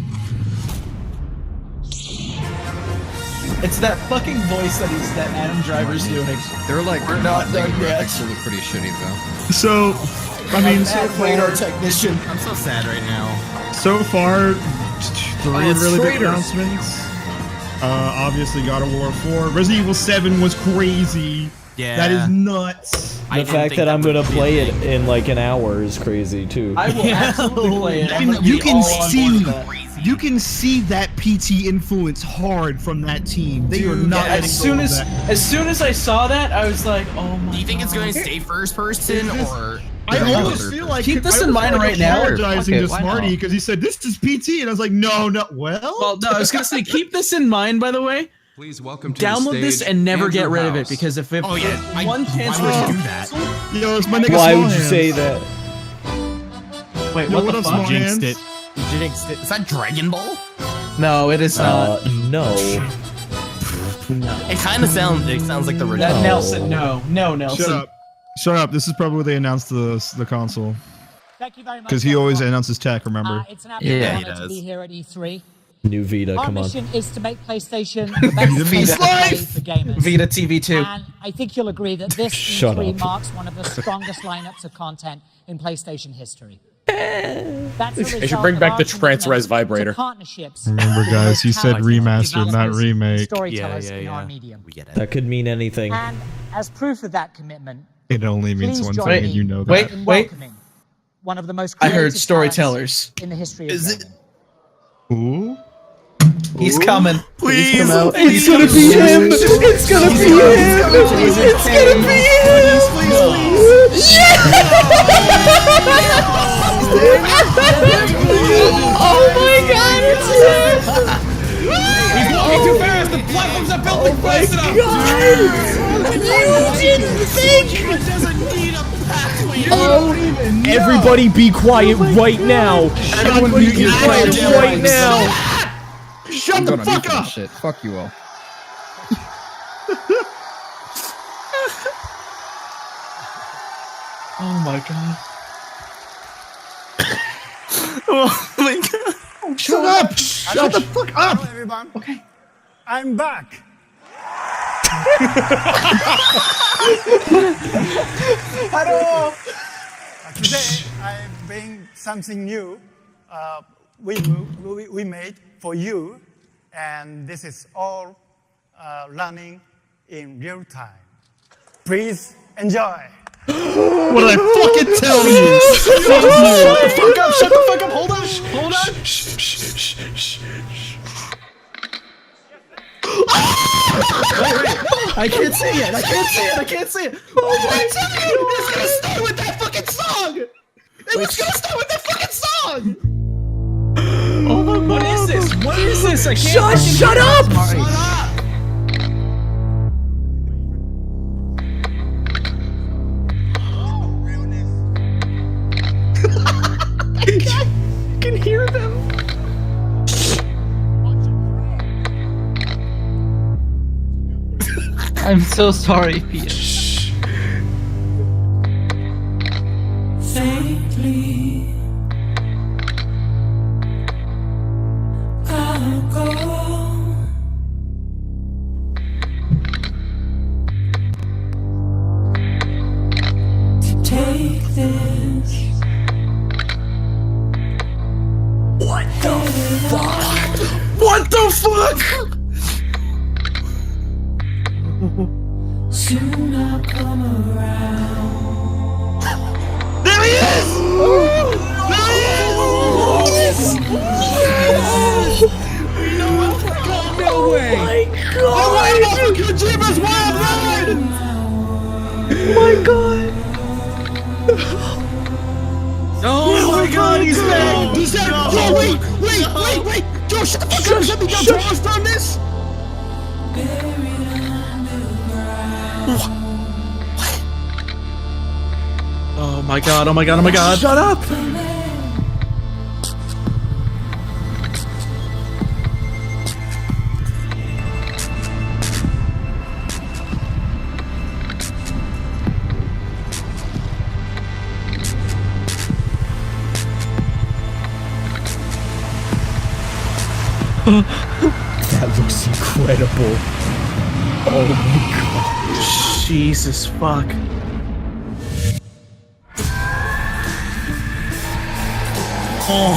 Speaker 2: It's that fucking voice that Adam Driver's doing.
Speaker 18: They're like,
Speaker 2: we're not done yet.
Speaker 18: graphics look pretty shitty though.
Speaker 1: So, I mean, so
Speaker 2: radar
Speaker 1: far,
Speaker 2: technician.
Speaker 5: I'm so sad right now.
Speaker 1: so far, three
Speaker 2: it's
Speaker 1: really big
Speaker 2: traitors.
Speaker 1: announcements. Obviously, God of War 4. Resident Evil 7 was crazy.
Speaker 5: Yeah.
Speaker 1: That is nuts.
Speaker 3: The fact that I'm gonna play it in like an hour is crazy too.
Speaker 2: I will absolutely play it.
Speaker 1: I mean, you can see that PT influence hard from that team. They are not letting
Speaker 2: as
Speaker 1: go
Speaker 2: soon
Speaker 1: of
Speaker 2: as
Speaker 1: that.
Speaker 2: as soon as I saw that, I was like, oh my.
Speaker 5: Do you think it's going to stay first person or?
Speaker 1: I almost feel like
Speaker 2: Keep this
Speaker 1: I
Speaker 2: in
Speaker 1: was
Speaker 2: mind
Speaker 1: like
Speaker 2: right now.
Speaker 1: apologizing
Speaker 8: Okay,
Speaker 1: to
Speaker 8: why
Speaker 1: Smarty
Speaker 8: not?
Speaker 1: because he said this is PT, and I was like, no.
Speaker 2: Well, no, I was gonna say keep this in mind. By the way,
Speaker 18: Please welcome to
Speaker 2: download
Speaker 18: the
Speaker 2: this
Speaker 18: stage,
Speaker 2: and never get
Speaker 18: Andrew
Speaker 2: rid of it
Speaker 18: House.
Speaker 2: because if
Speaker 5: Oh yeah,
Speaker 2: one chance
Speaker 5: why would
Speaker 2: was
Speaker 5: you do that?
Speaker 1: Yo, it's my nigga
Speaker 3: Why
Speaker 1: Small
Speaker 3: would you
Speaker 1: Hands.
Speaker 3: say that?
Speaker 2: Wait,
Speaker 1: Yo,
Speaker 2: what
Speaker 1: what
Speaker 2: the
Speaker 1: up,
Speaker 2: fuck?
Speaker 1: Small
Speaker 7: Jinxed
Speaker 1: Hands?
Speaker 7: it. Jinxed it.
Speaker 5: Is that Dragon Ball?
Speaker 2: No, it is not.
Speaker 3: No.
Speaker 5: It kind of sounds. It sounds like the
Speaker 2: That
Speaker 5: original.
Speaker 2: Nelson, no, Nelson.
Speaker 1: Shut up. Shut up. This is probably where they announced the console.
Speaker 19: Thank you very much.
Speaker 1: Because he always announces tech, remember?
Speaker 19: It's an absolute
Speaker 5: Yeah, he
Speaker 19: honor to
Speaker 5: does.
Speaker 19: be here at E3.
Speaker 3: New Vita,
Speaker 19: Our
Speaker 3: come on.
Speaker 19: mission is to make PlayStation the best place to play for gamers.
Speaker 2: Vita TV 2.
Speaker 19: And I think you'll agree that this
Speaker 3: Shut
Speaker 19: E3
Speaker 3: up.
Speaker 19: marks one of the strongest lineups of content in PlayStation history. That's a
Speaker 10: They should bring back the Trans-Res vibrator.
Speaker 19: Partnerships.
Speaker 1: Remember, guys, he said remastered, not remake.
Speaker 19: Storytellers
Speaker 7: Yeah,
Speaker 19: in
Speaker 7: yeah.
Speaker 19: our medium.
Speaker 5: We get it.
Speaker 3: That could mean anything.
Speaker 19: And as proof of that commitment,
Speaker 1: It only means
Speaker 19: please
Speaker 1: one
Speaker 19: join
Speaker 1: thing,
Speaker 19: me
Speaker 1: and you know that.
Speaker 2: Wait.
Speaker 19: in welcoming one of the most
Speaker 2: I heard
Speaker 19: creative
Speaker 2: storytellers.
Speaker 19: talents in the history of
Speaker 5: Is it?
Speaker 19: gaming.
Speaker 1: Ooh.
Speaker 2: He's coming.
Speaker 5: Please.
Speaker 2: Come out.
Speaker 3: It's gonna be him! It's gonna be him! It's gonna be him! Oh my god, it's him!
Speaker 10: He's walking too fast. The platforms are building fast enough.
Speaker 3: You didn't think!
Speaker 5: doesn't need a pathway.
Speaker 3: Oh, everybody be quiet right now! Everybody be quiet right now!
Speaker 1: Shut the fuck up!
Speaker 18: Shit. Fuck you all.
Speaker 2: Oh my god.
Speaker 5: Oh my god.
Speaker 1: Shut up! Shut the fuck up!
Speaker 14: Hello, everyone. Okay. I'm back. Hello. Today I bring something new. We made for you, and this is all running in real time. Please enjoy.
Speaker 1: What did I fucking tell you?
Speaker 2: Shut the fuck up! Shut the fuck up! Hold on! Hold on! Wait! I can't see it! I can't see it! I can't see it! Oh my god! It's gonna start with that fucking song! It's gonna start with that fucking song! Oh my god! What is this? What is this? I can't.
Speaker 3: Shut up!
Speaker 2: Shut up!
Speaker 3: I can hear them.
Speaker 8: I'm so sorry, Peter.
Speaker 14: Faintly, I'll go to take this.
Speaker 2: What the fuck? What the fuck?
Speaker 14: Soon I'll come around.
Speaker 2: There he is! There he is! Yes! No way! Oh my god! The way of Kojima's Wild Ride!
Speaker 3: Oh my god!
Speaker 2: Oh my god, he's back! He's back! Yo, wait! Joe, shut the fuck up! Let me down to us on this! What? Oh my god, oh my god, oh my god! Shut up!
Speaker 3: That looks incredible. Oh my god.
Speaker 2: Jesus fuck. Oh,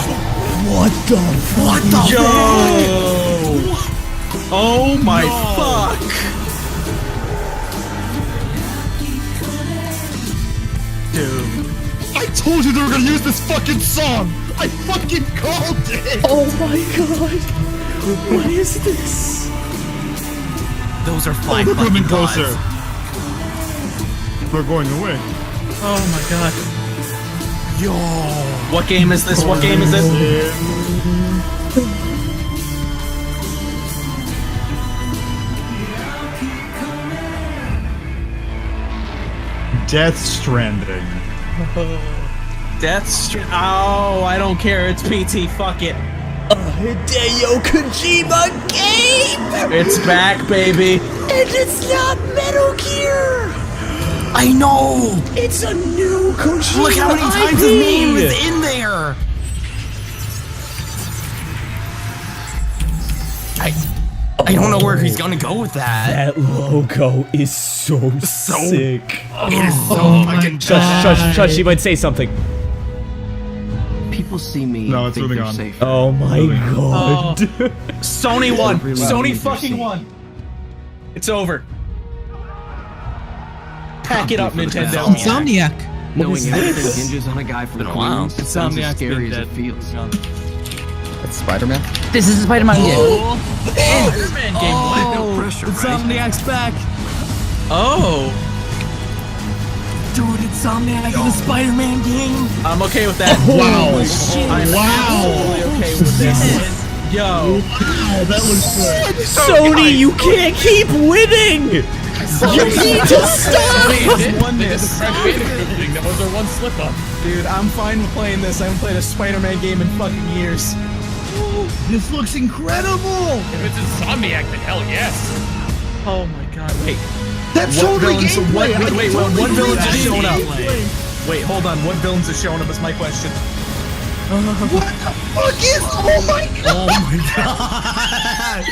Speaker 2: what the fuck? What the fuck? Oh my fuck. Dude. I told you they were gonna use this fucking song! I fucking called it!
Speaker 3: Oh my god. What is this?
Speaker 5: Those are flying.
Speaker 1: They're coming closer. They're going away.
Speaker 2: Oh my god. Yo. What game is this? What game is this?
Speaker 1: Death Stranding.
Speaker 2: Death Stranding. Oh, I don't care. It's PT. Fuck it.
Speaker 3: Hideo Kojima game!
Speaker 2: It's back, baby.
Speaker 3: And it's not Metal Gear!
Speaker 5: I know!
Speaker 3: It's a new Kojima
Speaker 5: Look how many times his name is in there! I don't know where he's gonna go with that.
Speaker 3: That logo is so sick.
Speaker 5: It is so fucking
Speaker 3: Shush, she might say something.
Speaker 15: People see me.
Speaker 1: No, it's
Speaker 15: think
Speaker 1: moving
Speaker 15: they're
Speaker 1: on.
Speaker 15: safe.
Speaker 3: Oh my god.
Speaker 2: Sony won.
Speaker 15: Really
Speaker 2: Sony
Speaker 15: need
Speaker 2: fucking
Speaker 15: your
Speaker 2: won. It's over. Pack it up, Nintendo.
Speaker 6: Insomniac.
Speaker 15: Knowing everything hinges on a guy from Queens, it's as
Speaker 10: Insomniac's
Speaker 15: scary
Speaker 10: been
Speaker 15: as it feels.
Speaker 8: That's Spider-Man?
Speaker 6: This is a Spider-Man game.
Speaker 2: Spider-Man game. What?
Speaker 15: No pressure, right?
Speaker 10: Insomniac's back.
Speaker 2: Oh.
Speaker 10: Dude, Insomniac in the Spider-Man game.
Speaker 2: I'm okay with that.
Speaker 1: Wow.
Speaker 2: I'm absolutely okay with this. Yo.
Speaker 1: Wow, that looks good.
Speaker 3: Sony, you can't keep winning! You need to stop!
Speaker 2: Won this.
Speaker 10: That was our one slip-up.
Speaker 2: Dude, I'm fine with playing this. I haven't played a Spider-Man game in fucking years.
Speaker 1: This looks incredible!
Speaker 10: If it's Insomniac, then hell yes.
Speaker 2: Oh my god, wait.
Speaker 1: That's
Speaker 2: What
Speaker 1: totally
Speaker 2: villains,
Speaker 1: gameplay!
Speaker 2: what villains have shown up? Wait, hold on. What villains have shown up is my question.
Speaker 1: What the fuck is? Oh my god!
Speaker 2: Oh my god!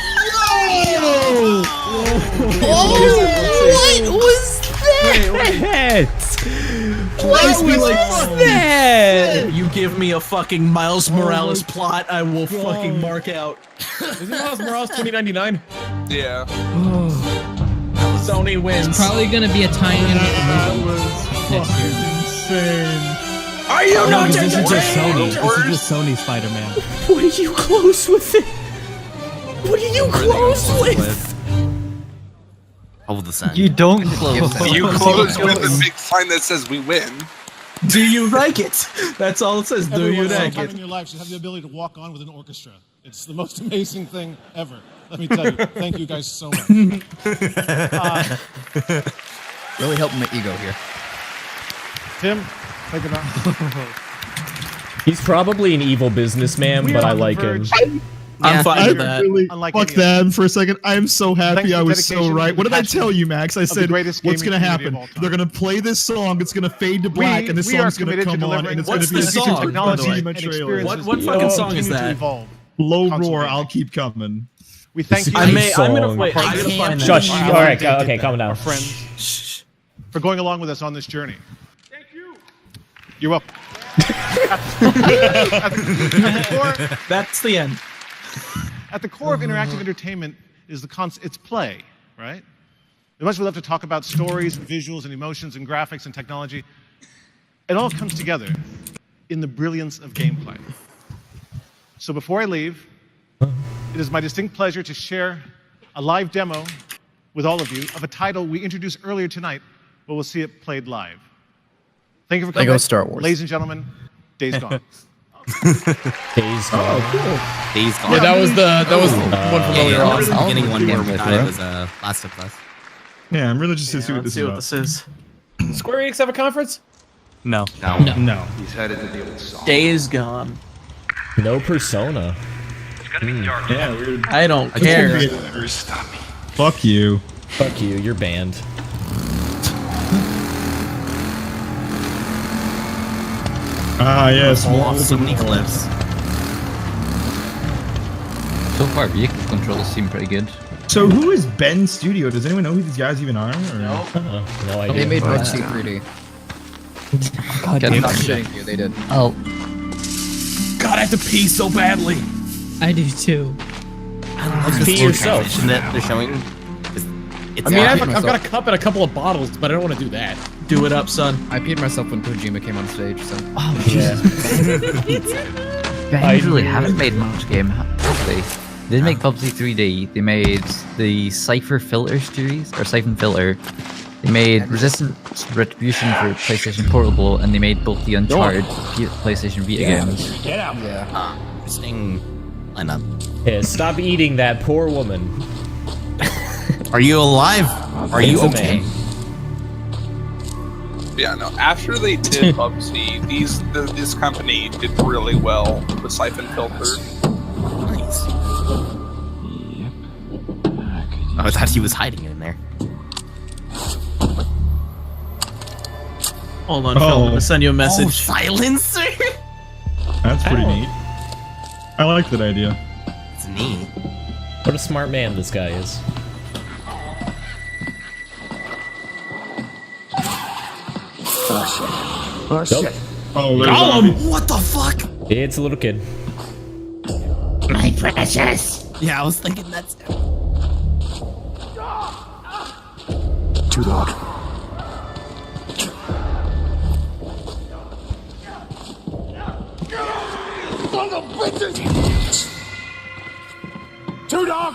Speaker 3: What was that? What was that?
Speaker 2: You give me a fucking Miles Morales plot, I will fucking mark out.
Speaker 10: Isn't Miles Morales 2099?
Speaker 4: Yeah.
Speaker 5: That was
Speaker 2: Sony wins.
Speaker 6: It's probably gonna be a tie-in next year.
Speaker 1: Insane.
Speaker 2: Are you not
Speaker 7: this is just Sony. This is just Sony Spider-Man.
Speaker 3: What are you close with it? What are you close with?
Speaker 5: Oh, the sun.
Speaker 8: You don't close.
Speaker 4: You close with the big sign that says we win.
Speaker 2: Do you like it? That's all it says. Do you like
Speaker 12: Sometime
Speaker 2: it?
Speaker 12: in your life, you have the ability to walk on with an orchestra. It's the most amazing thing ever. Let me tell you. Thank you guys so much.
Speaker 8: Really helping my ego here.
Speaker 12: Tim, take it on.
Speaker 3: He's probably an evil businessman, but I like him.
Speaker 2: I'm fine with that.
Speaker 1: Really,
Speaker 12: Unlike
Speaker 1: fuck
Speaker 12: any other.
Speaker 1: that for a second. I am so happy
Speaker 12: Thanks for
Speaker 1: I was so
Speaker 12: dedication
Speaker 1: right.
Speaker 12: and
Speaker 1: What did I
Speaker 12: passion
Speaker 1: tell you, Max? I
Speaker 12: the
Speaker 1: said,
Speaker 12: greatest
Speaker 1: what's
Speaker 12: gaming
Speaker 1: going to
Speaker 12: community
Speaker 1: happen?
Speaker 12: of all time.
Speaker 1: They're going to play this song. It's going to fade to black, and this
Speaker 12: we are
Speaker 1: song's going to
Speaker 12: committed to
Speaker 1: come on,
Speaker 12: delivering
Speaker 1: and it's going to be a
Speaker 2: what's the
Speaker 1: feature
Speaker 2: song,
Speaker 12: technology
Speaker 1: on the
Speaker 12: and
Speaker 1: trailer.
Speaker 12: experiences
Speaker 2: What
Speaker 12: that
Speaker 2: fucking song
Speaker 12: continue
Speaker 2: is
Speaker 12: to
Speaker 2: that?
Speaker 12: evolve.
Speaker 1: Low
Speaker 12: Console
Speaker 1: roar,
Speaker 12: gaming.
Speaker 1: I'll keep coming.
Speaker 12: We thank you.
Speaker 2: I'm
Speaker 3: Song.
Speaker 2: gonna wait. I'm gonna find that.
Speaker 3: Shush.
Speaker 12: Our
Speaker 3: All right.
Speaker 12: Dave
Speaker 3: Okay.
Speaker 12: did
Speaker 3: Calm
Speaker 12: that,
Speaker 3: down.
Speaker 12: Our friends, for going along with us on this journey. Thank you. You're welcome. At the core,
Speaker 2: That's the end.
Speaker 12: at the core of interactive entertainment is it's play, right? As much as we love to talk about stories, and visuals, and emotions, and graphics, and technology, it all comes together in the brilliance of gameplay. So before I leave, it is my distinct pleasure to share a live demo with all of you of a title we introduced earlier tonight, but we'll see it played live. Thank you for coming.
Speaker 8: Lego Star Wars.
Speaker 12: Ladies and gentlemen, Days Gone.
Speaker 3: Days Gone.
Speaker 5: Days Gone.
Speaker 10: Yeah, that was the one from earlier
Speaker 5: Yeah,
Speaker 10: on.
Speaker 5: the beginning one
Speaker 8: I'll
Speaker 5: game
Speaker 8: look
Speaker 5: guy
Speaker 8: it
Speaker 5: was Last of Us.
Speaker 1: Yeah, I'm really just to see what
Speaker 2: Let's
Speaker 1: this
Speaker 2: see what
Speaker 1: is
Speaker 2: this is.
Speaker 10: Square Enix have a conference?
Speaker 7: No.
Speaker 1: about. No.
Speaker 15: He's headed to deal with Saul.
Speaker 2: Days Gone.
Speaker 3: No Persona.
Speaker 1: Yeah, weird.
Speaker 2: I don't care.
Speaker 1: Fuck you.
Speaker 3: Fuck you. You're banned.
Speaker 1: Ah, yes.
Speaker 5: Pull so many clips.
Speaker 8: So far, vehicle controls seem pretty good.
Speaker 1: So who is Ben Studio? Does anyone know who these guys even are? Or?
Speaker 3: No idea.
Speaker 8: They made Red Sea 3D. God damn, I'm shitting you. They did. Oh,
Speaker 10: God, I have to pee so badly.
Speaker 6: I do too.
Speaker 5: I love the
Speaker 3: Pee
Speaker 5: slow
Speaker 3: yourself.
Speaker 5: transition that they're showing. It's
Speaker 10: I mean,
Speaker 8: Yeah,
Speaker 10: I've got a cup and a couple of bottles, but I don't want to do that.
Speaker 2: Do it up, son.
Speaker 8: I peed myself when Kojima came on stage, so.
Speaker 3: Oh, yeah.
Speaker 8: They really haven't made much game, have they? They didn't make PUBG 3D. They made the Cypher Filter series, or Siphon Filter. They made Resistance Retribution for PlayStation Portable, and they made both the Uncharted PlayStation Vita games.
Speaker 10: Get out.
Speaker 8: Yeah.
Speaker 5: Interesting lineup.
Speaker 3: Yeah, stop eating that poor woman.
Speaker 5: Are you alive? Are you
Speaker 3: It's a
Speaker 5: okay?
Speaker 3: man.
Speaker 4: Yeah, no. After they did PUBG, this company did really well with Siphon Filter.
Speaker 5: Nice. Oh, I thought he was hiding in there.
Speaker 2: Hold on, Phil. I'm gonna send you a message.
Speaker 5: Oh, silencer!
Speaker 1: That's pretty neat. I like that idea.
Speaker 5: It's neat.
Speaker 3: What a smart man this guy is.
Speaker 15: Oh, shit.
Speaker 1: Oh, there's
Speaker 3: Gollum!
Speaker 5: What the fuck?
Speaker 3: It's a little kid.
Speaker 5: My precious! Yeah, I was thinking that's it.
Speaker 15: Two dog. Son of bitches! Two dog!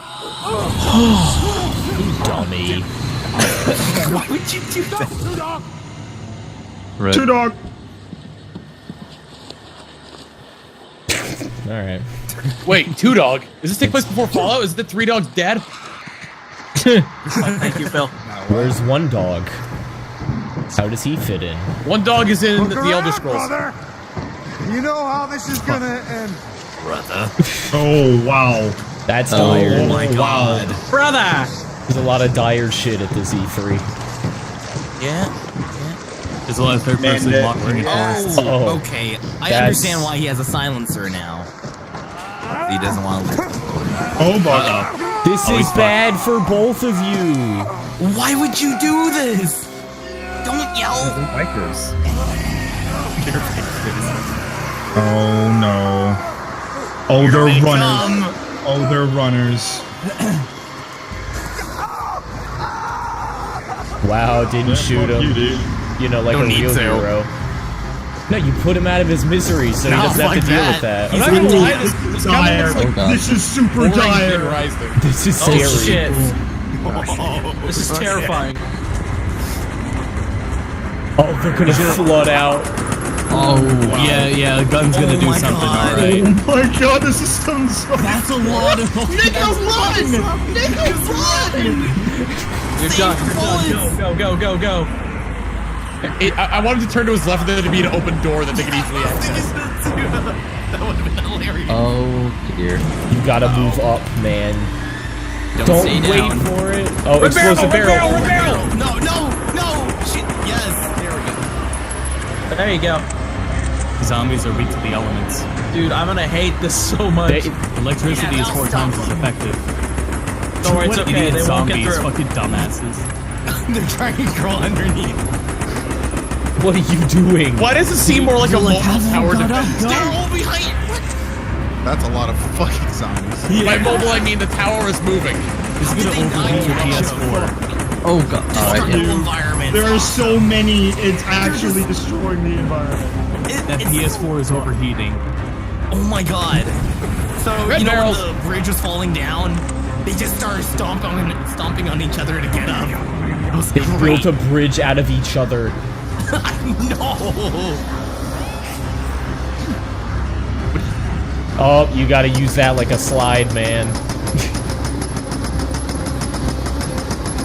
Speaker 3: Dummy.
Speaker 5: Why would you do that?
Speaker 15: Two dog!
Speaker 8: Right.
Speaker 1: Two dog.
Speaker 3: Alright.
Speaker 10: Wait, Two Dog? Does this take place before Fallout? Is the Three Dogs dead?
Speaker 2: Thank you, Phil.
Speaker 3: Where's one dog? How does he fit in?
Speaker 10: One dog is in the Elder Scrolls.
Speaker 11: Brother. You know how this is gonna end.
Speaker 5: Brother.
Speaker 1: Oh, wow.
Speaker 3: That's dire.
Speaker 5: Oh my god.
Speaker 2: Brother!
Speaker 3: There's a lot of dire shit at this E3.
Speaker 5: Yeah.
Speaker 7: There's a lot of third person
Speaker 1: Man,
Speaker 7: walking in forests.
Speaker 3: Oh,
Speaker 5: Okay. I
Speaker 3: that's-
Speaker 5: understand why he has a silencer now. He doesn't want to.
Speaker 1: Oh, bugger.
Speaker 3: This is bad for both of you.
Speaker 5: Why would you do this? Don't yell.
Speaker 8: Bikers.
Speaker 1: Oh, no. Oh,
Speaker 5: Here
Speaker 1: they're
Speaker 5: they
Speaker 1: runners.
Speaker 5: come.
Speaker 1: Oh, they're runners.
Speaker 3: Wow, didn't shoot him. You know, like
Speaker 20: Don't
Speaker 3: a
Speaker 20: need
Speaker 3: real
Speaker 20: to.
Speaker 3: hero. No, you put him out of his misery, so he
Speaker 20: No,
Speaker 3: doesn't have to
Speaker 20: fuck
Speaker 3: deal
Speaker 20: that.
Speaker 3: with that.
Speaker 10: I'm not gonna lie, this guy looks like
Speaker 1: This is super
Speaker 10: boring
Speaker 1: dire.
Speaker 10: Dead Rising.
Speaker 3: This is
Speaker 2: Oh
Speaker 3: scary.
Speaker 2: shit! This is terrifying.
Speaker 3: Oh, they're gonna flood out.
Speaker 7: Oh, yeah, the gun's gonna do something, alright.
Speaker 1: Oh my god, this is sounds so.
Speaker 7: That's a lot of.
Speaker 1: Nico, run! Nico, run!
Speaker 2: You're done. Go.
Speaker 10: I wanted to turn to his left and then to be an open door that they could easily access.
Speaker 20: That would have been hilarious.
Speaker 8: Oh dear.
Speaker 3: You gotta move up, man.
Speaker 20: Don't stay
Speaker 3: wait
Speaker 20: down.
Speaker 3: for it. Oh, explosive barrel.
Speaker 20: No. Shit. Yes. There we go.
Speaker 2: There you go.
Speaker 7: Zombies are weak to the elements.
Speaker 2: Dude, I'm gonna hate this so much.
Speaker 7: Electricity is 4 times as effective.
Speaker 2: Don't worry, it's
Speaker 7: What
Speaker 2: okay.
Speaker 7: idiot
Speaker 2: They won't get
Speaker 7: zombies,
Speaker 2: through.
Speaker 7: fucking dumbasses.
Speaker 20: They're trying to crawl underneath.
Speaker 3: What are you doing?
Speaker 10: Why does it seem more like a mobile tower defense?
Speaker 20: They're all behind. What?
Speaker 18: That's a lot of fucking zombies.
Speaker 10: By mobile, I mean the tower is moving.
Speaker 7: This is gonna overheat your PS4.
Speaker 8: Oh god. Alright, yeah.
Speaker 20: Environment.
Speaker 1: There are so many, it's actually destroying the environment.
Speaker 7: That PS4 is overheating.
Speaker 20: Oh my god. So,
Speaker 10: Red
Speaker 20: you know
Speaker 10: barrels.
Speaker 20: when the bridge was falling down? They just started stomping on each other to get up. It was
Speaker 3: They
Speaker 20: great.
Speaker 3: built a bridge out of each other.
Speaker 20: No.
Speaker 3: Oh, you gotta use that like a slide, man.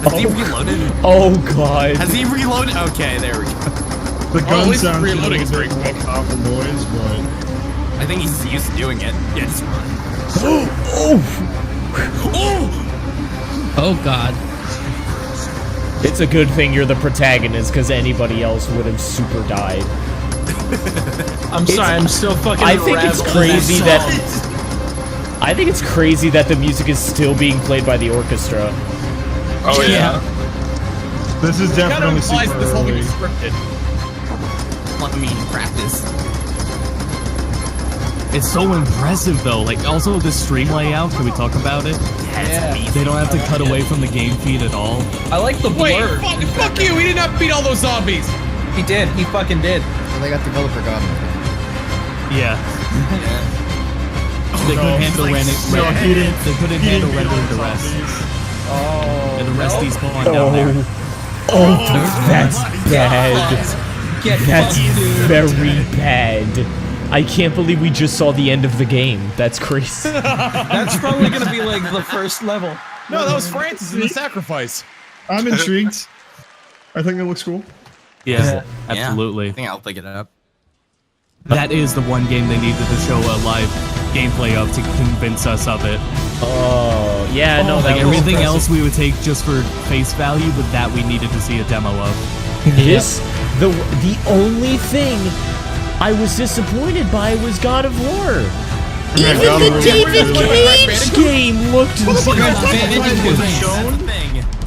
Speaker 20: Has he reloaded?
Speaker 3: Oh god.
Speaker 20: Has he reloaded? Okay, there we go.
Speaker 1: The
Speaker 10: at
Speaker 1: gun
Speaker 10: least
Speaker 1: sounds a
Speaker 10: reloading
Speaker 1: little
Speaker 10: is
Speaker 1: bit
Speaker 10: very
Speaker 1: more powerful noise, but...
Speaker 20: I think he's used to doing it. Yeah, just run.
Speaker 6: Oh god.
Speaker 3: It's a good thing you're the protagonist, because anybody else would have super died.
Speaker 2: I'm sorry, I'm still fucking.
Speaker 3: I think it's crazy that. I think it's crazy that the music is still being played by the orchestra.
Speaker 10: Oh yeah.
Speaker 1: This is
Speaker 10: It kind of
Speaker 1: definitely
Speaker 10: implies
Speaker 1: super
Speaker 10: this whole thing
Speaker 1: early.
Speaker 10: is scripted.
Speaker 20: I mean, practice.
Speaker 7: It's so impressive though. Like, also the stream layout. Can we talk about it?
Speaker 20: Yeah.
Speaker 7: They don't have to cut away from the game feed at all.
Speaker 2: I like the
Speaker 10: Wait,
Speaker 2: blur.
Speaker 10: fuck you! He did not beat all those zombies.
Speaker 2: He did. He fucking did.
Speaker 18: Well, they got developer god.
Speaker 7: Yeah. They couldn't handle rendering.
Speaker 1: No, he didn't.
Speaker 7: They couldn't
Speaker 1: He
Speaker 7: handle
Speaker 1: didn't
Speaker 7: rendering
Speaker 1: kill
Speaker 7: the rest.
Speaker 2: Oh.
Speaker 7: And the rest despawned down there.
Speaker 3: Oh, that's bad.
Speaker 2: Get
Speaker 3: That's
Speaker 2: fucked, dude.
Speaker 3: very bad. I can't believe we just saw the end of the game. That's crazy.
Speaker 2: That's probably gonna be like the first level.
Speaker 10: No, that was Francis in the sacrifice.
Speaker 1: I'm intrigued. I think that looks cool.
Speaker 7: Yeah, absolutely.
Speaker 20: I think I'll pick it up.
Speaker 7: That is the one game they needed to show a live gameplay of to convince us of it.
Speaker 3: Oh, yeah, no,
Speaker 7: Like
Speaker 3: that was
Speaker 7: everything
Speaker 3: impressive.
Speaker 7: else we would take just for face value, but that we needed to see a demo of.
Speaker 3: This, the only thing I was disappointed by was God of War. Even
Speaker 1: God of
Speaker 3: the
Speaker 1: War.
Speaker 3: David Cage game looked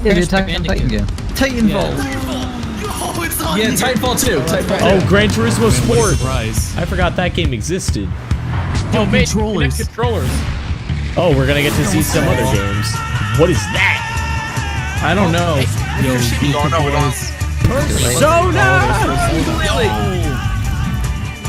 Speaker 8: Yeah, the Attack on Titan game. Titanfall.
Speaker 20: Oh, it's on
Speaker 2: Yeah,
Speaker 20: here.
Speaker 2: Titanfall 2. Titanfall 2.
Speaker 3: Oh, Gran Turismo Sport.
Speaker 7: Surprise.
Speaker 3: I forgot that game existed.
Speaker 10: Yo, mate,
Speaker 7: controllers.
Speaker 10: connect controllers.
Speaker 3: Oh, we're gonna get to see some other games. What is that?
Speaker 2: I don't know.
Speaker 7: Yo,
Speaker 4: Oh no, we don't.
Speaker 3: Persona!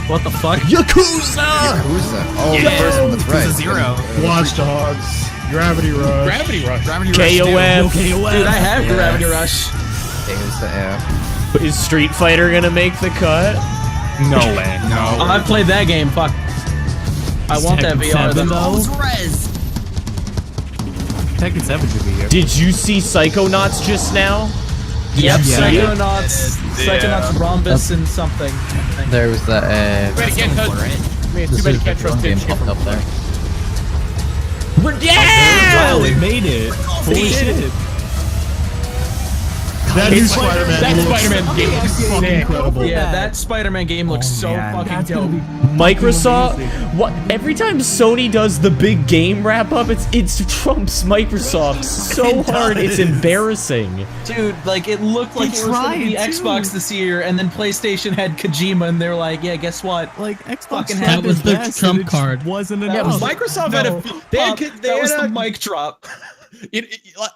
Speaker 2: What the fuck?
Speaker 3: Yakuza!
Speaker 18: Yakuza. Oh, the first one, that's right.
Speaker 20: Yakuza 0.
Speaker 1: Watch Dogs. Gravity Rush.
Speaker 10: Gravity Rush.
Speaker 20: Gravity Rush
Speaker 3: KOF.
Speaker 2: Dude, I have
Speaker 18: Yeah.
Speaker 2: Gravity Rush.
Speaker 18: Yakuza, yeah.
Speaker 3: Is Street Fighter gonna make the cut?
Speaker 7: no way.
Speaker 2: Oh, I played that game. Fuck. I want that
Speaker 7: Tekken
Speaker 2: VR
Speaker 7: 7
Speaker 2: though.
Speaker 7: though.
Speaker 20: It's Rez.
Speaker 7: Tekken 7 should be here.
Speaker 3: Did you see Psychonauts just now?
Speaker 2: Yep,
Speaker 7: Yeah.
Speaker 2: Psychonauts, Psychonauts Rhombus and something.
Speaker 8: There was that.
Speaker 10: Too bad you can't touch. Man,
Speaker 8: This
Speaker 10: too bad you
Speaker 8: is
Speaker 10: can't
Speaker 8: the
Speaker 10: trust
Speaker 8: one game
Speaker 10: it.
Speaker 8: popped up there.
Speaker 7: Wow, they made it. Holy shit.
Speaker 1: That new Spider-Man
Speaker 10: That
Speaker 1: looks
Speaker 10: Spider-Man game looks
Speaker 1: fucking
Speaker 10: sick.
Speaker 1: incredible.
Speaker 2: Yeah, that Spider-Man game looks so fucking dope.
Speaker 3: Microsoft. What? Every time Sony does the big game wrap up, it's trumps Microsoft so hard. It's embarrassing.
Speaker 2: Dude, like it looked like it was gonna be Xbox this year, and then PlayStation had Kojima, and they were like, "Yeah, guess what?
Speaker 7: Like Xbox
Speaker 2: Fucking
Speaker 7: tried
Speaker 6: That was
Speaker 7: their
Speaker 6: the
Speaker 7: best,
Speaker 6: trump
Speaker 7: and it
Speaker 6: card.
Speaker 7: just wasn't
Speaker 2: That
Speaker 7: enough.
Speaker 2: was
Speaker 10: Microsoft had a. They
Speaker 2: Pop,
Speaker 10: had
Speaker 2: that was the mic drop."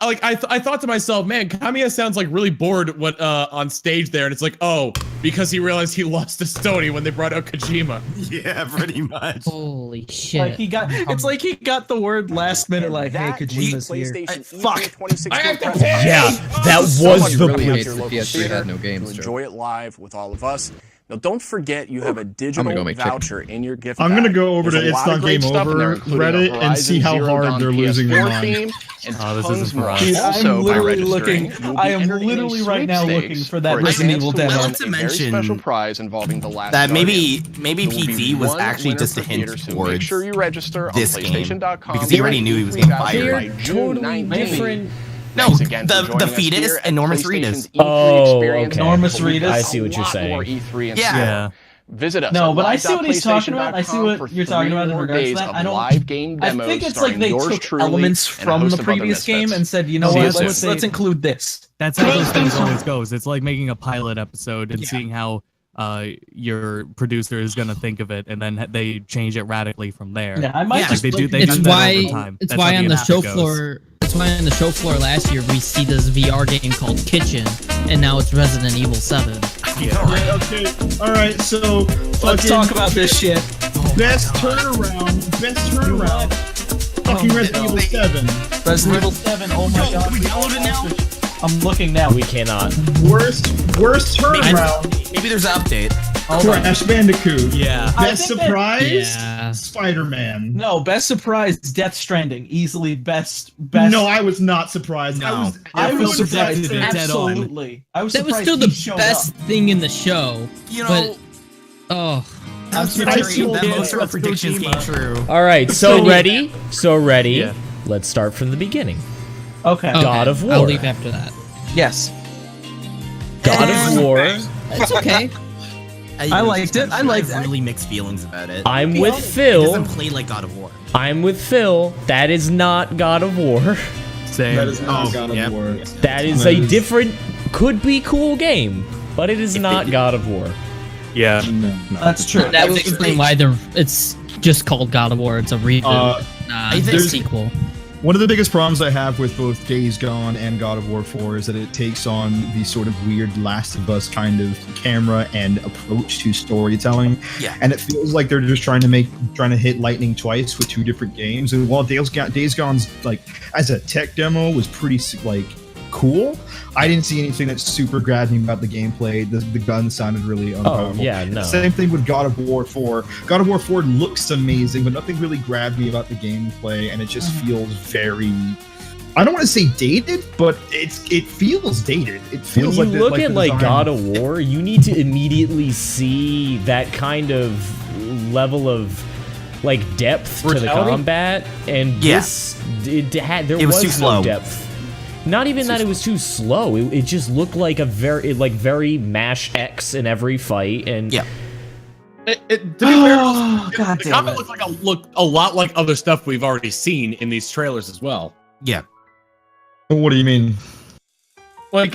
Speaker 10: I thought to myself, man, Kamiya sounds like really bored on stage there, and it's like, oh, because he realized he lost to Sony when they brought out Kojima.
Speaker 5: Yeah, pretty much.
Speaker 6: Holy shit!
Speaker 2: Like it's like he got the word last minute, like, hey, Kojima's here.
Speaker 10: Fuck.
Speaker 2: I have to
Speaker 3: pay. Yeah, that was the
Speaker 18: really hates
Speaker 3: point.
Speaker 18: the PS3 had no games.
Speaker 21: Enjoy it live with all of us. Now, don't forget you have a digital voucher in your gift bag.
Speaker 1: I'm gonna go over to It's Not Game Over Reddit and see how hard they're losing their mind.
Speaker 21: Oh, this isn't for us.
Speaker 2: Dude, I'm literally looking. I am literally right now looking for that Resident Evil demo.
Speaker 5: Not to mention
Speaker 21: special prize involving the last
Speaker 5: that maybe PT was actually just a hint towards
Speaker 21: make sure you register on
Speaker 5: this game
Speaker 21: PlayStation.com
Speaker 5: because he already knew he was getting fired.
Speaker 21: By June 19th.
Speaker 5: No, the fetus, enormous Reedus.
Speaker 3: Oh, okay.
Speaker 2: Enormous Reedus.
Speaker 3: I see what you're saying.
Speaker 5: Yeah.
Speaker 21: Visit us.
Speaker 2: No, but I see what he's talking about. I see what you're talking about in regards to that. I think it's like they took elements from the previous game and said, you know what, let's include this.
Speaker 7: That's how those things always goes. It's like making a pilot episode and seeing how your producer is gonna think of it, and then they change it radically from there.
Speaker 2: Yeah, I might just.
Speaker 7: They do
Speaker 6: it's
Speaker 7: that
Speaker 6: why.
Speaker 7: all the time.
Speaker 6: It's
Speaker 7: That's
Speaker 6: why
Speaker 7: how
Speaker 6: on the
Speaker 7: industry
Speaker 6: show
Speaker 7: goes.
Speaker 6: floor. That's why on the show floor last year we see this VR game called Kitchen, and now it's Resident Evil 7.
Speaker 1: Yeah, okay. All right. So
Speaker 2: let's talk about this shit.
Speaker 1: Best turnaround. Fucking Resident Evil 7.
Speaker 2: Resident Evil 7. Oh my god.
Speaker 5: Can we download it now?
Speaker 2: I'm looking now.
Speaker 3: We cannot.
Speaker 1: Worst turnaround.
Speaker 5: Maybe there's an update.
Speaker 1: Crash Bandicoot.
Speaker 7: Yeah.
Speaker 1: Best surprise.
Speaker 6: Yeah.
Speaker 1: Spider-Man.
Speaker 2: No, best surprise. Death Stranding. Easily best.
Speaker 1: No, I was not surprised.
Speaker 5: No.
Speaker 2: I was surprised.
Speaker 7: Dead on.
Speaker 2: Absolutely. I was
Speaker 6: That was
Speaker 2: surprised
Speaker 6: still
Speaker 2: he
Speaker 6: the
Speaker 2: showed
Speaker 6: best
Speaker 2: up.
Speaker 6: thing in the show.
Speaker 5: You know.
Speaker 6: Oh.
Speaker 5: I'm surprised that most of our predictions came true.
Speaker 3: All right, so ready?
Speaker 7: Yeah.
Speaker 3: Let's start from the beginning.
Speaker 2: Okay.
Speaker 3: God of War.
Speaker 6: I'll leave after that.
Speaker 2: Yes.
Speaker 3: God of War.
Speaker 6: It's okay.
Speaker 2: I liked it. I liked it.
Speaker 5: Really mixed feelings about it.
Speaker 3: I'm with
Speaker 5: It
Speaker 3: Phil.
Speaker 5: doesn't play like God of War.
Speaker 3: I'm with Phil. That is not God of War.
Speaker 7: Same.
Speaker 1: That is not God of War.
Speaker 3: That is a different, could be cool game, but it is not God of War.
Speaker 7: Yeah.
Speaker 2: That's true.
Speaker 6: That would explain why it's just called God of War. It's a reboot. It's a sequel.
Speaker 1: One of the biggest problems I have with both Days Gone and God of War 4 is that it takes on the sort of weird Last of Us kind of camera and approach to storytelling.
Speaker 5: Yeah.
Speaker 1: And it feels like they're just trying to hit lightning twice with two different games. And while Days Gone's like as a tech demo was pretty like cool, I didn't see anything that super grabbed me about the gameplay. The gun sounded really unpowerful.
Speaker 3: Oh, yeah, no.
Speaker 1: Same thing with God of War 4. God of War 4 looks amazing, but nothing really grabbed me about the gameplay, and it just feels very... I don't want to say dated, but it feels dated. It feels
Speaker 3: when you look at
Speaker 1: like
Speaker 3: God of War, you need to immediately see that kind of level of like depth to the combat, and this there was
Speaker 5: too
Speaker 3: no
Speaker 5: slow.
Speaker 3: depth. Not even that it was too slow. It just looked like a very mash X in every fight, and
Speaker 10: to be fair, the combat looked a lot like other stuff we've already seen in these trailers as well.
Speaker 5: Yeah.
Speaker 1: What do you mean?
Speaker 10: Like,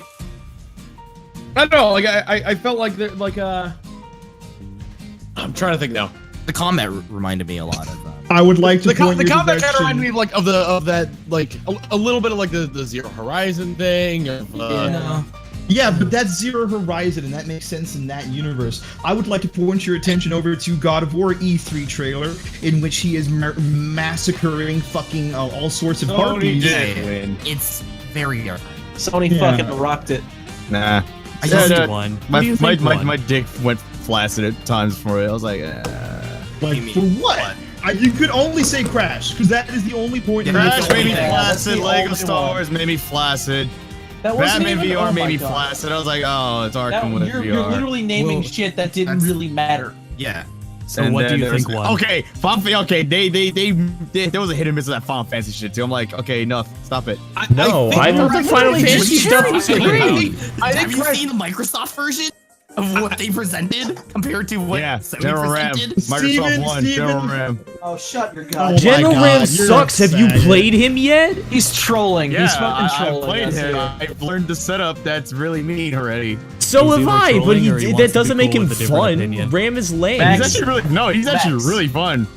Speaker 10: I don't know. Like, I felt like they're like I'm trying to think now.
Speaker 5: The combat reminded me a lot of.
Speaker 1: I would like to.
Speaker 10: The combat kind of reminded me of like of that like a little bit of like the Zero Horizon thing.
Speaker 1: Yeah, but that's Zero Horizon, and that makes sense in that universe. I would like to point your attention over to God of War E3 trailer, in which he is massacring fucking all sorts of harpies.
Speaker 5: It's very good.
Speaker 2: Sony fucking rocked it.
Speaker 18: Nah.
Speaker 7: I just won.
Speaker 18: My dick went flaccid at times for it. I was like,
Speaker 1: like for what? You could only say Crash, because that is the only point.
Speaker 18: Crash made me flaccid. Lego Star Wars made me flaccid. Batman VR made me flaccid. I was like, oh, it's Arkham with VR.
Speaker 2: You're literally naming shit that didn't really matter.
Speaker 5: Yeah.
Speaker 7: So and what do you think won?
Speaker 18: Okay, there was a hit and miss of that Final Fantasy shit too. I'm like, okay, no, stop it.
Speaker 3: I thought the Final Fantasy stuff was great.
Speaker 5: Have you seen the Microsoft version of what they presented compared to what Sony
Speaker 18: General RAM,
Speaker 5: presented?
Speaker 18: Microsoft One, General RAM.
Speaker 2: Oh, shut your god.
Speaker 3: General RAM sucks. Have you played him yet?
Speaker 2: He's trolling.
Speaker 18: Yeah,
Speaker 2: He's fucking trolling.
Speaker 18: I played him. I've learned the setup. That's really neat already.
Speaker 3: So have I, but that doesn't make him fun. RAM is lame.
Speaker 18: He's actually really fun.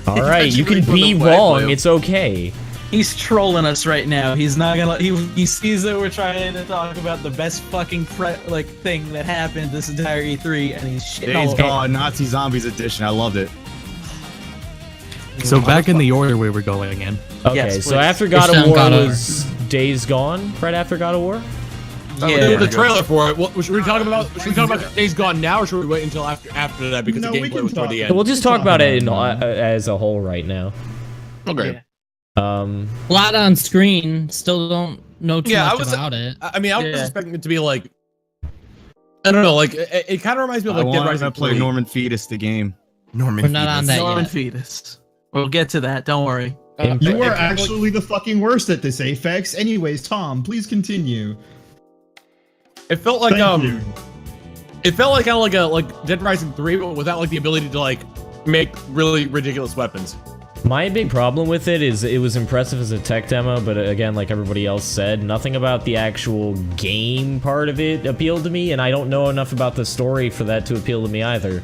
Speaker 3: All right, you can be wrong. It's okay.
Speaker 2: He's trolling us right now. He's not gonna. He sees that we're trying to talk about the best fucking thing that happened this entire E3, and he's shitting all
Speaker 18: Days
Speaker 2: over.
Speaker 18: Gone, Nazi Zombies Edition. I loved it.
Speaker 7: So back in the order we were going in.
Speaker 3: Okay,
Speaker 2: Yes,
Speaker 3: so
Speaker 2: please.
Speaker 3: after God of War was Days Gone, right after God of War?
Speaker 10: Yeah, the trailer for it. Should we talk about Days Gone now, or should we wait until after that because the gameplay was toward the end?
Speaker 3: We'll just talk about it as a whole right now.
Speaker 10: Okay.
Speaker 6: A lot on screen. Still don't know too much about it.
Speaker 10: I mean, I was expecting it to be like, I don't know, like it kind of reminds me of like Dead Rising.
Speaker 18: I play Norman Fetus the game.
Speaker 6: We're not on that
Speaker 2: Norman
Speaker 6: yet.
Speaker 2: Fetus. We'll get to that. Don't worry.
Speaker 1: You are actually the fucking worst at this, Aphex. Anyways, Tom, please continue.
Speaker 10: It felt like
Speaker 1: Thank you.
Speaker 10: it felt like kind of like Dead Rising 3, but without like the ability to like make really ridiculous weapons.
Speaker 3: My big problem with it is it was impressive as a tech demo, but again, like everybody else said, nothing about the actual game part of it appealed to me, and I don't know enough about the story for that to appeal to me either.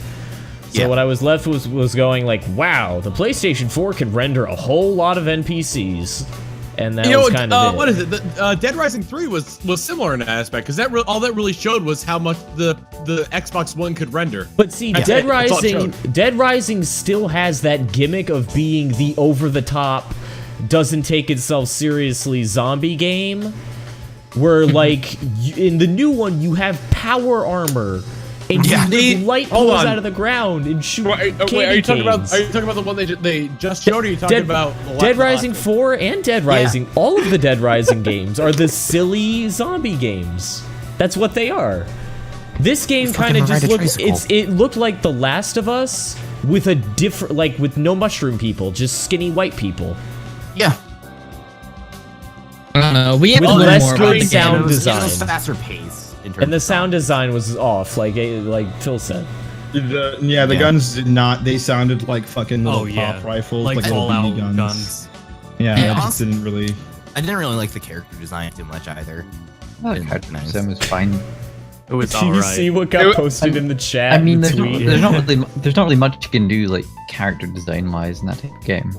Speaker 3: So what I was left was going like, wow, the PlayStation 4 can render a whole lot of NPCs. And that was kind of it.
Speaker 10: What is it? Dead Rising 3 was similar in that aspect, because all that really showed was how much the Xbox One could render.
Speaker 3: But see, Dead Rising still has that gimmick of being the over-the-top, doesn't take itself seriously zombie game, where like in the new one you have power armor. And light pulls out of the ground and shoot
Speaker 10: Are you talking about the one they just showed? Or are you talking about
Speaker 3: Dead Rising 4 and Dead Rising? All of the Dead Rising games are the silly zombie games. That's what they are. This game kind of just looked. It looked like The Last of Us with a different, like with no mushroom people, just skinny white people.
Speaker 5: Yeah.
Speaker 6: I don't know. We have
Speaker 3: with
Speaker 6: a little
Speaker 3: less
Speaker 6: more
Speaker 3: good
Speaker 6: about
Speaker 3: sound
Speaker 6: the
Speaker 3: design.
Speaker 5: It was faster pace.
Speaker 3: And the sound design was off, like Phil said.
Speaker 1: The guns did not. They sounded like fucking little pop rifles, like little BB guns. Yeah, I just didn't really.
Speaker 5: I didn't really like the character design too much either.
Speaker 8: The character design was fine.
Speaker 7: It was
Speaker 3: Do you see what got posted in the chat?
Speaker 8: I mean, there's not really much you can do like character design wise in that type of game.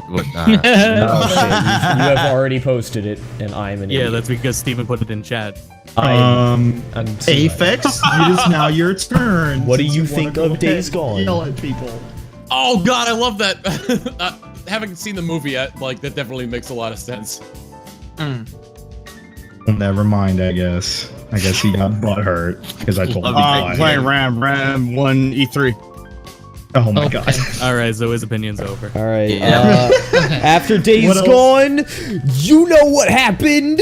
Speaker 3: You have already posted it, and I'm an idiot.
Speaker 7: That's because Steven put it in chat.
Speaker 1: Aphex, it is now your turn.
Speaker 3: What do you think of Days Gone?
Speaker 1: Yell at people.
Speaker 10: Oh God, I love that. Haven't seen the movie yet. Like that definitely makes a lot of sense.
Speaker 1: Never mind. I guess he got butthurt because I told him.
Speaker 18: Playing Ram 1 E3.
Speaker 1: Oh my god.
Speaker 7: Alright, so his opinion's over.
Speaker 3: Alright, after Days Gone, you know what happened?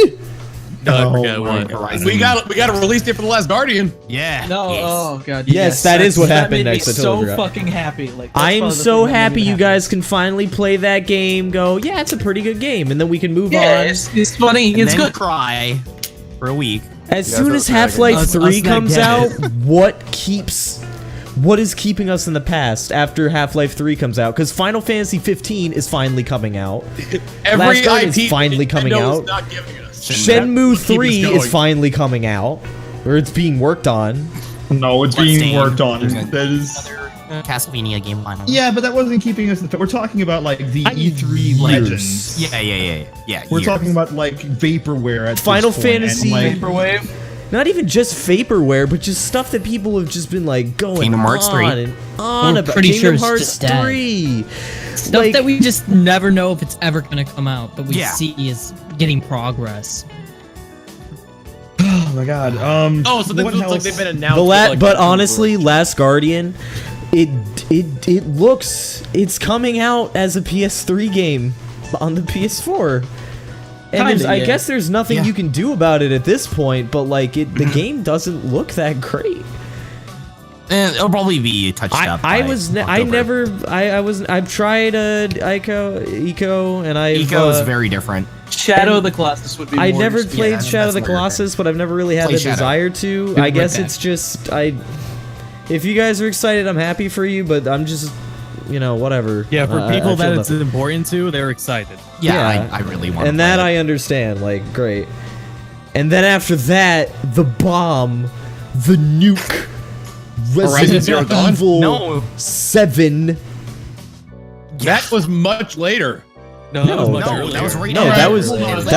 Speaker 7: I forget what.
Speaker 10: We got a release date for The Last Guardian.
Speaker 5: Yeah.
Speaker 2: No. Oh god.
Speaker 3: Yes, that is what happened next.
Speaker 2: That made me so fucking happy. Like
Speaker 3: I'm so happy you guys can finally play that game. Go, yeah, it's a pretty good game, and then we can move on.
Speaker 2: It's funny.
Speaker 5: And
Speaker 2: It's
Speaker 5: then
Speaker 2: good.
Speaker 5: Cry for a week.
Speaker 3: As soon as Half-Life 3 comes out, what is keeping us in the past after Half-Life 3 comes out? Because Final Fantasy 15 is finally coming out. Last Guardian is finally coming out. Shenmue 3 is finally coming out, or it's being worked on.
Speaker 1: No, it's being worked on. That is
Speaker 5: Castlevania game finally.
Speaker 1: Yeah, but that wasn't keeping us. We're talking about like the E3 legends.
Speaker 5: Yeah.
Speaker 1: We're talking about like vaporware at
Speaker 3: Final
Speaker 1: this point,
Speaker 3: Fantasy
Speaker 1: and, like,
Speaker 2: Vaporwave.
Speaker 3: Not even just vaporware, but just stuff that people have just been like going
Speaker 5: Kingdom Hearts 3.
Speaker 3: on and on
Speaker 6: We're
Speaker 3: about.
Speaker 6: pretty sure
Speaker 3: Kingdom
Speaker 6: it's
Speaker 3: Hearts
Speaker 6: just dead.
Speaker 3: 3.
Speaker 6: Stuff that we just never know if it's ever gonna come out, but we see is getting progress.
Speaker 1: Oh my god.
Speaker 10: So this looks like they've been announced.
Speaker 3: But honestly, Last Guardian, it looks, it's coming out as a PS3 game on the PS4. And I guess there's nothing you can do about it at this point, but like the game doesn't look that great.
Speaker 5: And it'll probably be touched up.
Speaker 3: I've tried Eco, and
Speaker 5: Eco is very different.
Speaker 2: Shadow of the Colossus would be.
Speaker 3: I never played Shadow of the Colossus, but I've never really had the desire to. I guess it's just if you guys are excited, I'm happy for you, but I'm just, whatever.
Speaker 7: Yeah, for people that it's important to, they're excited.
Speaker 5: Yeah, I really want.
Speaker 3: And that I understand. Like, great. And then after that, the bomb, the nuke, Resident Evil 7.
Speaker 10: That was much later. No, that was much earlier.
Speaker 18: That was right
Speaker 3: No, that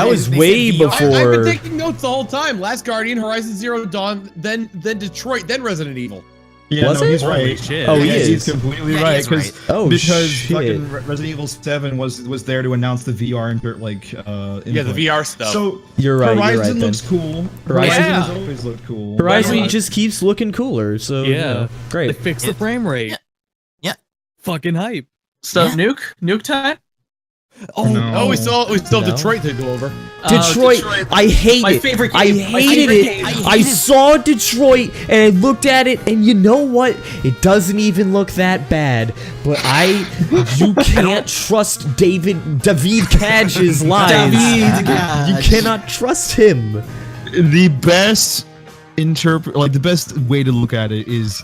Speaker 3: was way before.
Speaker 10: I've been taking notes the whole time. Last Guardian, Horizon Zero Dawn, then Detroit, then Resident Evil.
Speaker 1: Yeah,
Speaker 3: Was
Speaker 1: no,
Speaker 3: it?
Speaker 1: he's right.
Speaker 7: Shit.
Speaker 3: Oh, he
Speaker 1: Yeah,
Speaker 3: is.
Speaker 1: He's completely
Speaker 5: Yeah,
Speaker 1: right.
Speaker 5: he's right.
Speaker 1: Because
Speaker 3: shit.
Speaker 1: fucking Resident Evil 7 was there to announce the VR
Speaker 10: Yeah, the
Speaker 1: input.
Speaker 10: VR stuff.
Speaker 1: So
Speaker 3: You're right.
Speaker 1: Horizon
Speaker 3: then.
Speaker 1: looks cool.
Speaker 3: Horizon-
Speaker 1: Horizon has always looked cool.
Speaker 3: Horizon just keeps looking cooler. So
Speaker 7: Yeah. They
Speaker 3: great.
Speaker 7: fixed the frame rate.
Speaker 5: Yeah.
Speaker 7: Fucking hype.
Speaker 2: So nuke time.
Speaker 10: Oh,
Speaker 1: No.
Speaker 10: we still have
Speaker 3: No.
Speaker 10: Detroit to go over.
Speaker 3: Detroit, I hate
Speaker 2: My
Speaker 3: it.
Speaker 2: favorite
Speaker 3: I
Speaker 2: game. My
Speaker 3: hated
Speaker 2: favorite
Speaker 3: it.
Speaker 2: game.
Speaker 3: I saw Detroit and I looked at it, and you know what? It doesn't even look that bad. But you can't trust David Cage's lies. You cannot trust him.
Speaker 1: The best the best way to look at it is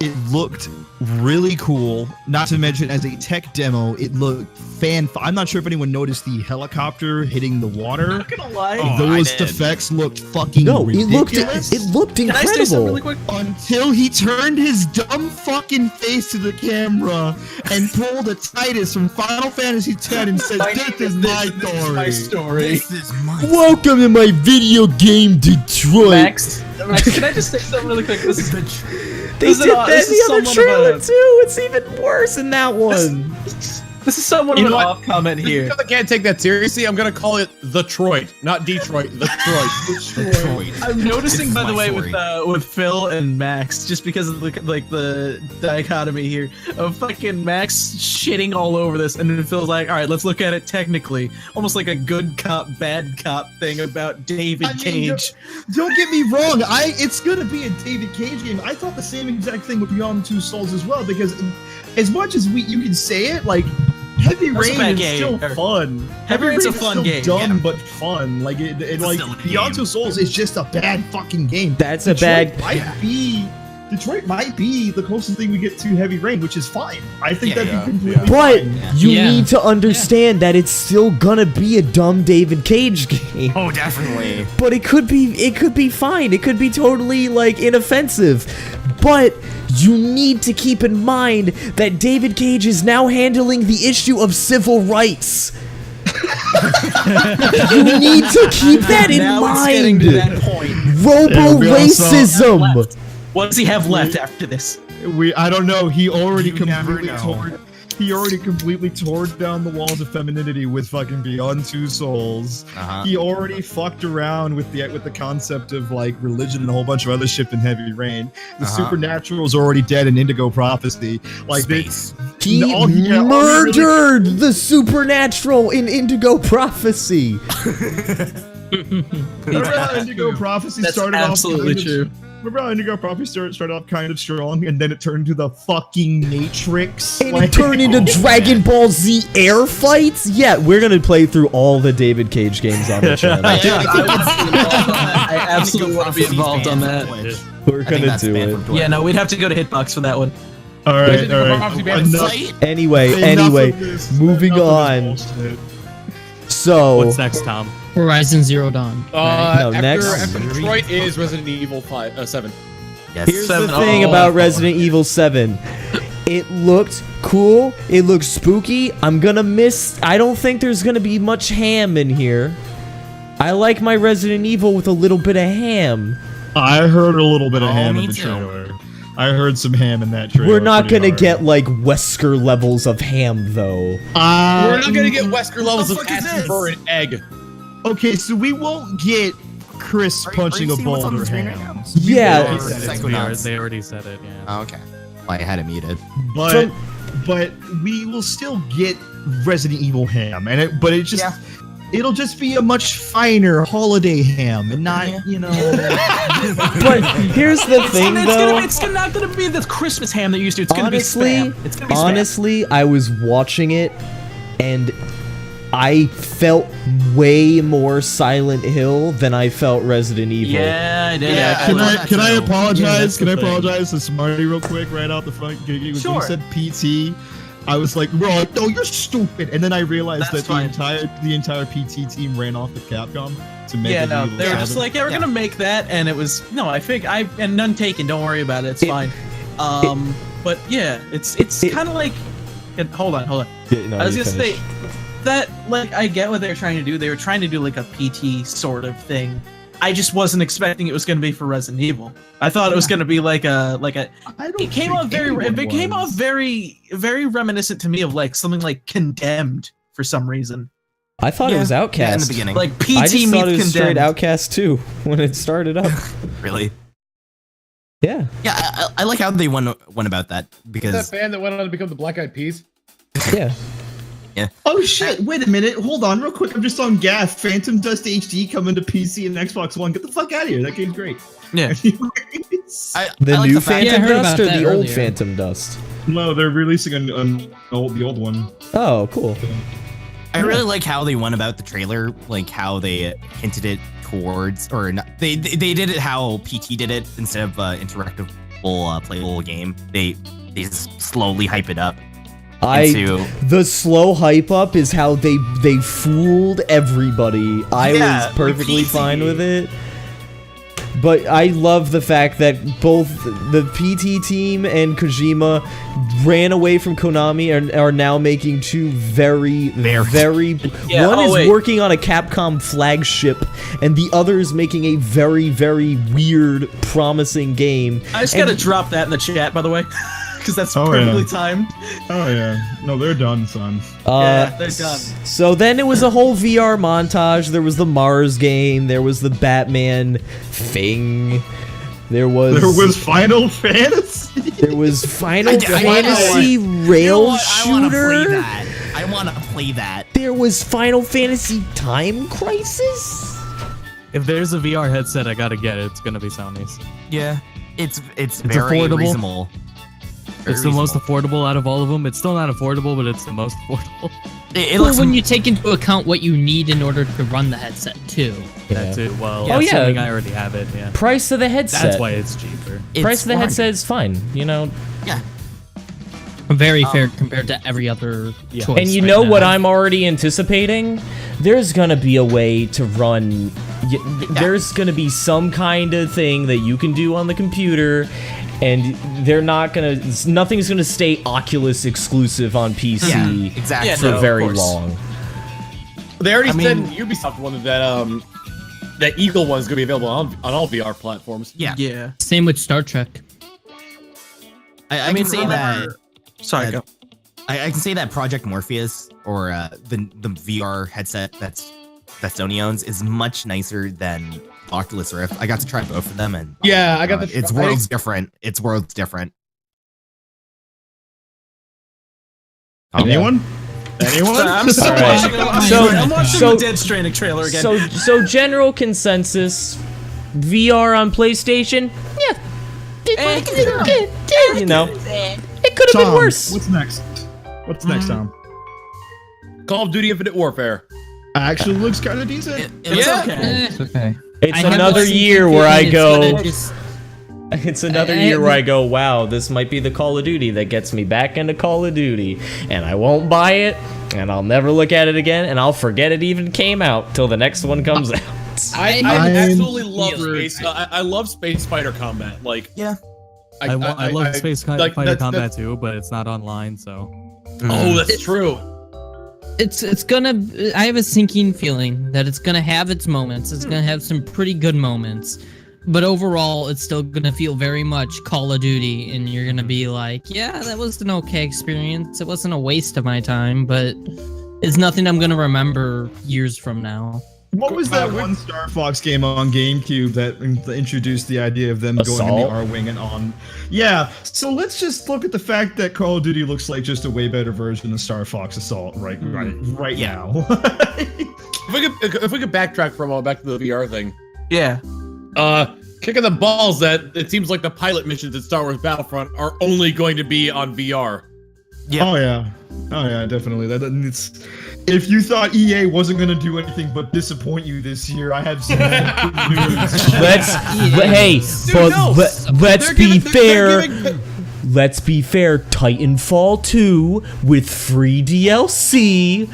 Speaker 1: it looked really cool. Not to mention, as a tech demo, it looked I'm not sure if anyone noticed the helicopter hitting the water.
Speaker 2: I'm not gonna lie.
Speaker 1: Those effects looked fucking ridiculous.
Speaker 3: It looked
Speaker 2: Can I say something really
Speaker 3: incredible.
Speaker 2: quick?
Speaker 1: Until he turned his dumb fucking face to the camera and pulled a Titus from Final Fantasy X and said, "This is my story."
Speaker 5: This is my
Speaker 3: Welcome to my video game, Detroit.
Speaker 2: Max, can I just say something really quick? This is
Speaker 3: They
Speaker 2: This is
Speaker 3: did
Speaker 2: an-
Speaker 3: that
Speaker 2: this
Speaker 3: in
Speaker 2: is
Speaker 3: the other
Speaker 2: somewhat of
Speaker 3: trailer
Speaker 2: a-
Speaker 3: too. It's even worse in that one.
Speaker 2: This is somewhat
Speaker 10: You
Speaker 2: of an
Speaker 10: know what?
Speaker 2: off comment here.
Speaker 10: Because I can't take that seriously, I'm gonna call it Detroit, not Detroit. Detroit.
Speaker 2: I'm noticing, by the way,
Speaker 5: story.
Speaker 2: with Phil and Max, just because of the dichotomy here of fucking Max shitting all over this, and then Phil's like, all right, let's look at it technically, almost like a good cop, bad cop thing about David Cage.
Speaker 1: Don't get me wrong. It's gonna be a David Cage game. I thought the same exact thing with Beyond Two Souls as well, because as much as you can say it, like Heavy
Speaker 2: That's a
Speaker 1: Rain
Speaker 2: bad
Speaker 1: is
Speaker 2: game.
Speaker 1: still fun.
Speaker 2: Heavy Rain's a
Speaker 1: is
Speaker 2: fun
Speaker 1: still
Speaker 2: game,
Speaker 1: dumb
Speaker 2: yeah.
Speaker 1: but fun. Like it like
Speaker 5: still a
Speaker 1: Beyond
Speaker 5: game.
Speaker 1: Two Souls is just a bad fucking game.
Speaker 3: That's a
Speaker 1: Detroit
Speaker 3: bad.
Speaker 1: Detroit might be the closest thing we get to Heavy Rain, which is fine. I think that'd be completely
Speaker 3: But
Speaker 1: fine.
Speaker 3: you need to understand that it's still gonna be a dumb David Cage game.
Speaker 5: Oh, definitely.
Speaker 3: But it could be fine. It could be totally like inoffensive. But you need to keep in mind that David Cage is now handling the issue of civil rights. You need to keep that in
Speaker 2: Now
Speaker 3: mind.
Speaker 2: it's getting to that point.
Speaker 3: Robo-racism.
Speaker 2: What does he have left after this?
Speaker 1: I don't know. He already
Speaker 5: never
Speaker 1: completely
Speaker 5: know.
Speaker 1: he already completely tore down the walls of femininity with fucking Beyond Two Souls. He already fucked around with the concept of like religion and a whole bunch of other shit in Heavy Rain. The supernatural is already dead in Indigo Prophecy. Like
Speaker 5: Space.
Speaker 3: He murdered the supernatural in Indigo Prophecy.
Speaker 1: Remember how Indigo Prophecy
Speaker 2: That's
Speaker 1: started
Speaker 2: absolutely
Speaker 1: off
Speaker 2: true.
Speaker 1: Remember how Indigo Prophecy started off kind of strong, and then it turned to the fucking Matrix?
Speaker 3: And it turned into Dragon Ball Z air fights? Yeah, we're gonna play through all the David Cage games on the channel.
Speaker 2: I absolutely want to be involved on that.
Speaker 3: We're gonna do it.
Speaker 2: Yeah, no, we'd have to go to Hitbox for that one.
Speaker 1: All right.
Speaker 3: Anyway, moving on. So,
Speaker 7: What's next, Tom?
Speaker 6: Horizon Zero Dawn.
Speaker 10: After Detroit is Resident Evil 7.
Speaker 3: Here's the thing about Resident Evil 7. It looked cool. It looked spooky. I don't think there's gonna be much ham in here. I like my Resident Evil with a little bit of ham.
Speaker 1: I heard a little bit of ham in the trailer. I heard some ham in that trailer.
Speaker 3: We're not gonna get like Wesker levels of ham though.
Speaker 10: We're not gonna get Wesker levels of acid for an egg.
Speaker 1: Okay, so we won't get Chris punching a boulder ham.
Speaker 3: Yeah.
Speaker 7: They already said it, yeah.
Speaker 5: Oh, okay. Well, I had it muted.
Speaker 1: But we will still get Resident Evil ham, and it'll just be a much finer holiday ham, and not
Speaker 3: But here's the thing, though.
Speaker 2: It's not gonna be the Christmas ham that you used to. It's gonna be spam. It's gonna be spam.
Speaker 3: Honestly, I was watching it, and I felt way more Silent Hill than I felt Resident Evil.
Speaker 2: Yeah, I did.
Speaker 1: Yeah, can I apologize? Can I apologize to Smarty real quick right out the front? When you said PT, I was like, bro, no, you're stupid. And then I realized that the entire PT team ran off with Capcom to make
Speaker 2: they were
Speaker 1: Evil
Speaker 2: just
Speaker 1: 7.
Speaker 2: like, yeah, we're gonna make that, and it was and none taken. Don't worry about it. It's fine. But yeah, it's kind of like. Hold on.
Speaker 3: Yeah, no,
Speaker 2: I was gonna say, that, like, I get what they're trying to do. They were trying to do like a PT sort of thing. I just wasn't expecting it was going to be for Resident Evil. I thought it was going to be like a. It came off very reminiscent to me of like something like Condemned for some reason.
Speaker 3: I thought it was Outcast
Speaker 5: in the beginning.
Speaker 2: Like PT
Speaker 3: I just
Speaker 2: meets
Speaker 3: thought it was
Speaker 2: Condemned.
Speaker 3: straight Outcast 2 when it started up.
Speaker 5: Really?
Speaker 3: Yeah.
Speaker 5: Yeah, I like how they went about that because
Speaker 10: That band that went on to become the Black Eyed Peas.
Speaker 3: Yeah.
Speaker 5: Yeah.
Speaker 1: Oh shit! Wait a minute. Hold on, real quick. I'm just on Gaff. Phantom Dust HD coming to PC and Xbox One. Get the fuck out of here. That game's great.
Speaker 2: Yeah.
Speaker 3: The new Phantom Dust or the old Phantom Dust?
Speaker 1: No, they're releasing the old one.
Speaker 3: Oh, cool.
Speaker 5: I really like how they went about the trailer, like how they hinted it towards, or not, they did it how PT did it instead of interactive playable game. They just slowly hype it up.
Speaker 3: The slow hype up is how they fooled everybody. I was perfectly fine with it. But I love the fact that both the PT team and Kojima ran away from Konami and are now making two very one is working on a Capcom flagship and the other is making a very weird promising game.
Speaker 2: I just gotta drop that in the chat, by the way, because that's perfectly timed.
Speaker 1: Oh yeah, no, they're done, son.
Speaker 2: Yeah, they're done.
Speaker 3: So then it was a whole VR montage. There was the Mars game. There was the Batman thing. There was
Speaker 1: Final Fantasy.
Speaker 3: There was Final Fantasy rail shooter.
Speaker 5: I want to play that.
Speaker 3: There was Final Fantasy Time Crisis.
Speaker 7: If there's a VR headset, I gotta get it. It's gonna be Sony's.
Speaker 5: Yeah, it's very
Speaker 7: affordable.
Speaker 5: reasonable.
Speaker 7: It's the most affordable out of all of them. It's still not affordable, but it's the most affordable.
Speaker 6: It looks when you take into account what you need in order to run the headset too.
Speaker 7: That's it. Well,
Speaker 3: Oh, yeah.
Speaker 7: assuming I already have it. Yeah.
Speaker 3: Price of the headset.
Speaker 7: That's why it's cheaper.
Speaker 3: Price of the headset is fine. You know.
Speaker 5: Yeah.
Speaker 6: Very fair compared to every other choice.
Speaker 3: And you know what I'm already anticipating? There's gonna be a way to run. There's gonna be some kind of thing that you can do on the computer. And they're not gonna. Nothing's gonna stay Oculus exclusive on PC for very long.
Speaker 10: They already said Ubisoft wanted that that Eagle one's gonna be available on all VR platforms.
Speaker 2: Yeah.
Speaker 6: Same with Star Trek.
Speaker 5: I can say that.
Speaker 2: Sorry, go.
Speaker 5: I can say that Project Morpheus or the VR headset that Sony owns is much nicer than Oculus Rift. I got to try both of them, and
Speaker 10: yeah, I got the.
Speaker 5: It's worlds different. It's worlds different.
Speaker 1: Anyone?
Speaker 2: I'm still watching. I'm watching the Dead Stranding trailer again.
Speaker 3: So general consensus: VR on PlayStation. Yeah. You know, it could have been worse.
Speaker 1: What's next? What's next, Tom?
Speaker 10: Call of Duty: Infinite Warfare.
Speaker 1: Actually, looks kind of decent.
Speaker 5: It's
Speaker 8: It's okay.
Speaker 3: It's another year where I go. It's another year where I go, wow, this might be the Call of Duty that gets me back into Call of Duty. And I won't buy it, and I'll never look at it again, and I'll forget it even came out till the next one comes out.
Speaker 10: I absolutely love space. I love space fighter combat. Like,
Speaker 7: I love space fighter combat too, but it's not online, so.
Speaker 10: Oh, that's true.
Speaker 6: It's gonna. I have a sinking feeling that it's gonna have its moments. It's gonna have some pretty good moments, but overall, it's still gonna feel very much Call of Duty, and you're gonna be like, yeah, that was an okay experience. It wasn't a waste of my time, but it's nothing I'm gonna remember years from now.
Speaker 1: What was that one Star Fox game on GameCube that introduced the idea of them going in the R-Wing and on? Yeah, so let's just look at the fact that Call of Duty looks like just a way better version of Star Fox Assault right now.
Speaker 10: If we could backtrack for a moment back to the VR thing.
Speaker 2: Yeah.
Speaker 10: Kicking the balls that it seems like the pilot missions in Star Wars Battlefront are only going to be on VR.
Speaker 1: Yeah. Oh yeah, definitely. If you thought EA wasn't going to do anything but disappoint you this year, I have some news.
Speaker 3: Let's be fair. Let's be fair. Titanfall 2 with free DLC.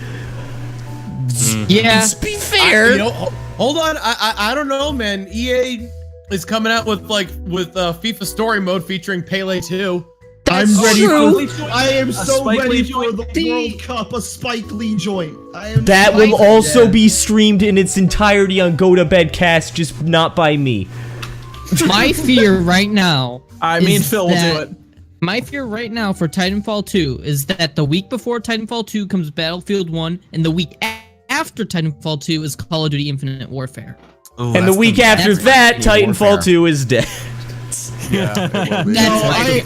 Speaker 6: Yeah.
Speaker 3: Let's be fair.
Speaker 10: Hold on. I don't know, man. EA is coming out with FIFA Story Mode featuring Pele 2.
Speaker 1: I'm ready for. I am so
Speaker 2: Spike
Speaker 1: ready
Speaker 2: Lee
Speaker 1: for
Speaker 2: joint.
Speaker 1: the World Cup. A Spike Lee joint.
Speaker 3: That will also be streamed in its entirety on Go to Bed Cast, just not by me.
Speaker 6: My fear right now.
Speaker 2: Phil will do it.
Speaker 6: My fear right now for Titanfall 2 is that the week before Titanfall 2 comes Battlefield 1, and the week after Titanfall 2 is Call of Duty Infinite Warfare.
Speaker 3: Ooh, and the week after that, Titanfall 2 is dead.
Speaker 5: Yeah,
Speaker 1: I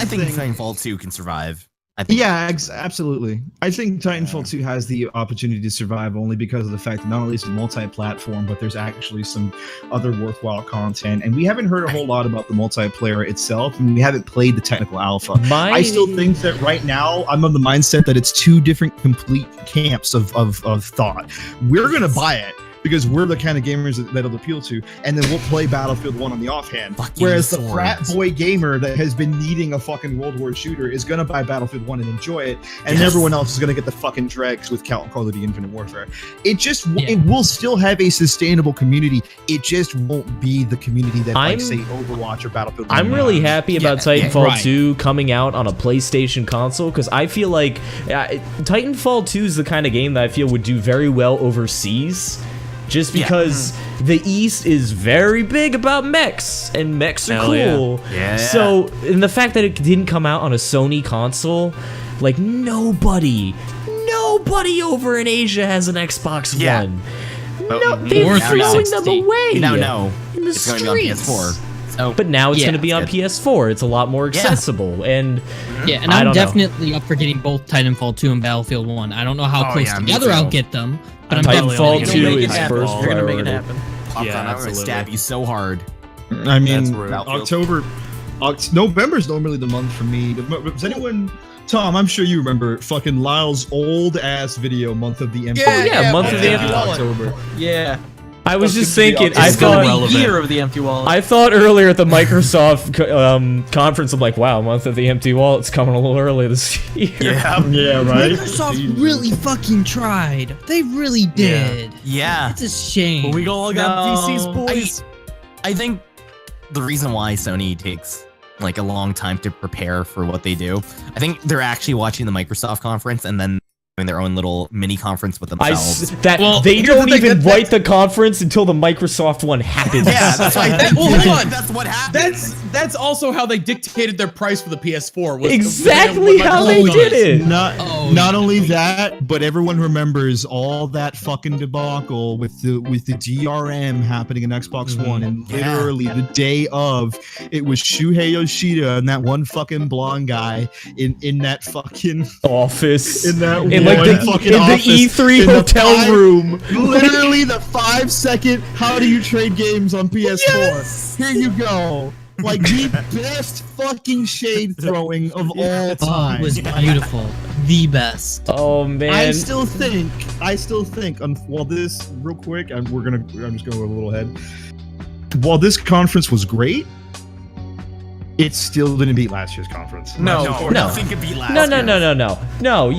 Speaker 5: think Titanfall 2 can survive.
Speaker 1: Yeah, absolutely. I think Titanfall 2 has the opportunity to survive only because of the fact that not only is it multi-platform, but there's actually some other worthwhile content. And we haven't heard a whole lot about the multiplayer itself, and we haven't played the technical alpha. I still think that right now, I'm of the mindset that it's two different complete camps of thought. We're going to buy it, because we're the kind of gamers that it'll appeal to, and then we'll play Battlefield 1 on the offhand. Whereas the frat boy gamer that has been needing a fucking World War shooter is gonna buy Battlefield 1 and enjoy it, and everyone else is gonna get the fucking dregs with Call of Duty Infinite Warfare. It will still have a sustainable community. It just won't be the community that like say Overwatch or Battlefield 1.
Speaker 3: I'm really happy about Titanfall 2 coming out on a PlayStation console, because I feel like Titanfall 2 is the kind of game that I feel would do very well overseas. Just because the East is very big about mechs, and mechs are cool.
Speaker 5: Yeah.
Speaker 3: So, and the fact that it didn't come out on a Sony console, like nobody over in Asia has an Xbox One. No, they're throwing them away.
Speaker 5: No,
Speaker 3: in the
Speaker 5: it's
Speaker 3: streets.
Speaker 5: going to be on PS4. So,
Speaker 3: but now it's going to be on PS4. It's a lot more accessible, and
Speaker 6: and I'm definitely up for getting both Titanfall 2 and Battlefield 1. I don't know how close together I'll get them, but I'm
Speaker 3: Titanfall 2 is first priority.
Speaker 2: You're gonna make it happen.
Speaker 5: I'm gonna stab you so hard.
Speaker 1: I mean, November's normally the month for me. Does anyone? Tom, I'm sure you remember fucking Lyle's old ass video, month of the empty.
Speaker 3: Month of the empty
Speaker 1: October.
Speaker 2: Yeah.
Speaker 3: I was just thinking,
Speaker 2: I thought year of the empty wallet.
Speaker 3: I thought earlier at the Microsoft conference, I'm like, wow, month of the empty wallet's coming a little early this year.
Speaker 1: Yeah, right.
Speaker 6: Microsoft really fucking tried. They really did.
Speaker 5: Yeah.
Speaker 6: It's a shame.
Speaker 7: But we all got VCs, boys.
Speaker 5: I think the reason why Sony takes like a long time to prepare for what they do, I think they're actually watching the Microsoft conference and then their own little mini conference with themselves.
Speaker 3: They don't even write the conference until the Microsoft one happens.
Speaker 5: Yeah, that's why. That's what happened.
Speaker 10: That's also how they dictated their price for the PS4. Was
Speaker 3: exactly how they did it.
Speaker 1: Not only that, but everyone remembers all that fucking debacle with the DRM happening in Xbox One, and literally the day of, it was Shuhei Yoshida and that one fucking blonde guy in that fucking
Speaker 3: office.
Speaker 1: In that
Speaker 3: like the E3 hotel room.
Speaker 1: Literally the 5-second how do you trade games on PS4. Here you go. Like the best fucking shade throwing of all time.
Speaker 6: It was beautiful. The best.
Speaker 3: Oh man.
Speaker 1: I still think while this real quick, I'm just gonna go a little ahead. While this conference was great, it still didn't beat last year's conference.
Speaker 5: Nothing could beat last year.
Speaker 3: No,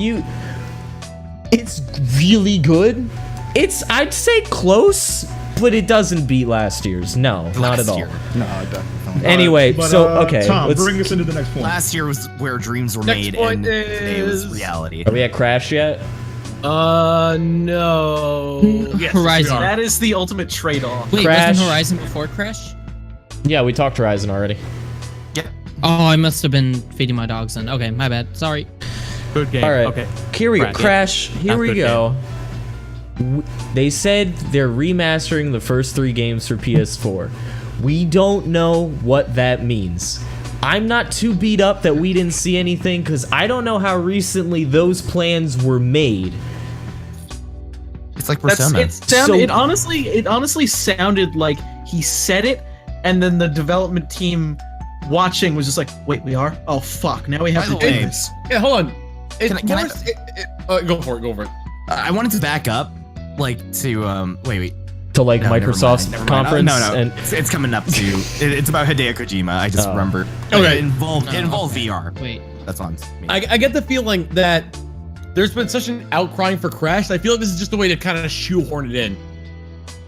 Speaker 3: it's really good. I'd say close, but it doesn't beat last year's. No, not at all.
Speaker 1: No, it doesn't.
Speaker 3: Anyway, okay.
Speaker 1: Tom, bring us into the next point.
Speaker 5: Last year was where dreams were made, and today was reality.
Speaker 3: Are we at Crash yet?
Speaker 2: No.
Speaker 6: Yes, Horizon.
Speaker 2: That is the ultimate trade-off.
Speaker 6: Wait,
Speaker 3: Crash.
Speaker 6: wasn't Horizon before Crash?
Speaker 3: Yeah, we talked Horizon already.
Speaker 5: Yeah.
Speaker 6: Oh, I must have been feeding my dogs then. Okay, my bad. Sorry.
Speaker 7: Good game.
Speaker 3: All right.
Speaker 7: Okay.
Speaker 3: Here we go. Crash. Here we go. They said they're remastering the first 3 games for PS4. We don't know what that means. I'm not too beat up that we didn't see anything, because I don't know how recently those plans were made.
Speaker 5: It's like Persona.
Speaker 2: It honestly sounded like he said it, and then the development team watching was just like, wait, we are? Oh fuck, now we have to do this.
Speaker 10: Yeah, hold on. Go for it.
Speaker 5: I wanted to back up, like to wait.
Speaker 3: To like Microsoft's conference.
Speaker 5: No. It's coming up to. It's about Hideo Kojima. I just remember.
Speaker 10: Okay.
Speaker 5: It involved VR.
Speaker 6: Wait.
Speaker 5: That's on me.
Speaker 10: I get the feeling that there's been such an outcrying for Crash. I feel like this is just a way to kind of shoehorn it in.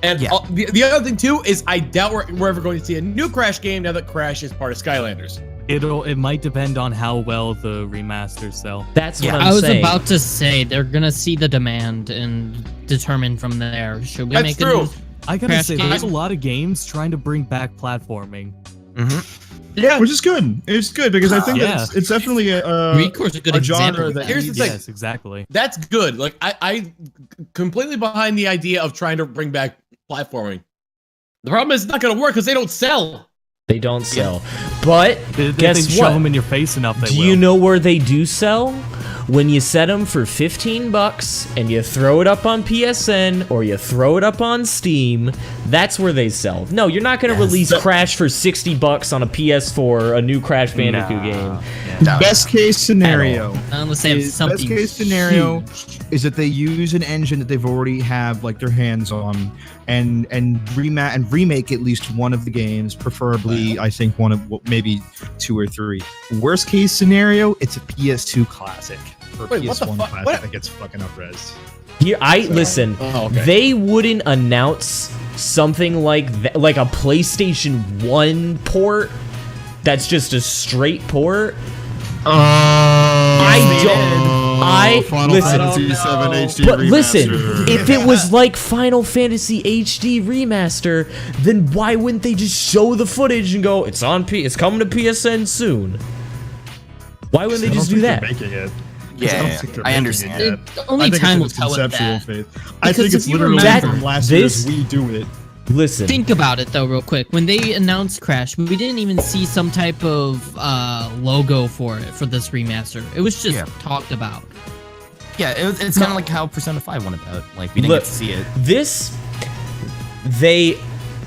Speaker 10: And the other thing too is I doubt we're ever going to see a new Crash game now that Crash is part of Skylanders.
Speaker 7: It might depend on how well the remasters sell.
Speaker 3: That's what I'm
Speaker 6: I was
Speaker 3: saying.
Speaker 6: about to say they're gonna see the demand and determine from there. Should we make
Speaker 10: true.
Speaker 7: I gotta
Speaker 6: Crash
Speaker 7: say,
Speaker 6: game?
Speaker 7: there's a lot of games trying to bring back platforming.
Speaker 1: Yeah, which is good. It's good because I think that it's definitely a
Speaker 6: Recor's a good
Speaker 1: genre
Speaker 6: example.
Speaker 1: that
Speaker 10: Here's the
Speaker 1: needs-
Speaker 10: thing.
Speaker 7: Yes, exactly.
Speaker 10: That's good. Like I completely behind the idea of trying to bring back platforming. The problem is it's not going to work because they don't sell.
Speaker 3: They don't sell. But
Speaker 7: If
Speaker 3: guess
Speaker 7: they
Speaker 3: what?
Speaker 7: shove them in your face enough, they
Speaker 3: Do
Speaker 7: will.
Speaker 3: you know where they do sell? When you set them for $15 and you throw it up on PSN or you throw it up on Steam, that's where they sell. No, you're not going to release Crash for $60 on a PS4, a new Crash Bandicoot game.
Speaker 1: Best case scenario.
Speaker 6: Unless they have something
Speaker 1: Best case scenario
Speaker 6: huge.
Speaker 1: is that they use an engine that they've already have like their hands on, and remake at least one of the games, preferably I think one of maybe 2 or 3. Worst case scenario, it's a PS2 classic or
Speaker 10: Wait, what the
Speaker 1: PS1
Speaker 10: fuck?
Speaker 1: classic
Speaker 10: What?
Speaker 1: that gets fucking up-res.
Speaker 3: Here, listen.
Speaker 10: Oh, okay.
Speaker 3: They wouldn't announce something like that, like a PlayStation 1 port. That's just a straight port.
Speaker 1: Final Fantasy VII HD
Speaker 3: but
Speaker 1: remaster.
Speaker 3: listen, if it was like Final Fantasy HD remaster, then why wouldn't they just show the footage and go, it's coming to PSN soon? Why wouldn't they just do that?
Speaker 5: I understand.
Speaker 6: Only time will tell with that.
Speaker 1: I think it's literally from last year's We Do It.
Speaker 3: Listen.
Speaker 6: Think about it though, real quick. When they announced Crash, we didn't even see some type of logo for it for this remaster. It was just talked about.
Speaker 5: Yeah, it's kind of like how Persona 5 went about. Like we didn't get to see it.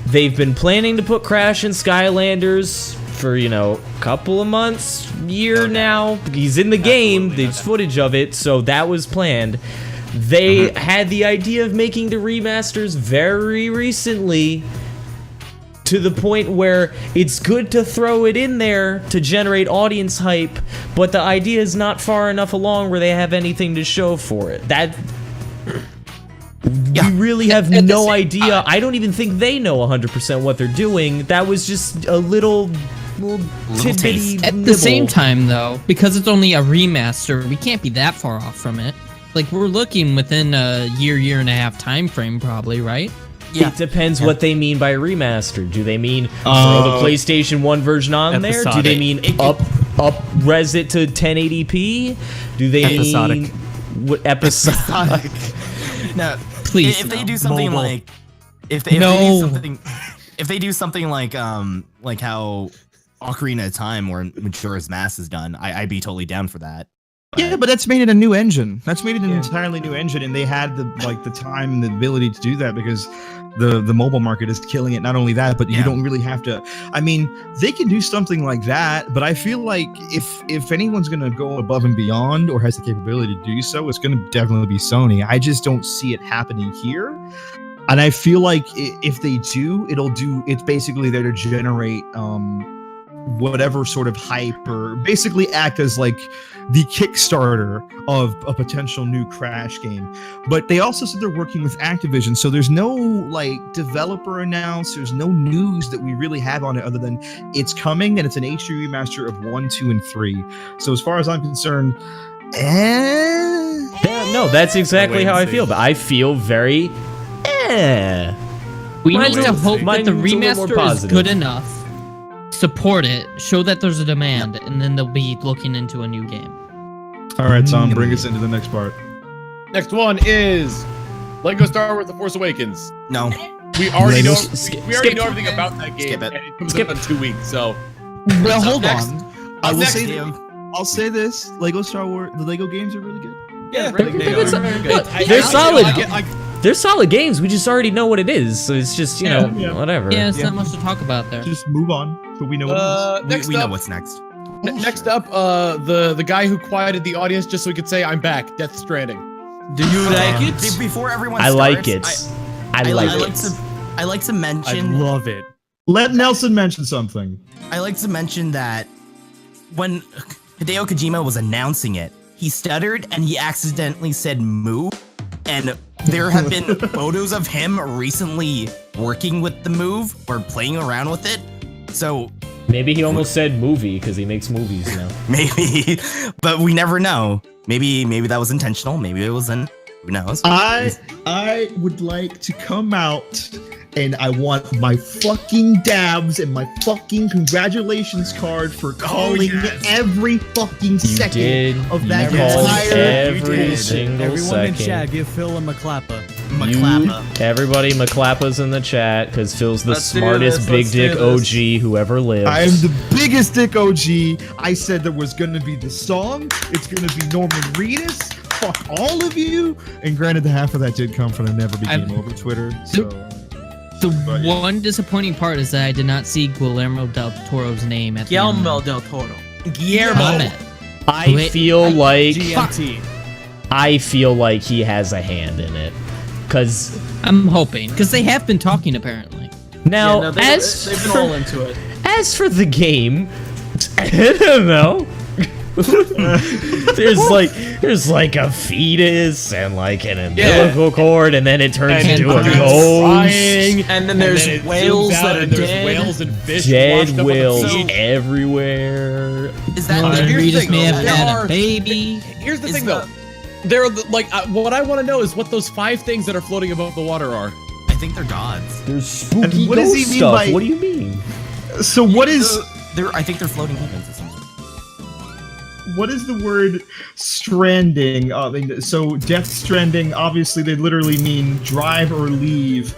Speaker 3: They've been planning to put Crash in Skylanders for, a couple of months, year now. He's in the game. There's footage of it, so that was planned. They had the idea of making the remasters very recently, to the point where it's good to throw it in there to generate audience hype, but the idea is not far enough along where they have anything to show for it. We really have no idea. I don't even think they know 100% what they're doing. That was just a little tidbitty
Speaker 6: At the same time, though, because it's only a remaster, we can't be that far off from it. Like, we're looking within a year and a half time frame, probably, right?
Speaker 3: It depends what they mean by remaster. Do they mean throw the PlayStation 1 version on there? Do they mean up-res it to 1080p? Do they mean what episodic?
Speaker 5: No,
Speaker 6: please.
Speaker 5: If they do something like, if they do something like how Ocarina of Time or Majora's Mask is done, I'd be totally down for that.
Speaker 1: Yeah, but that's made it a new engine. That's made it an entirely new engine, and they had the time and the ability to do that because the mobile market is killing it. Not only that, but you don't really have to. I mean, they can do something like that, but I feel like if anyone's gonna go above and beyond or has the capability to do so, it's gonna definitely be Sony. I just don't see it happening here, and I feel like if they do, it's basically there to generate whatever sort of hype or basically act as like the Kickstarter of a potential new Crash game. But they also said they're working with Activision, so there's no like developer announced, there's no news that we really have on it other than it's coming and it's an HD remaster of 1, 2, and 3. So as far as I'm concerned,
Speaker 3: Yeah, no, that's exactly how I feel, but I feel very
Speaker 6: We need to hope that the
Speaker 3: mine's a little more
Speaker 6: remaster is
Speaker 3: positive.
Speaker 6: good enough. Support it, show that there's a demand, and then they'll be looking into a new game.
Speaker 1: all right, Tom, bring us into the next part.
Speaker 10: Next one is Lego Star Wars: The Force Awakens.
Speaker 5: No.
Speaker 10: We already know.
Speaker 3: Skip-
Speaker 10: We already
Speaker 3: skip.
Speaker 10: know everything about that game.
Speaker 5: Skip it.
Speaker 10: And it comes out in 2 weeks. So.
Speaker 1: Well, hold
Speaker 10: next?
Speaker 1: on. I will
Speaker 10: next?
Speaker 1: say I'll say this: Lego Star Wars, the Lego games are really good.
Speaker 10: Yeah,
Speaker 3: They're solid. They're solid games. We just already know what it is, so it's just whatever.
Speaker 6: Yeah, it's not much to talk about there.
Speaker 1: Just move on. But we know what it is.
Speaker 5: We know what's next.
Speaker 10: Next up, the guy who quieted the audience just so he could say "I'm back." Death Stranding.
Speaker 5: Do you like it? Before everyone
Speaker 3: I
Speaker 5: starts,
Speaker 3: like it. I
Speaker 5: like to mention.
Speaker 7: I love it.
Speaker 1: Let Nelson mention something.
Speaker 5: I like to mention that when Hideo Kojima was announcing it, he stuttered and he accidentally said "moo," and there have been photos of him recently working with the move or playing around with it. So
Speaker 3: Maybe he almost said movie because he makes movies now.
Speaker 5: Maybe, but we never know. Maybe that was intentional. Maybe it wasn't. Who knows?
Speaker 1: I would like to come out and I want my fucking dabs and my fucking congratulations card for calling every fucking second of that entire.
Speaker 3: Every single
Speaker 7: Everyone
Speaker 3: second.
Speaker 7: in chat, give Phil a McClappa.
Speaker 3: Everybody McClappa's in the chat because Phil's the
Speaker 2: Let's do
Speaker 3: smartest
Speaker 2: this,
Speaker 3: big
Speaker 2: let's do
Speaker 3: dick
Speaker 2: this.
Speaker 3: OG who ever lived.
Speaker 1: I am the biggest dick OG. I said there was gonna be the song. It's gonna be Norman Reedus. Fuck all of you. And granted, the half of that did come from the Never Became Over Twitter. So.
Speaker 6: The one disappointing part is that I did not see Guillermo del Toro's name at the end.
Speaker 2: Guillermo del Toro.
Speaker 6: Guillermo.
Speaker 3: I feel like
Speaker 7: GMT.
Speaker 3: I feel like he has a hand in it, cause
Speaker 6: I'm hoping because they have been talking apparently.
Speaker 3: now
Speaker 2: they've been all into it.
Speaker 3: As for the game, I don't know. there's like a fetus and like an umbilical cord, and then it turns into a ghost.
Speaker 2: And then there's whales that are dead.
Speaker 10: Whales and fish
Speaker 3: Dead
Speaker 10: washed up on the
Speaker 3: whales
Speaker 10: beach.
Speaker 3: everywhere.
Speaker 5: Is that
Speaker 6: Norman
Speaker 10: here's the
Speaker 6: Reedus
Speaker 10: thing,
Speaker 6: may have
Speaker 10: though.
Speaker 6: had
Speaker 10: There
Speaker 6: a baby.
Speaker 10: Here's the thing, though. There are what I want to know is what those 5 things that are floating above the water are.
Speaker 5: I think they're gods.
Speaker 3: There's spooky
Speaker 1: what does he
Speaker 3: ghost
Speaker 1: mean
Speaker 3: stuff.
Speaker 1: by-
Speaker 3: What do you mean?
Speaker 1: So what is?
Speaker 5: I think they're floating heavens. Essentially.
Speaker 1: What is the word stranding? So Death Stranding, obviously they literally mean drive or leave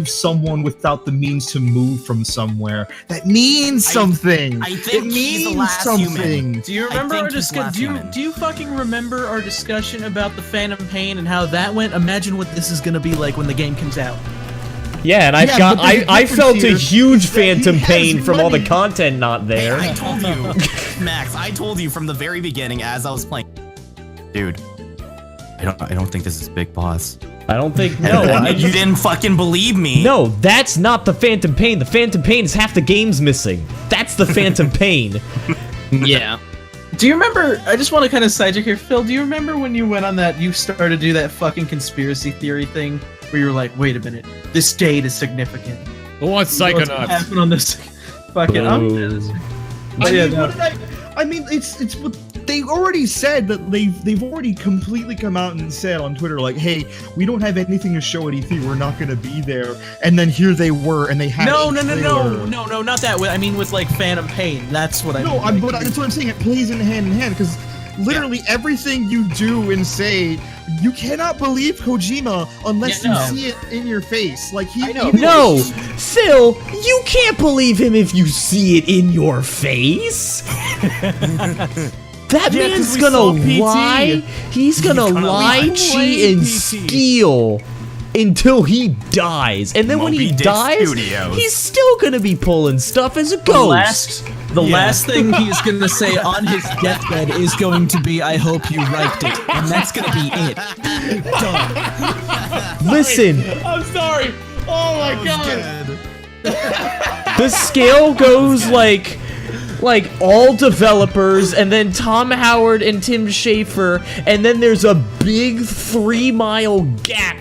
Speaker 1: someone without the means to move from somewhere. That means something.
Speaker 5: I think
Speaker 1: it
Speaker 5: he's the
Speaker 1: means
Speaker 5: last
Speaker 1: something.
Speaker 5: human.
Speaker 2: Do you remember our discussion? Do you fucking remember our discussion about the Phantom Pain and how that went? Imagine what this is gonna be like when the game comes out.
Speaker 3: Yeah, and I felt a
Speaker 1: here
Speaker 3: huge
Speaker 1: is that he
Speaker 3: phantom
Speaker 1: has
Speaker 3: pain from all the
Speaker 1: money.
Speaker 3: content not there.
Speaker 5: I told you, Max. I told you from the very beginning as I was playing, dude. I don't think this is Big Boss.
Speaker 3: I don't think
Speaker 5: you didn't fucking believe me.
Speaker 3: No, that's not the phantom pain. The phantom pain is half the game's missing. That's the phantom pain.
Speaker 6: Yeah.
Speaker 2: Do you remember? I just want to kind of sidetrack here, Phil. Do you remember when you went on that? You started to do that fucking conspiracy theory thing where you were like, "Wait a minute, this date is significant."
Speaker 10: What's
Speaker 2: What's
Speaker 10: Psychonauts?
Speaker 2: happened on this? Fucking.
Speaker 1: I mean, it's what they already said that they've already completely come out and said on Twitter, like, hey, we don't have anything to show at E3, we're not gonna be there. And then here they were, and they had
Speaker 2: No, not that way. I mean, with like Phantom Pain. That's what I mean.
Speaker 1: No, that's what I'm saying. It plays in hand because literally everything you do and say, you cannot believe Kojima unless you see it in your face. Like
Speaker 3: No, Phil, you can't believe him if you see it in your face. That man's gonna lie. He's gonna lie, cheat, and steal until he dies. And then when he dies, he's still gonna be pulling stuff as a ghost.
Speaker 2: The last thing he's gonna say on his deathbed is going to be, "I hope you liked it," and that's gonna be it. Done.
Speaker 3: Listen.
Speaker 10: I'm sorry. Oh my god.
Speaker 3: The scale goes like all developers, and then Tom Howard and Tim Schafer, and then there's a big 3-mile gap,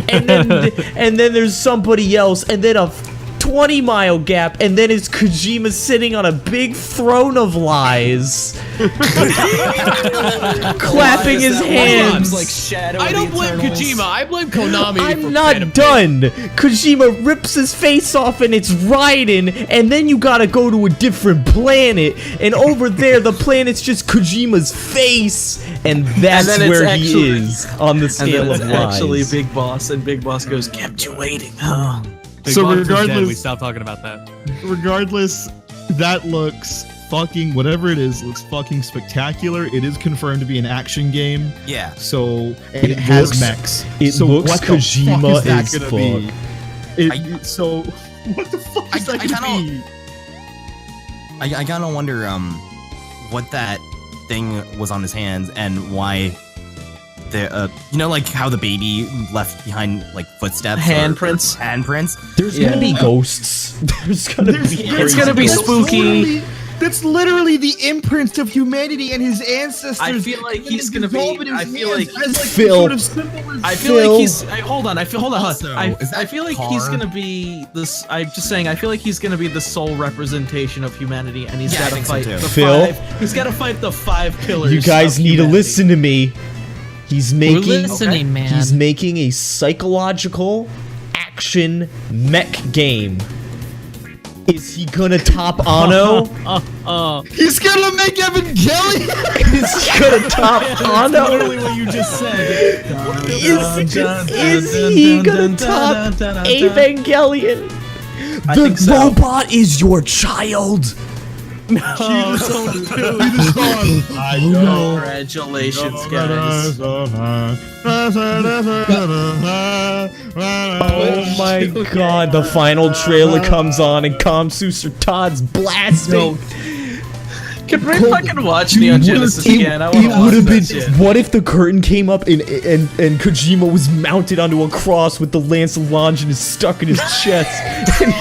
Speaker 3: and then there's somebody else, and then a 20-mile gap, and then it's Kojima sitting on a big throne of lies, clapping his hands.
Speaker 2: Like shadow.
Speaker 10: I don't blame Kojima. I blame Konami.
Speaker 3: I'm not done. Kojima rips his face off and it's Raiden, and then you gotta go to a different planet, and over there the planet's just Kojima's face, and that's where he is on the scale of lies.
Speaker 2: Actually, Big Boss, and Big Boss goes, "Kept you waiting, huh?"
Speaker 7: So regardless, we stopped talking about that.
Speaker 1: Regardless, that looks fucking whatever it is looks fucking spectacular. It is confirmed to be an action game.
Speaker 5: Yeah.
Speaker 1: So it has
Speaker 3: looks,
Speaker 1: mechs.
Speaker 3: It
Speaker 1: so
Speaker 3: looks
Speaker 1: what
Speaker 3: Kojima
Speaker 1: the fuck is that
Speaker 3: as
Speaker 1: gonna
Speaker 3: fuck.
Speaker 1: be? So what the fuck is that gonna be?
Speaker 5: I kind of wonder what that thing was on his hands and why the like how the baby left behind like footsteps,
Speaker 2: handprints.
Speaker 5: There's
Speaker 3: gonna be ghosts. There's gonna be
Speaker 2: It's gonna be spooky.
Speaker 1: That's literally the imprint of humanity and his ancestors.
Speaker 2: I feel like he's gonna be. I feel like
Speaker 3: Phil.
Speaker 2: I feel like he's. Hold on. I feel like he's gonna be this. I'm just saying. I feel like he's gonna be the sole representation of humanity, and he's got to fight the
Speaker 3: Phil?
Speaker 2: He's got to fight the 5 pillars.
Speaker 3: You guys need to listen to me. He's making.
Speaker 6: We're listening, man.
Speaker 3: He's making a psychological action mech game. Is he gonna top Anno?
Speaker 1: He's gonna make Evangelion.
Speaker 3: Is he gonna top Anno?
Speaker 7: That's literally what you just said.
Speaker 3: Is he gonna top Evangelion? The robot is your child.
Speaker 2: No, congratulations, guys.
Speaker 3: Oh my god, the final trailer comes on and Kamsu Todd's blasting.
Speaker 2: Can we fucking watch Neon Genesis again? I
Speaker 3: It would have been.
Speaker 2: Shit.
Speaker 3: What if the curtain came up and Kojima was mounted onto a cross with the Lance of Longinus stuck in his chest?
Speaker 1: And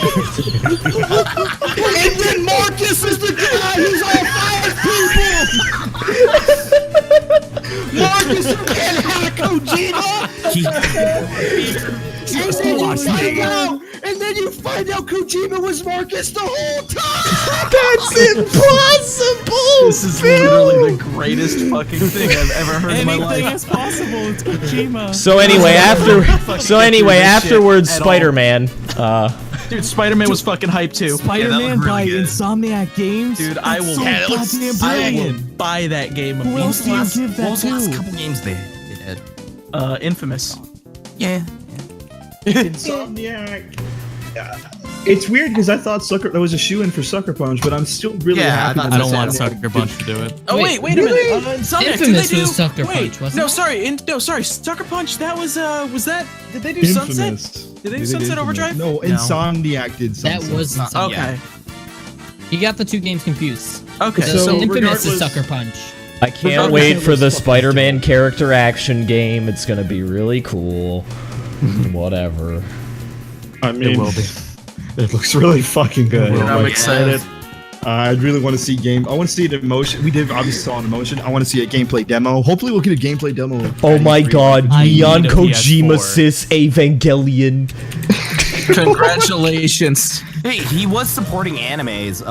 Speaker 1: then Marcus is the guy who's all 5 people. Marcus, you can't hack Kojima. And then you find out Kojima was Marcus the whole time.
Speaker 3: That's impossible.
Speaker 2: This is literally the greatest fucking thing I've ever heard in my life.
Speaker 7: Anything is possible. It's Kojima.
Speaker 3: So anyway, afterwards, Spider-Man.
Speaker 2: Dude, Spider-Man was fucking hype too.
Speaker 7: Spider-Man by Insomniac Games.
Speaker 2: Dude, I will buy that game.
Speaker 7: Who else do you give that
Speaker 5: What was the last
Speaker 7: to?
Speaker 5: couple games they did?
Speaker 2: Infamous.
Speaker 5: Yeah.
Speaker 1: Insomniac. It's weird because I thought there was a shoe-in for Sucker Punch, but I'm still really happy.
Speaker 7: I don't want Sucker Punch to do it.
Speaker 2: Oh wait a minute. Insomniac,
Speaker 6: Infamous
Speaker 2: did they do?
Speaker 6: was Sucker
Speaker 2: wait,
Speaker 6: Punch, wasn't
Speaker 2: no,
Speaker 6: it?
Speaker 2: sorry, Sucker Punch. That was that? Did they do Sunset? Did they do Sunset Overdrive?
Speaker 1: No, Insomniac did
Speaker 6: That
Speaker 1: Sunset.
Speaker 6: was Insomniac.
Speaker 2: Okay.
Speaker 6: You got the 2 games confused.
Speaker 2: Okay,
Speaker 6: So Infamous
Speaker 1: regardless-
Speaker 6: is Sucker Punch.
Speaker 3: I can't wait for the Spider-Man character action game. It's gonna be really cool. Whatever.
Speaker 1: I mean, it will be. It looks really fucking good.
Speaker 2: I'm excited.
Speaker 1: I really want to see I want to see it in motion. We did obviously saw it in motion. I want to see a gameplay demo. Hopefully, we'll get a gameplay demo.
Speaker 3: Oh my god,
Speaker 7: I
Speaker 3: Neon
Speaker 7: need a
Speaker 3: Kojima
Speaker 7: PS4.
Speaker 3: sis Evangelion.
Speaker 2: Congratulations.
Speaker 5: Hey, he was supporting animes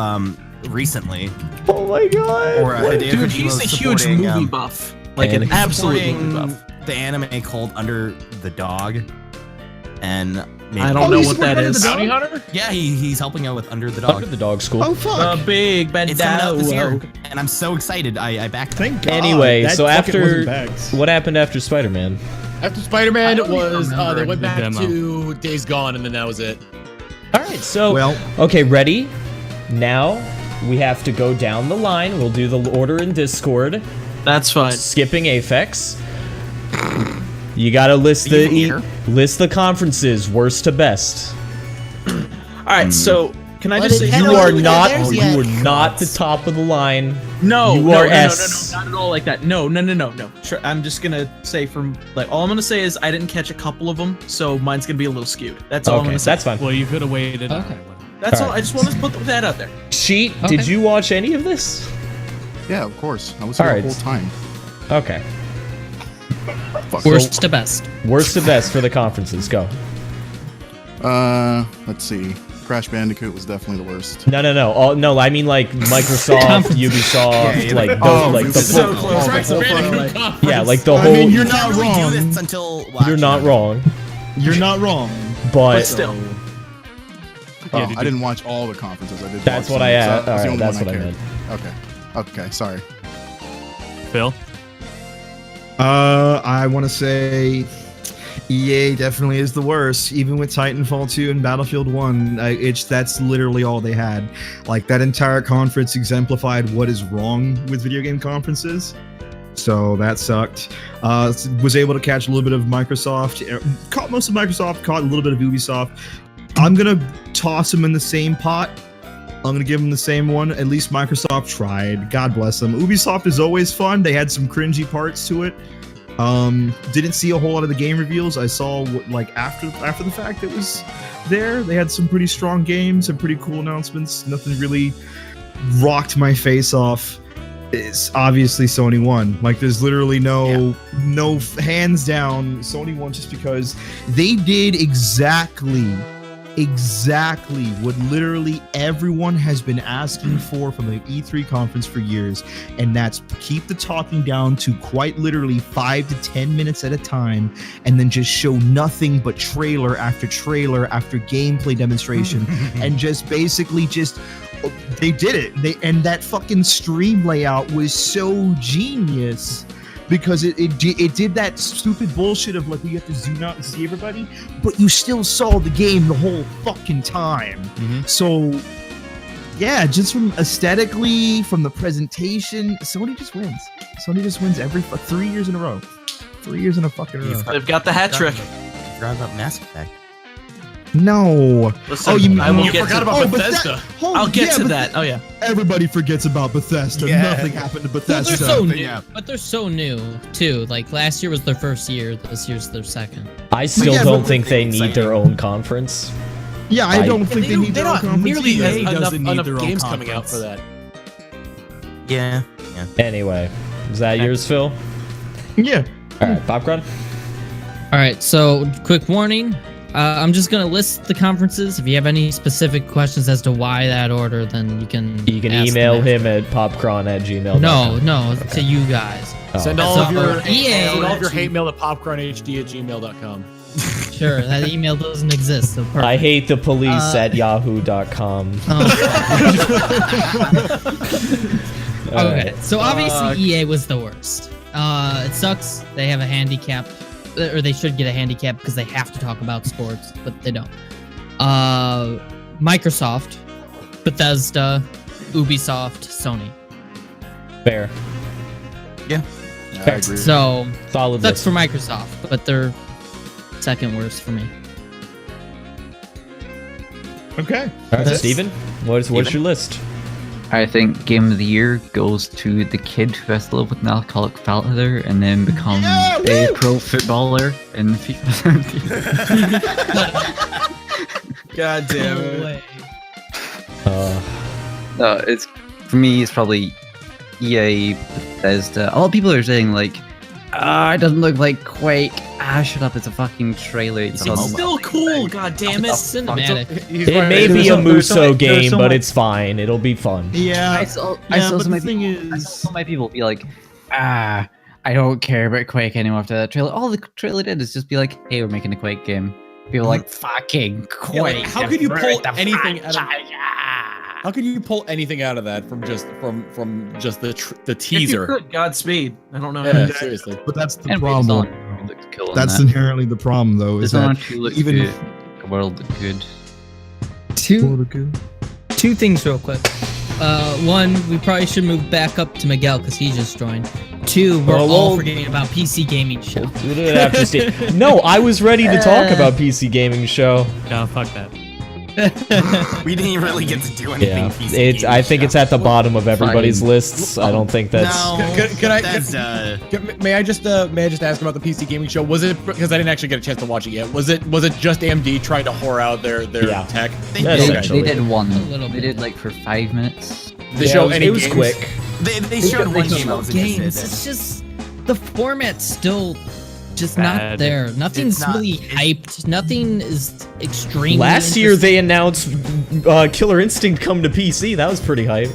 Speaker 5: recently.
Speaker 3: Oh my god.
Speaker 5: Or Hideo
Speaker 2: Dude,
Speaker 5: Kojima
Speaker 2: he's
Speaker 5: was
Speaker 2: a huge
Speaker 5: supporting,
Speaker 2: movie buff. Like an
Speaker 3: and
Speaker 2: absolute
Speaker 5: supporting
Speaker 2: movie buff.
Speaker 5: the anime called Under the Dog, and maybe
Speaker 2: I don't know what that is.
Speaker 10: Bounty Hunter?
Speaker 5: Yeah, he's helping out with Under the Dog.
Speaker 3: Under the dog school.
Speaker 1: Oh fuck!
Speaker 2: The big bad
Speaker 5: It's coming out this year,
Speaker 2: dog.
Speaker 5: and I'm so excited. I backed.
Speaker 1: Thank God.
Speaker 3: Anyway,
Speaker 1: that
Speaker 3: so
Speaker 1: bucket
Speaker 3: after
Speaker 1: wasn't bags.
Speaker 3: what happened after Spider-Man?
Speaker 10: After Spider-Man, it was
Speaker 7: remember
Speaker 10: they went
Speaker 7: the
Speaker 10: back
Speaker 7: demo.
Speaker 10: to Days Gone, and then that was it.
Speaker 3: All right, so
Speaker 1: Well-
Speaker 3: okay, ready? Now we have to go down the line. We'll do the order in Discord.
Speaker 2: That's fine.
Speaker 3: Skipping Aphex. You gotta list the conferences, worst to best.
Speaker 2: All right, so can I just say
Speaker 3: You are not the top of the line.
Speaker 2: No,
Speaker 3: you
Speaker 2: no,
Speaker 3: are
Speaker 2: no,
Speaker 3: S.
Speaker 2: no, not at all like that. No. Sure, I'm just gonna say all I'm gonna say is I didn't catch a couple of them, so mine's gonna be a little skewed. That's all I'm
Speaker 3: Okay,
Speaker 2: gonna say.
Speaker 3: that's fine.
Speaker 7: Well, you could have waited.
Speaker 6: Okay.
Speaker 2: That's all.
Speaker 3: Alright.
Speaker 2: I just want to put that out there.
Speaker 3: Cheat,
Speaker 6: Okay.
Speaker 3: did you watch any of this?
Speaker 9: Yeah, of course. I was
Speaker 3: All
Speaker 9: here
Speaker 3: right.
Speaker 9: the whole time.
Speaker 3: Okay.
Speaker 6: Worst to best.
Speaker 3: Worst to best for the conferences, go.
Speaker 9: Let's see. Crash Bandicoot was definitely the worst.
Speaker 3: No. No, I mean like Microsoft, Ubisoft, like the
Speaker 2: so close.
Speaker 3: yeah, like the
Speaker 1: I
Speaker 3: whole.
Speaker 1: mean, you're
Speaker 5: You can't
Speaker 1: not
Speaker 5: really
Speaker 1: wrong.
Speaker 5: do this until
Speaker 3: You're not wrong,
Speaker 1: You're not wrong.
Speaker 3: but
Speaker 2: still.
Speaker 9: Oh, I didn't watch all the conferences. I did.
Speaker 3: That's
Speaker 9: watch
Speaker 3: what
Speaker 9: some,
Speaker 3: I
Speaker 9: so
Speaker 3: asked.
Speaker 9: that was the
Speaker 3: Alright,
Speaker 9: only
Speaker 3: that's
Speaker 9: one
Speaker 3: what I
Speaker 9: cared.
Speaker 3: meant.
Speaker 9: Okay, sorry.
Speaker 7: Phil.
Speaker 1: I want to say EA definitely is the worst, even with Titanfall 2 and Battlefield 1. That's literally all they had. Like, that entire conference exemplified what is wrong with video game conferences. So that sucked. Was able to catch a little bit of Microsoft, caught most of Microsoft, caught a little bit of Ubisoft. I'm gonna toss them in the same pot. I'm gonna give them the same one. At least Microsoft tried. God bless them. Ubisoft is always fun. They had some cringy parts to it. Didn't see a whole lot of the game reveals. I saw like after the fact it was there. They had some pretty strong games and pretty cool announcements. Nothing really rocked my face off, is obviously Sony won. Like, there's literally no hands down. Sony won just because they did exactly what literally everyone has been asking for from the E3 conference for years, and that's keep the talking down to quite literally 5 to 10 minutes at a time, and then just show nothing but trailer after trailer after gameplay demonstration, and just basically they did it. And that fucking stream layout was so genius. Because it did that stupid bullshit of like, you have to zoom out and see everybody, but you still saw the game the whole fucking time. So, yeah, just from aesthetically, from the presentation, Sony just wins. Sony just wins every 3 years in a row. 3 years in a fucking row.
Speaker 2: They've got the hat trick.
Speaker 5: Forgot about Mass Effect.
Speaker 1: No.
Speaker 2: Listen, you forgot about Bethesda. I'll get to that. Oh yeah.
Speaker 1: Everybody forgets about Bethesda. Nothing happened to Bethesda.
Speaker 6: They're so new, but they're so new too. Like last year was their first year. This year's their second.
Speaker 3: I still don't think they need their own conference.
Speaker 1: Yeah, I don't think they need their own conference.
Speaker 10: Nearly
Speaker 1: either.
Speaker 10: enough games coming out for that.
Speaker 5: Yeah.
Speaker 3: Anyway, is that yours, Phil?
Speaker 1: Yeah.
Speaker 3: All right, Popcorn.
Speaker 6: All right. So, quick warning. I'm just gonna list the conferences. If you have any specific questions as to why that order, then you can ask
Speaker 3: email
Speaker 6: them.
Speaker 3: him at popcorn@gmail.com.
Speaker 6: No, to you guys.
Speaker 10: Send all of your
Speaker 6: EA
Speaker 10: hate mail to popcornhd@gmail.com.
Speaker 6: Sure, that email doesn't exist. So
Speaker 3: I hate the police at yahoo.com.
Speaker 6: Okay, so obviously EA was the worst. It sucks. They have a handicap. Or they should get a handicap because they have to talk about sports, but they don't. Microsoft, Bethesda, Ubisoft, Sony.
Speaker 3: Fair.
Speaker 5: Yeah.
Speaker 3: I agree.
Speaker 6: So,
Speaker 3: solid
Speaker 6: sucks
Speaker 3: list.
Speaker 6: for Microsoft, but they're second worst for me.
Speaker 1: Okay.
Speaker 3: All right, Steven, what's your list?
Speaker 8: I think Game of the Year goes to the kid who has to live with an alcoholic father and then become a pro footballer in FIFA 17.
Speaker 18: God damn it.
Speaker 8: No, it's for me. It's probably EA, Bethesda. A lot of people are saying like, it doesn't look like Quake. Shut up! It's a fucking trailer.
Speaker 2: It's still cool. God damn it!
Speaker 6: Cinematic.
Speaker 3: It may be a Muso game, but it's fine. It'll be fun.
Speaker 1: Yeah.
Speaker 8: I saw some of my people be like, I don't care about Quake anymore after that trailer. All the trailer did is just be like, hey, we're making a Quake game. People are like, fucking Quake.
Speaker 10: Yeah, like, how could you pull anything out of How could you pull anything out of that from just the teaser?
Speaker 2: If you could, Godspeed. I don't know.
Speaker 10: Yeah, seriously.
Speaker 1: But that's the problem. That's inherently the problem, though. Is that even
Speaker 8: the world look good?
Speaker 6: Two things real quick. One, we probably should move back up to Miguel because he just joined. Two, we're all forgetting about PC Gaming Show.
Speaker 3: No, I was ready to talk about PC Gaming Show.
Speaker 7: No, fuck that.
Speaker 5: We didn't really get to do anything.
Speaker 3: Yeah, I think it's at the bottom of everybody's lists. I don't think that's.
Speaker 10: May I just ask about the PC Gaming Show? Was it because I didn't actually get a chance to watch it yet? Was it just AMD trying to whore out their tech?
Speaker 8: They did one. They did like for 5 minutes.
Speaker 10: They show any
Speaker 3: it was
Speaker 10: games?
Speaker 3: quick.
Speaker 5: They showed one game.
Speaker 6: It's just the format's still just not there. Nothing's really hyped. Nothing is extremely.
Speaker 3: Last year they announced Killer Instinct come to PC. That was pretty hype.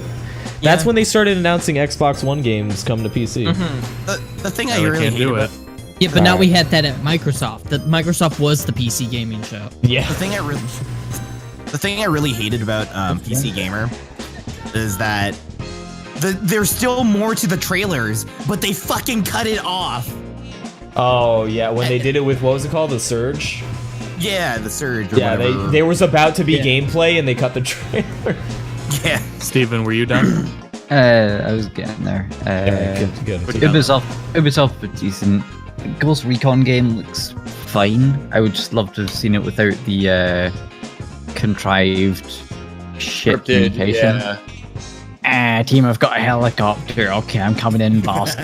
Speaker 3: That's when they started announcing Xbox One games come to PC.
Speaker 5: The thing I really hate about
Speaker 6: Yeah, but now we had that at Microsoft. That Microsoft was the PC Gaming Show.
Speaker 3: Yeah.
Speaker 5: The thing I really hated about PC Gamer is that there's still more to the trailers, but they fucking cut it off.
Speaker 3: Oh yeah, when they did it with what was it called, the Surge?
Speaker 5: Yeah, the Surge.
Speaker 3: Yeah, there was about to be gameplay and they cut the trailer.
Speaker 5: Yeah.
Speaker 7: Steven, were you done?
Speaker 8: I was getting there.
Speaker 3: Good.
Speaker 8: Ubisoft was decent. Ghost Recon game looks fine. I would just love to have seen it without the contrived shit communication. Team, I've got a helicopter. Okay, I'm coming in, boss.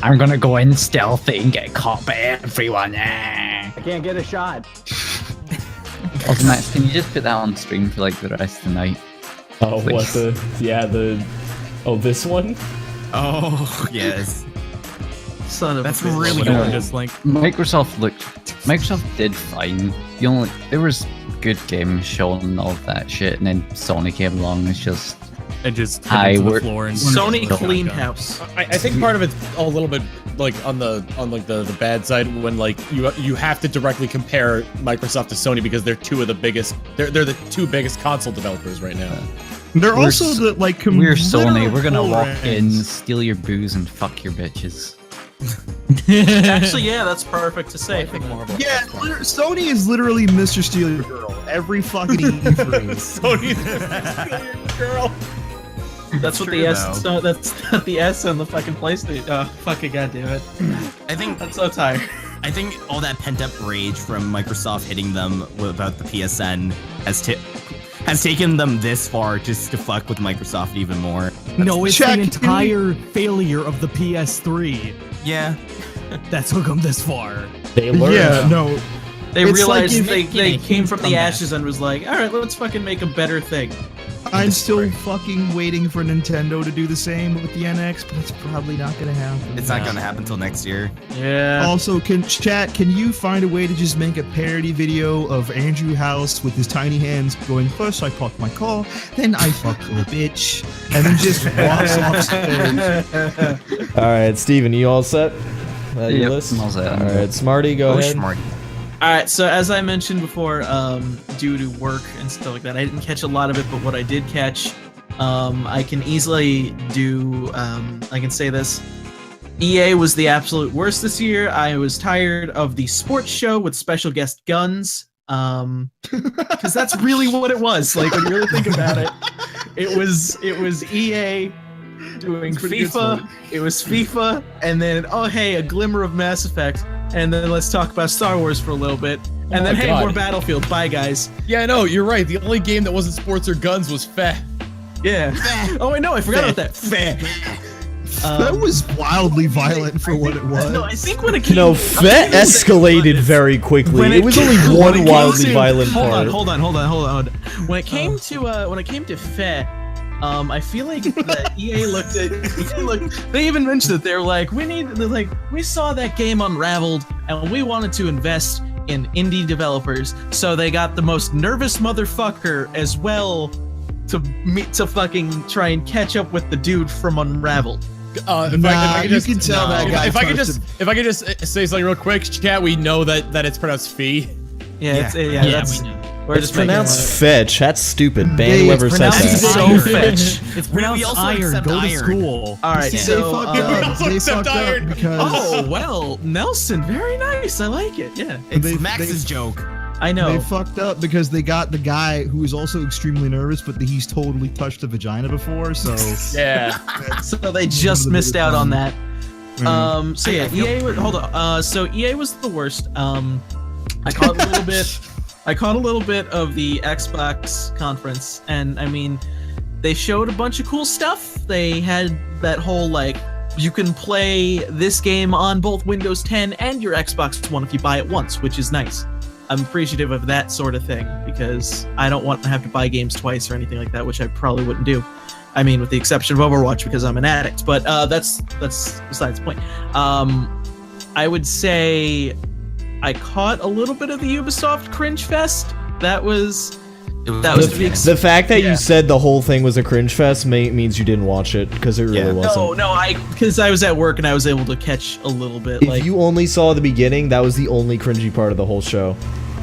Speaker 8: I'm gonna go in stealthy and get caught by everyone.
Speaker 15: I can't get a shot.
Speaker 8: Also, Max, can you just put that on stream for like the rest of the night?
Speaker 3: Oh, what oh, this one?
Speaker 5: Oh, yes.
Speaker 2: Son of
Speaker 5: That's
Speaker 2: a bitch.
Speaker 5: really
Speaker 7: Someone
Speaker 5: good.
Speaker 7: just like
Speaker 8: Microsoft did fine. There was good games shown and all of that shit, and then Sony came along and it's just
Speaker 7: hit into the floor and
Speaker 2: Sony cleaned house.
Speaker 10: I think part of it's a little bit like on the bad side when like you have to directly compare Microsoft to Sony because they're they're the two biggest console developers right now.
Speaker 1: They're also the like
Speaker 8: we're Sony. We're gonna walk in,
Speaker 1: ends.
Speaker 8: steal your booze, and fuck your bitches.
Speaker 2: Actually, yeah, that's perfect to say.
Speaker 1: Yeah, Sony is literally Mr. Steal Your Girl. Every fucking E3.
Speaker 10: Sony's Mr. Steal Your Girl.
Speaker 2: That's what the S. So that's the S on the fucking PlayStation. Oh, fucking goddamn it!
Speaker 5: I think
Speaker 2: I'm so tired.
Speaker 5: I think all that pent up rage from Microsoft hitting them about the PSN has taken them this far just to fuck with Microsoft even more.
Speaker 7: No, it's the entire failure of the PS3.
Speaker 5: Yeah.
Speaker 7: That took them this far.
Speaker 3: They learned.
Speaker 1: Yeah, no.
Speaker 2: They
Speaker 1: It's
Speaker 2: realized
Speaker 1: like
Speaker 2: they came from the ashes and was like, all right, let's fucking make a better thing.
Speaker 1: I'm still fucking waiting for Nintendo to do the same with the NX, but it's probably not gonna happen.
Speaker 5: It's not gonna happen until next year.
Speaker 2: Yeah.
Speaker 1: Also, can you find a way to just make a parody video of Andrew House with his tiny hands going, first I parked my car, then I fucked a bitch, and then just walks off stage.
Speaker 3: Alright, Steven, you all set? Your
Speaker 8: Yep,
Speaker 3: list?
Speaker 8: I'm all set.
Speaker 3: Alright, Smarty, go ahead.
Speaker 5: Smarty.
Speaker 2: All right, so as I mentioned before, due to work and stuff like that, I didn't catch a lot of it, but what I did catch, I can easily do, I can say this. EA was the absolute worst this year. I was tired of the sports show with special guest guns, because that's really what it was. Like, when you really think about it, it was EA doing FIFA, it was FIFA, and then, oh hey, a glimmer of Mass Effect, and then let's talk about Star Wars for a little bit, and then hey, more Battlefield. Bye, guys.
Speaker 10: Yeah, I know, you're right. The only game that wasn't sports or guns was Feh.
Speaker 2: Yeah. Oh, wait, no, I forgot about that.
Speaker 1: Feh. That was wildly violent for what it was.
Speaker 2: No, I think when it came...
Speaker 3: Feh escalated very quickly. It was only one wildly violent part.
Speaker 2: Hold on. When it came to Feh, I feel like that EA looked at. They even mentioned it. They're like, we saw that game Unraveled, and we wanted to invest in indie developers, so they got the most nervous motherfucker as well to fucking try and catch up with the dude from Unraveled.
Speaker 1: You can tell that guy.
Speaker 10: If I could just say something real quick, chat. We know that it's pronounced fee.
Speaker 2: Yeah, that's.
Speaker 3: We know.
Speaker 2: We're
Speaker 3: It's
Speaker 2: just
Speaker 3: pronounced fetch. That's stupid. Ban whoever said that.
Speaker 2: It's so fetch.
Speaker 7: It's pronounced iron. Go to school.
Speaker 2: All right, so
Speaker 1: they fucked up because.
Speaker 2: Oh well, Nelson, very nice. I like it. Yeah,
Speaker 5: it's Max's joke.
Speaker 2: I know.
Speaker 1: They fucked up because they got the guy who is also extremely nervous, but he's totally touched a vagina before, so.
Speaker 10: Yeah.
Speaker 2: So they just missed out on that. So yeah, EA. Hold on. So EA was the worst. I caught a little bit. I caught a little bit of the Xbox conference, and I mean, they showed a bunch of cool stuff. They had that whole like, you can play this game on both Windows 10 and your Xbox One if you buy it once, which is nice. I'm appreciative of that sort of thing because I don't want to have to buy games twice or anything like that, which I probably wouldn't do. I mean, with the exception of Overwatch because I'm an addict, but that's besides the point. I would say I caught a little bit of the Ubisoft cringe fest. That was
Speaker 3: the fact that you said the whole thing was a cringe fest means you didn't watch it because it really wasn't.
Speaker 2: Because I was at work and I was able to catch a little bit.
Speaker 3: If you only saw the beginning, that was the only cringy part of the whole show.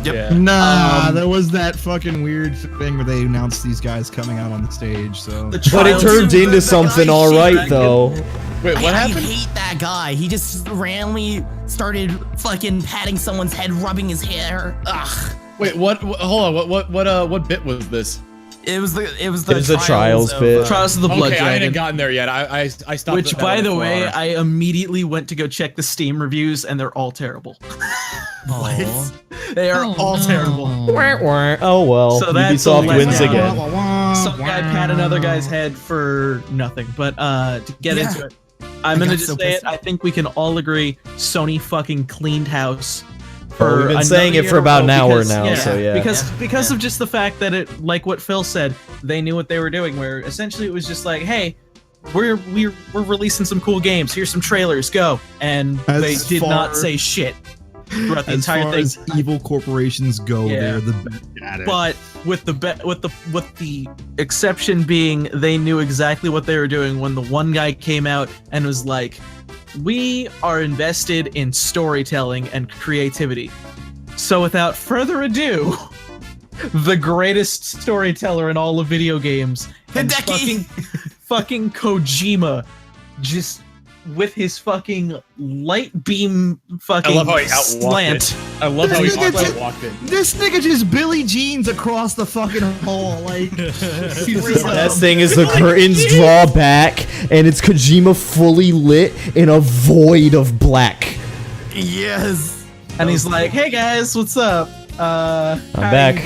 Speaker 5: Yep.
Speaker 10: Yeah.
Speaker 1: Nah, there was that fucking weird thing where they announced these guys coming out on the stage. So,
Speaker 3: but it turned into something all right, though.
Speaker 10: Wait, what happened?
Speaker 5: I hate that guy. He just randomly started fucking patting someone's head, rubbing his hair. Ugh.
Speaker 10: Wait, what? Hold on. What bit was this?
Speaker 5: It was the
Speaker 3: Trials bit.
Speaker 2: Trials of the Blood Dragon.
Speaker 10: I hadn't gotten there yet. I stopped.
Speaker 2: Which, by the way, I immediately went to go check the Steam reviews, and they're all terrible.
Speaker 5: What?
Speaker 2: They are all terrible.
Speaker 3: Oh well.
Speaker 2: So that's
Speaker 3: Ubisoft wins again.
Speaker 2: Some guy pat another guy's head for nothing. But to get into it, I'm gonna just say it. I think we can all agree Sony fucking cleaned house for
Speaker 3: we've been saying it for about an hour now, so yeah.
Speaker 2: Because of just the fact that it, like what Phil said, they knew what they were doing. Where essentially it was just like, hey, we're releasing some cool games. Here's some trailers, go, and they did not say shit throughout the entire thing.
Speaker 1: As evil corporations go, they're the best at it.
Speaker 2: But with the exception being, they knew exactly what they were doing when the one guy came out and was like, we are invested in storytelling and creativity. So without further ado, the greatest storyteller in all of video games, and fucking Kojima, just with his fucking light beam fucking
Speaker 10: I love how he
Speaker 2: slant.
Speaker 10: I love how he walked in.
Speaker 1: This nigga just Billy Jeans across the fucking hall, like.
Speaker 3: That thing is the curtains draw back, and it's Kojima fully lit in a void of black.
Speaker 5: Yes.
Speaker 2: And he's like, "Hey guys, what's up?
Speaker 3: I'm back.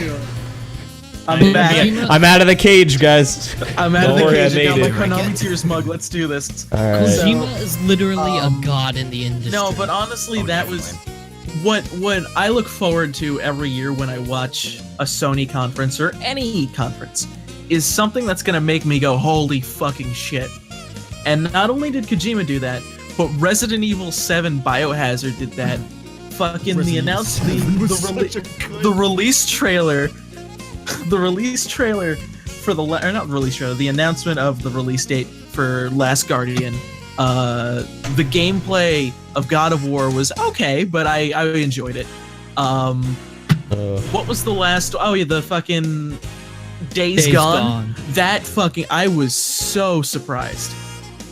Speaker 2: I'm back.
Speaker 3: I'm out of the cage, guys.
Speaker 2: I'm out of the
Speaker 3: Don't worry,
Speaker 2: cage. I got my
Speaker 3: it.
Speaker 2: Konami Tears mug. Let's do this."
Speaker 3: All right.
Speaker 6: Kojima is literally a god in the industry.
Speaker 2: No, but honestly, that was what I look forward to every year when I watch a Sony conference or any conference, is something that's gonna make me go, holy fucking shit. And not only did Kojima do that, but Resident Evil 7 Biohazard did that. Fucking the announcement, the release trailer. The release trailer for the the announcement of the release date for Last Guardian. The gameplay of God of War was okay, but I enjoyed it. What was the last? Oh yeah, the fucking Days Gone. That fucking, I was so surprised.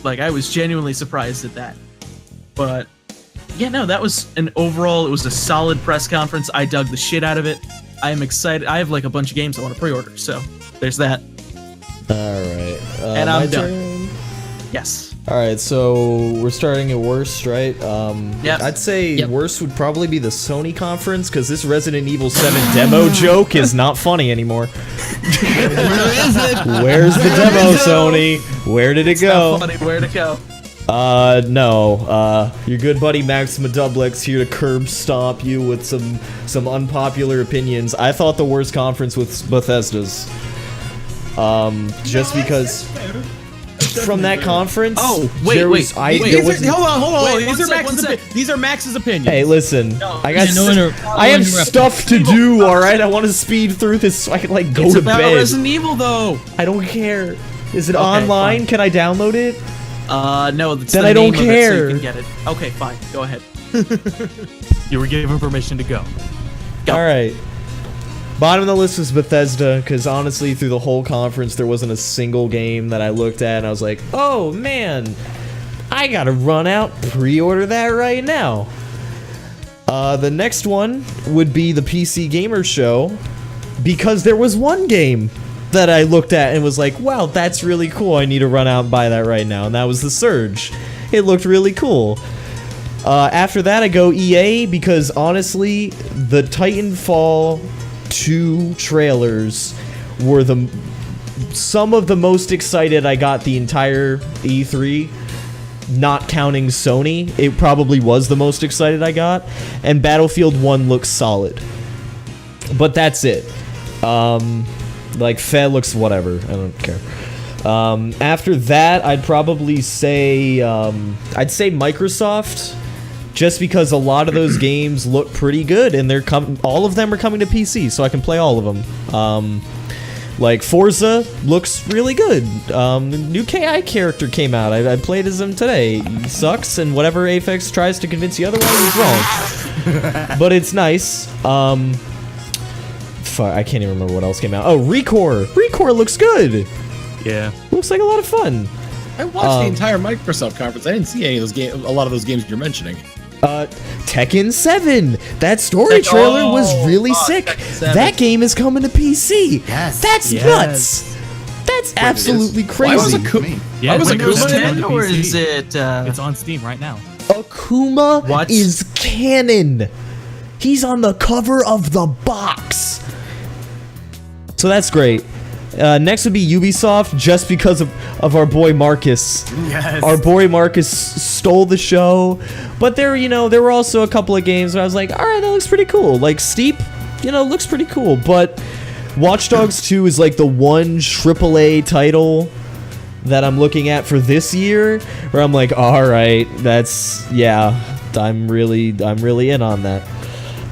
Speaker 2: Like, I was genuinely surprised at that. But yeah, no, that was it was a solid press conference. I dug the shit out of it. I am excited. I have like a bunch of games I want to pre-order, so there's that.
Speaker 3: All right.
Speaker 2: And I'm done.
Speaker 3: turn?
Speaker 2: Yes.
Speaker 3: All right, so we're starting at worst, right?
Speaker 2: Yep.
Speaker 3: I'd say worst would probably be the Sony conference, because this Resident Evil 7 demo joke is not funny anymore.
Speaker 5: Where is it?
Speaker 3: Where's the demo, Sony? Where did it go?
Speaker 2: Not funny. Where'd it go?
Speaker 3: No. Your good buddy Maxima Dublex here to curb stomp you with some unpopular opinions. I thought the worst conference was Bethesda's. Just because from that conference.
Speaker 10: Oh,
Speaker 3: wait.
Speaker 10: Hold on. These are Max's opinions.
Speaker 3: Hey, listen. I have stuff to do. All right, I want to speed through this so I can like go to bed.
Speaker 2: It's about Resident Evil, though.
Speaker 3: I don't care. Is it online?
Speaker 2: Fine.
Speaker 3: Can I download it?
Speaker 2: No. It's
Speaker 3: then
Speaker 2: the
Speaker 3: I don't
Speaker 2: name
Speaker 3: care.
Speaker 2: of it, so you can get it. Okay, fine. Go ahead.
Speaker 7: You were given permission to go.
Speaker 3: All right. Bottom of the list was Bethesda, because honestly, through the whole conference, there wasn't a single game that I looked at and I was like, oh man, I gotta run out, pre-order that right now. The next one would be the PC Gamer Show, because there was one game that I looked at and was like, wow, that's really cool, I need to run out and buy that right now, and that was The Surge. It looked really cool. After that, I go EA, because honestly, the Titanfall 2 trailers were some of the most excited I got the entire E3, not counting Sony. It probably was the most excited I got, and Battlefield 1 looks solid. But that's it. Like, Fed looks whatever. I don't care. After that, I'd probably say, Microsoft, just because a lot of those games look pretty good, and all of them are coming to PC, so I can play all of them. Like Forza looks really good. New KI character came out. I played as him today. He sucks, and whatever Apex tries to convince you otherwise is wrong. But it's nice. Fuck, I can't even remember what else came out. Oh, Recore. Recore looks good.
Speaker 7: Yeah.
Speaker 3: Looks like a lot of fun.
Speaker 10: I watched the entire Microsoft conference. I didn't see any of those games. A lot of those games you're mentioning.
Speaker 3: Tekken 7. That story trailer was really sick. That game is coming to PC.
Speaker 5: Yes.
Speaker 3: That's nuts. That's absolutely crazy.
Speaker 10: Why was Akuma?
Speaker 2: Or is it?
Speaker 7: It's on Steam right now.
Speaker 3: Akuma is canon. He's on the cover of the box. So that's great. Next would be Ubisoft, just because of our boy Marcus.
Speaker 5: Yes.
Speaker 3: Our boy Marcus stole the show. But there were also a couple of games where I was like, all right, that looks pretty cool. Like Steep, looks pretty cool. But Watch Dogs 2 is like the one AAA title that I'm looking at for this year where I'm like, all right, I'm really in on that.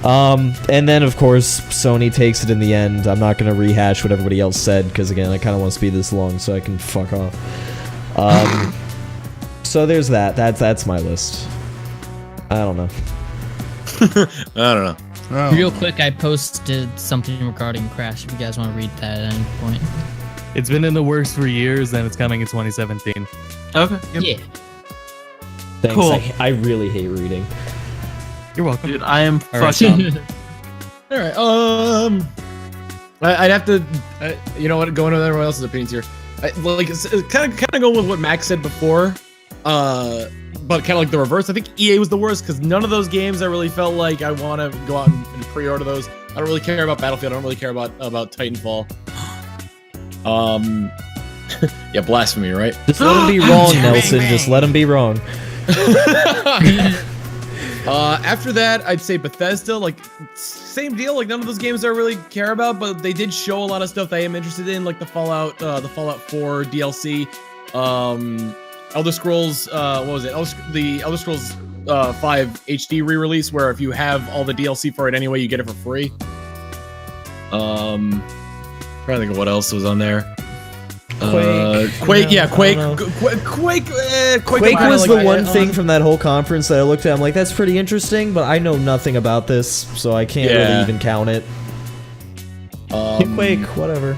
Speaker 3: And then of course Sony takes it in the end. I'm not gonna rehash what everybody else said because again, I kind of want to speed this along so I can fuck off. So there's that. That's my list. I don't know.
Speaker 10: I don't know.
Speaker 6: Oh. Real quick, I posted something regarding Crash. If you guys want to read that at any point.
Speaker 7: It's been in the works for years, and it's coming in 2017.
Speaker 2: Okay. Yep.
Speaker 6: Yeah.
Speaker 3: Thanks.
Speaker 2: Cool.
Speaker 3: I really hate reading.
Speaker 7: You're welcome.
Speaker 2: Dude, I am fucking...
Speaker 10: All right. I'd have to, you know what? Going with everyone else's opinions here. Kind of go with what Max said before. But kind of like the reverse. I think EA was the worst because none of those games I really felt like I want to go out and pre-order those. I don't really care about Battlefield. I don't really care about Titanfall. Yeah, blasphemy, right?
Speaker 3: Just let him be wrong, Nelson. Just let him be wrong.
Speaker 10: After that, I'd say Bethesda, like, same deal. Like, none of those games I really care about, but they did show a lot of stuff that I am interested in, like the Fallout 4 DLC, Elder Scrolls, what was it? The Elder Scrolls 5 HD re-release, where if you have all the DLC for it anyway, you get it for free. Trying to think of what else was on there. Quake, yeah, Quake. Quake
Speaker 3: was the one thing from that whole conference that I looked at. I'm like, that's pretty interesting, but I know nothing about this, so I can't really even count it. Quake, whatever.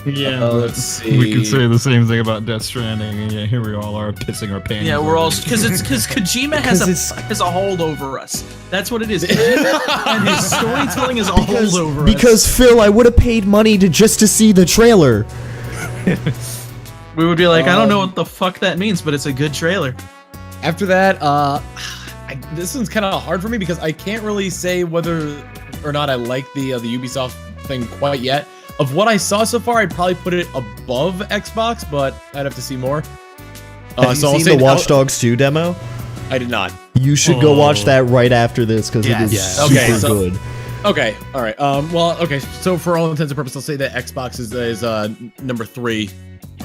Speaker 1: Yeah,
Speaker 10: let's see.
Speaker 1: We could say the same thing about Death Stranding, and yeah, here we all are pissing our pants.
Speaker 2: Yeah, we're all because Kojima has a hold over us. That's what it is. And his storytelling is a hold over us.
Speaker 3: Because Phil, I would have paid money just to see the trailer.
Speaker 2: We would be like, I don't know what the fuck that means, but it's a good trailer.
Speaker 10: After that, this one's kind of hard for me because I can't really say whether or not I like the Ubisoft thing quite yet. Of what I saw so far, I'd probably put it above Xbox, but I'd have to see more.
Speaker 3: Have you seen the Watch Dogs 2 demo?
Speaker 10: I did not.
Speaker 3: You should go watch that right after this because it is super good.
Speaker 10: Okay, all right. Well, okay. So for all intents and purposes, I'll say that Xbox is number 3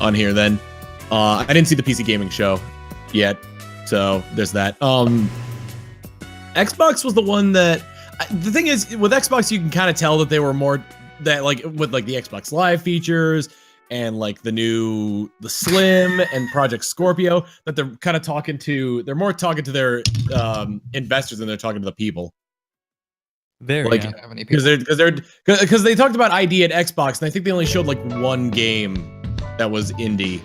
Speaker 10: on here. Then I didn't see the PC gaming show yet, so there's that. Xbox was the one that. The thing is, with Xbox, you can kind of tell that they were more. That like with like the Xbox Live features and like the Slim and Project Scorpio, that they're kind of they're more talking to their investors than they're talking to the people. Because they talked about ID at Xbox, and I think they only showed like one game that was indie,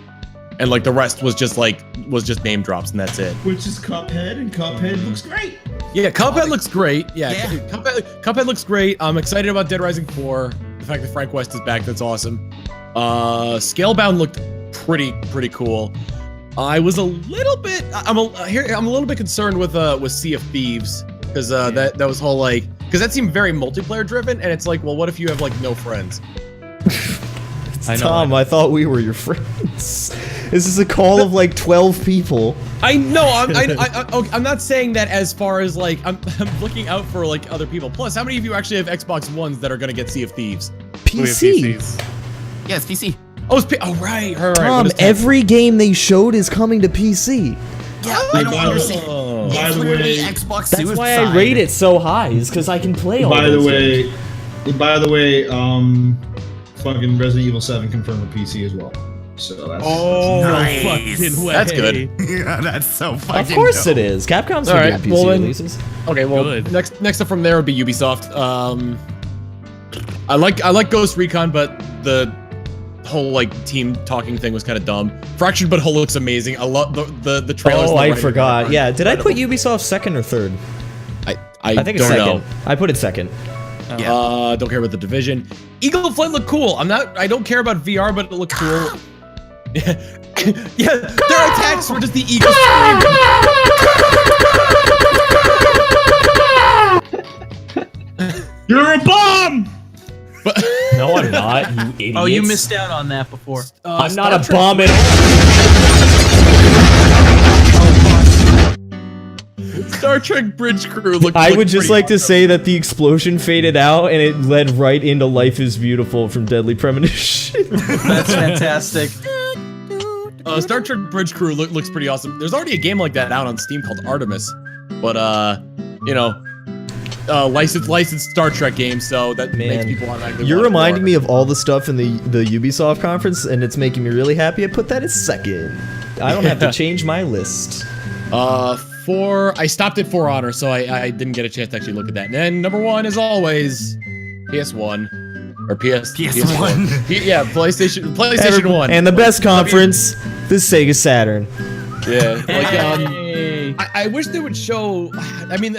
Speaker 10: and like the rest was just name drops, and that's it.
Speaker 1: Which is Cuphead, and Cuphead looks great.
Speaker 10: Yeah, Cuphead looks great. Yeah. Cuphead looks great. I'm excited about Dead Rising 4. The fact that Frank West is back, that's awesome. Scalebound looked pretty cool. I was a little bit. I'm a little bit concerned with Sea of Thieves because that was whole like because that seemed very multiplayer driven, and it's like, well, what if you have like no friends?
Speaker 3: Tom, I thought we were your friends. This is a call of like 12 people.
Speaker 10: I know. I'm not saying that as far as like I'm looking out for like other people. Plus, how many of you actually have Xbox Ones that are gonna get Sea of Thieves?
Speaker 3: PC.
Speaker 5: Yeah, it's PC.
Speaker 10: Oh, right.
Speaker 3: Tom, every game they showed is coming to PC.
Speaker 5: Yeah, I don't understand.
Speaker 1: By the way,
Speaker 5: Xbox
Speaker 3: that's why I rate it so high. Is because I can play all.
Speaker 1: By the way, fucking Resident Evil 7 confirmed for PC as well. So that's
Speaker 5: nice.
Speaker 10: Fucking way. That's good.
Speaker 5: Yeah, that's so fucking.
Speaker 3: Of course it is. Capcom's gonna do PC releases.
Speaker 10: Okay, well, next up from there would be Ubisoft. I like Ghost Recon, but the whole like team talking thing was kind of dumb. Fractured But Whole looks amazing. I love the trailers.
Speaker 3: Oh, I forgot. Yeah, did I put Ubisoft second or third?
Speaker 10: I
Speaker 3: think it's second. I put it second.
Speaker 10: Don't care about The Division. Eagle of Flight looked cool. I don't care about VR, but it looked cool. Yeah, their attacks were just the eagle scream.
Speaker 1: You're a bomb!
Speaker 10: But
Speaker 3: no, I'm not, you idiot.
Speaker 2: Oh, you missed out on that before.
Speaker 3: I'm not a bomb at all.
Speaker 10: Star Trek Bridge Crew looked.
Speaker 3: I would just like to say that the explosion faded out and it led right into Life is Beautiful from Deadly Premonition.
Speaker 2: That's fantastic.
Speaker 10: Star Trek Bridge Crew looks pretty awesome. There's already a game like that out on Steam called Artemis, but licensed Star Trek game, so that makes people automatically.
Speaker 3: You're
Speaker 10: want
Speaker 3: reminding
Speaker 10: more.
Speaker 3: me of all the stuff in the Ubisoft conference, and it's making me really happy. I put that as second. I don't have to change my list.
Speaker 10: I stopped at For Honor, so I didn't get a chance to actually look at that. And then number 1 is always PS1 or PS1. PlayStation 1.
Speaker 3: And the best conference, the Sega Saturn.
Speaker 10: Yeah, I wish they would show. I mean,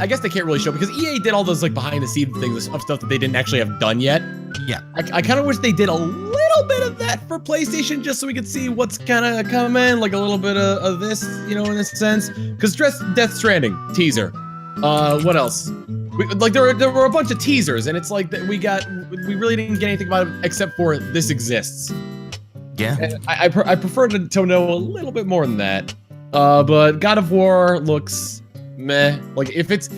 Speaker 10: I guess they can't really show because EA did all those like behind the scenes things of stuff that they didn't actually have done yet.
Speaker 5: Yeah,
Speaker 10: I kind of wish they did a little bit of that for PlayStation just so we could see what's kind of coming, like a little bit of this, in a sense. Because Death Stranding teaser. What else? There were a bunch of teasers, and it's like that we really didn't get anything about it except for this exists.
Speaker 5: Yeah,
Speaker 10: and I prefer to know a little bit more than that. But God of War looks meh. Like if it's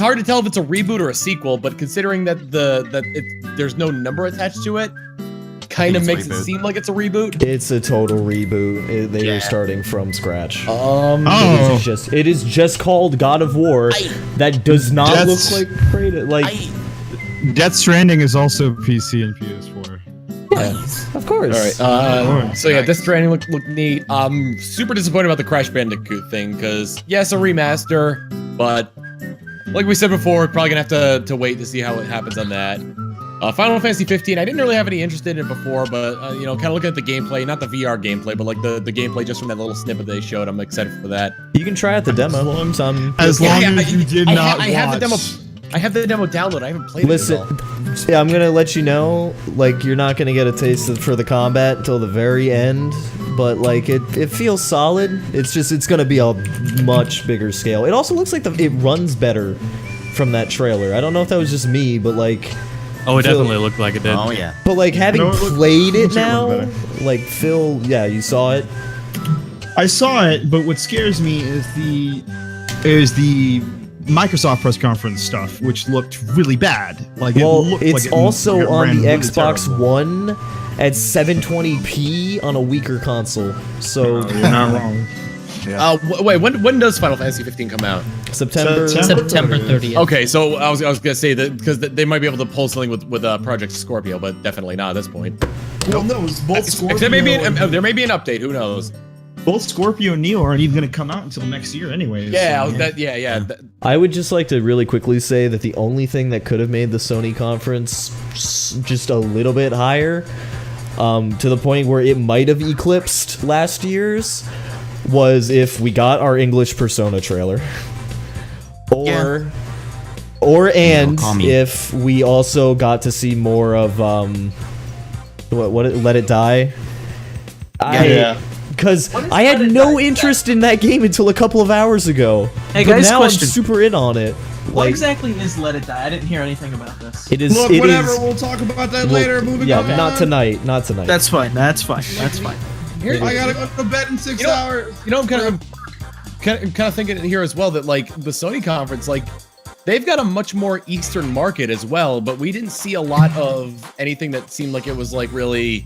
Speaker 10: hard to tell if it's a reboot or a sequel, but considering that there's no number attached to it, kind of makes it seem like it's a reboot.
Speaker 3: It's a total reboot. They are starting from scratch. It is just called God of War. That does not look like Kratos.
Speaker 1: Death Stranding is also PC and PS4.
Speaker 3: Yeah, of course.
Speaker 10: All right. So yeah, Death Stranding looked neat. I'm super disappointed about the Crash Bandicoot thing because yes, a remaster, but like we said before, we're probably gonna have to wait to see how it happens on that. Final Fantasy 15. I didn't really have any interest in it before, but kind of looking at the gameplay, not the VR gameplay, but like the gameplay just from that little snippet they showed. I'm excited for that.
Speaker 3: You can try out the demo.
Speaker 1: As long as you did not
Speaker 10: I have the demo. I have the demo download. I haven't played it at all.
Speaker 3: Yeah, I'm gonna let you know, like, you're not gonna get a taste for the combat until the very end, but like it feels solid. It's gonna be a much bigger scale. It also looks like it runs better from that trailer. I don't know if that was just me, but like.
Speaker 7: Oh, it definitely looked like it did.
Speaker 5: Oh yeah.
Speaker 3: But like having played it now, like Phil, yeah, you saw it.
Speaker 1: I saw it, but what scares me is the Microsoft press conference stuff, which looked really bad. Like,
Speaker 3: it's also on the Xbox One at 720p on a weaker console. So
Speaker 1: you're not wrong.
Speaker 10: Yeah. Wait, when does Final Fantasy 15 come out?
Speaker 6: September 30th.
Speaker 10: Okay, so I was gonna say that because they might be able to pull something with Project Scorpio, but definitely not at this point.
Speaker 1: Well, no, it's both Scorpio.
Speaker 10: There may be an update. Who knows?
Speaker 1: Both Scorpio and Neo aren't even going to come out until next year, anyways.
Speaker 10: Yeah,
Speaker 3: I would just like to really quickly say that the only thing that could have made the Sony conference just a little bit higher, to the point where it might have eclipsed last year's, was if we got our English Persona trailer, if we also got to see more of Let It Die. Because I had no interest in that game until a couple of hours ago.
Speaker 2: Hey
Speaker 3: but
Speaker 2: guys,
Speaker 3: now
Speaker 2: question.
Speaker 3: I'm super in on it.
Speaker 2: What exactly is Let It Die? I didn't hear anything about this.
Speaker 3: It is.
Speaker 1: Look, whatever. We'll talk about that later. Moving on.
Speaker 3: Not tonight. Not tonight.
Speaker 2: That's fine.
Speaker 21: I gotta go to bed in 6 hours.
Speaker 10: I'm kind of thinking here as well that like the Sony conference, like they've got a much more Eastern market as well, but we didn't see a lot of anything that seemed like it was like really,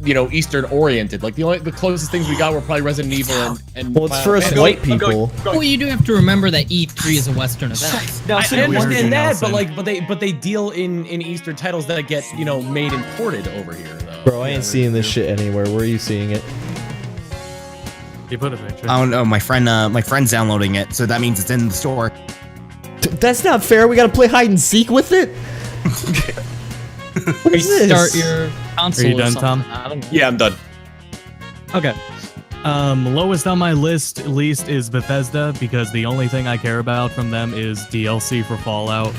Speaker 10: Eastern oriented. Like the closest things we got were probably Resident Evil and
Speaker 3: well, it's for us white people.
Speaker 6: Well, you do have to remember that E3 is a Western event.
Speaker 10: I understand that, but they deal in Eastern titles that get made imported over here though.
Speaker 3: Bro, I ain't seeing this shit anywhere. Where are you seeing it?
Speaker 7: You put a picture.
Speaker 5: I don't know. My friend's downloading it, so that means it's in the store.
Speaker 3: That's not fair. We gotta play hide and seek with it. What is this?
Speaker 6: Restart your console.
Speaker 7: Are you done, Tom?
Speaker 10: Yeah, I'm done.
Speaker 7: Okay. Lowest on my list, least, is Bethesda, because the only thing I care about from them is DLC for Fallout,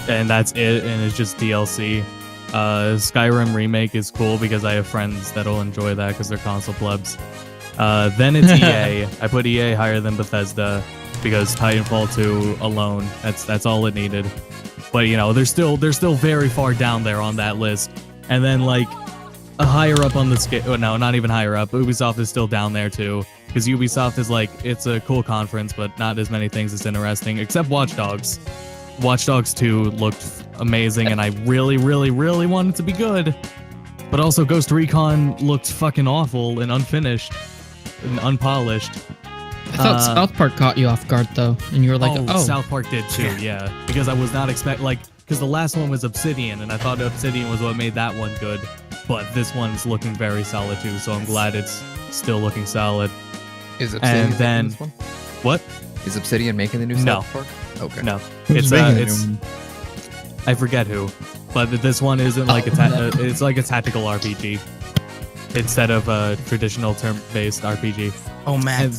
Speaker 7: and that's it, and it's just DLC. Skyrim Remake is cool because I have friends that'll enjoy that because they're console plebs. Then it's EA. I put EA higher than Bethesda because Titanfall 2 alone, that's all it needed. But they're still very far down there on that list. And then like higher up on the scale. Oh, no, not even higher up. Ubisoft is still down there too, because Ubisoft is like, it's a cool conference, but not as many things that's interesting, except Watch Dogs. Watch Dogs 2 looked amazing, and I really, really, really wanted it to be good. But also Ghost Recon looked fucking awful and unfinished and unpolished.
Speaker 6: I thought South Park caught you off guard though, and you were like, "Oh,
Speaker 7: South Park did too, yeah." Because I was not because the last one was Obsidian, and I thought Obsidian was what made that one good. But this one's looking very solid too, so I'm glad it's still looking solid.
Speaker 13: Is Obsidian
Speaker 7: and then
Speaker 13: making this one?
Speaker 7: What?
Speaker 13: Is Obsidian making the new South Park? Okay.
Speaker 7: No,
Speaker 1: Who's making it?
Speaker 7: I forget who, but this one isn't like it's like a tactical RPG instead of a traditional turn-based RPG.
Speaker 5: Oh man!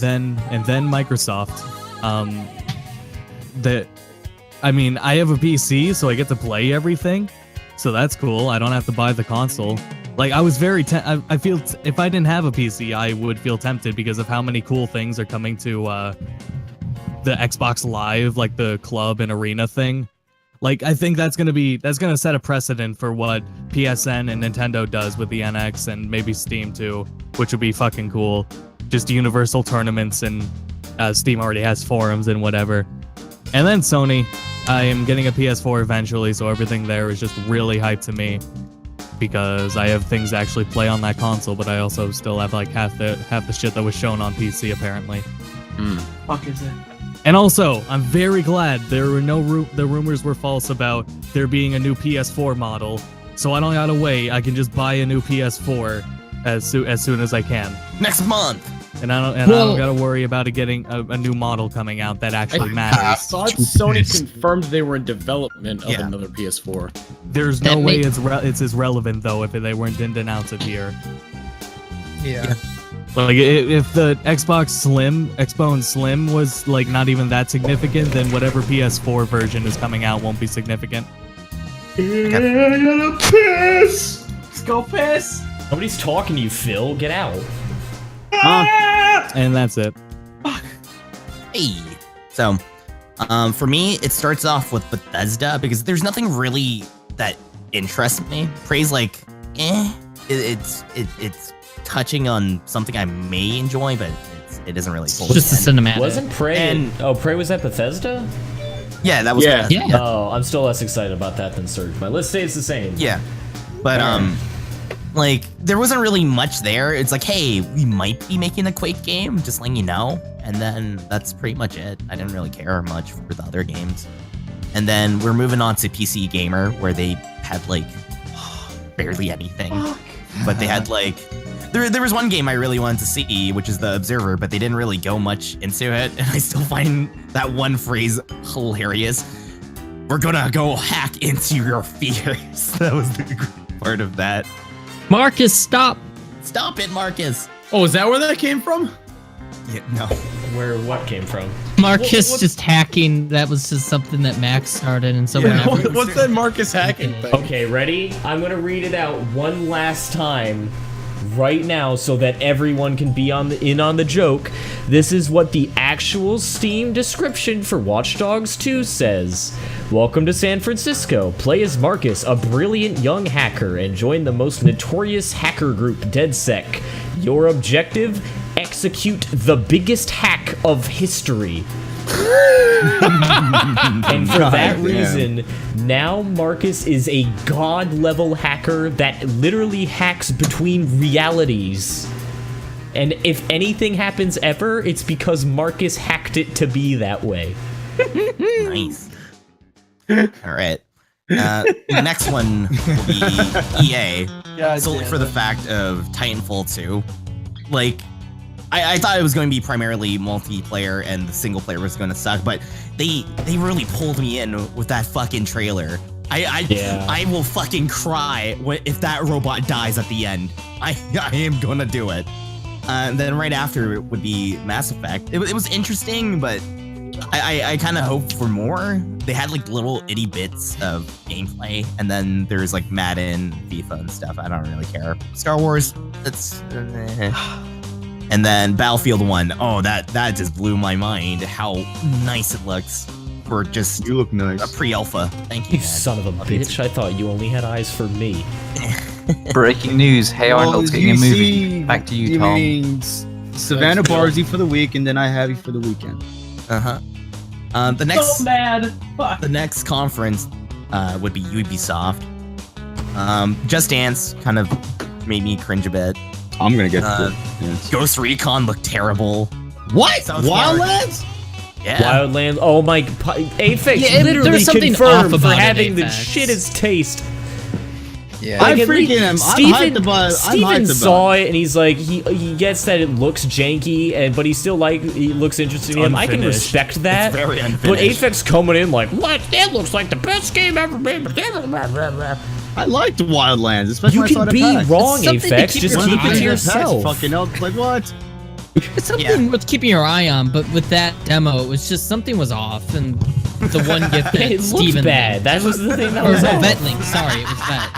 Speaker 7: And then Microsoft, I have a PC, so I get to play everything, so that's cool. I don't have to buy the console. Like I was very, I feel if I didn't have a PC, I would feel tempted because of how many cool things are coming to the Xbox Live, like the club and arena thing. Like I think that's gonna set a precedent for what PSN and Nintendo does with the NX and maybe Steam too, which would be fucking cool. Just universal tournaments, and Steam already has forums and whatever. And then Sony, I am getting a PS4 eventually, so everything there is just really hyped to me because I have things to actually play on that console, but I also still have like half the shit that was shown on PC apparently.
Speaker 2: Fuck is it?
Speaker 7: And also, I'm very glad there were the rumors were false about there being a new PS4 model, so I don't gotta wait. I can just buy a new PS4 as soon as I can
Speaker 5: next month.
Speaker 7: And I don't gotta worry about it getting a new model coming out that actually matters.
Speaker 10: I thought Sony confirmed they were in development of another PS4.
Speaker 7: There's no way it's as relevant though if they didn't announce it here.
Speaker 13: Yeah.
Speaker 7: Like if the Xbox Slim was like not even that significant, then whatever PS4 version is coming out won't be significant.
Speaker 2: I gotta piss. Let's go piss.
Speaker 3: Nobody's talking to you, Phil. Get out.
Speaker 7: And that's it.
Speaker 5: Hey. So, for me, it starts off with Bethesda because there's nothing really that interests me. Prey's like, it's touching on something I may enjoy, but it isn't really full.
Speaker 6: Just a cinematic.
Speaker 3: Wasn't Prey? Prey was at Bethesda?
Speaker 5: Yeah, that was.
Speaker 6: Yeah.
Speaker 3: Oh, I'm still less excited about that than Surge. My list stays the same.
Speaker 5: Yeah, but like there wasn't really much there. It's like, hey, we might be making a Quake game, just letting you know, and then that's pretty much it. I didn't really care much for the other games, and then we're moving on to PC Gamer, where they had like barely anything, but they had like. There was one game I really wanted to see, which is The Observer, but they didn't really go much into it, and I still find that one phrase hilarious. We're gonna go hack into your fears. That was the great part of that.
Speaker 6: Marcus, stop!
Speaker 5: Stop it, Marcus!
Speaker 10: Oh, is that where that came from?
Speaker 5: Yeah, no.
Speaker 3: What came from?
Speaker 6: Marcus just hacking. That was just something that Max started, and someone.
Speaker 10: What's that Marcus hacking thing?
Speaker 3: Okay, ready? I'm gonna read it out one last time. Right now, so that everyone can be in on the joke. This is what the actual Steam description for Watch Dogs 2 says. Welcome to San Francisco. Play as Marcus, a brilliant young hacker, and join the most notorious hacker group, DedSec. Your objective? Execute the biggest hack of history. And for that reason, now Marcus is a god-level hacker that literally hacks between realities. And if anything happens ever, it's because Marcus hacked it to be that way.
Speaker 5: Nice. All right. The next one will be EA. Solely for the fact of Titanfall 2. Like, I thought it was going to be primarily multiplayer and the single player was going to suck, but they really pulled me in with that fucking trailer. I will fucking cry if that robot dies at the end. I am gonna do it. And then right after it would be Mass Effect. It was interesting, but I kind of hoped for more. They had like little itty bits of gameplay, and then there's like Madden, FIFA, and stuff. I don't really care. Star Wars, it's. And then Battlefield 1. Oh, that just blew my mind. How nice it looks. We're just
Speaker 9: you look nice.
Speaker 5: A pre-alpha. Thank you.
Speaker 3: You son of a bitch! I thought you only had eyes for me.
Speaker 8: Breaking news: Hey Arnold's getting a movie. Back to you, Tom.
Speaker 18: Means Savannah Barzy for the week, and then I have you for the weekend.
Speaker 5: The next
Speaker 2: so mad. Fuck.
Speaker 5: The next conference would be Ubisoft. Just Dance kind of made me cringe a bit.
Speaker 18: I'm gonna get
Speaker 5: Ghost Recon looked terrible.
Speaker 18: What?
Speaker 5: South
Speaker 18: Wildlands?
Speaker 5: Yeah.
Speaker 3: Wildlands. Oh my! Aphex literally confirmed for having the shittest taste.
Speaker 13: Yeah,
Speaker 3: Like,
Speaker 18: I'm freaking him.
Speaker 3: Steven saw it and he's like, he gets that it looks janky, but he still he looks interested in him. I can respect that.
Speaker 5: It's very unfinished.
Speaker 3: But Aphex coming in like, what? That looks like the best game ever made.
Speaker 18: I liked Wildlands, especially
Speaker 3: You
Speaker 18: when I saw
Speaker 3: can
Speaker 18: the
Speaker 3: be
Speaker 18: pack.
Speaker 3: wrong, Aphex. Just keep it to yourself.
Speaker 18: Fucking like what?
Speaker 6: It's something worth keeping your eye on, but with that demo, it was just something was off, and the one gift that
Speaker 3: It looked
Speaker 6: Steven
Speaker 3: bad. That was the thing that
Speaker 6: or
Speaker 3: was off.
Speaker 6: Vetlink, sorry, it was Vet.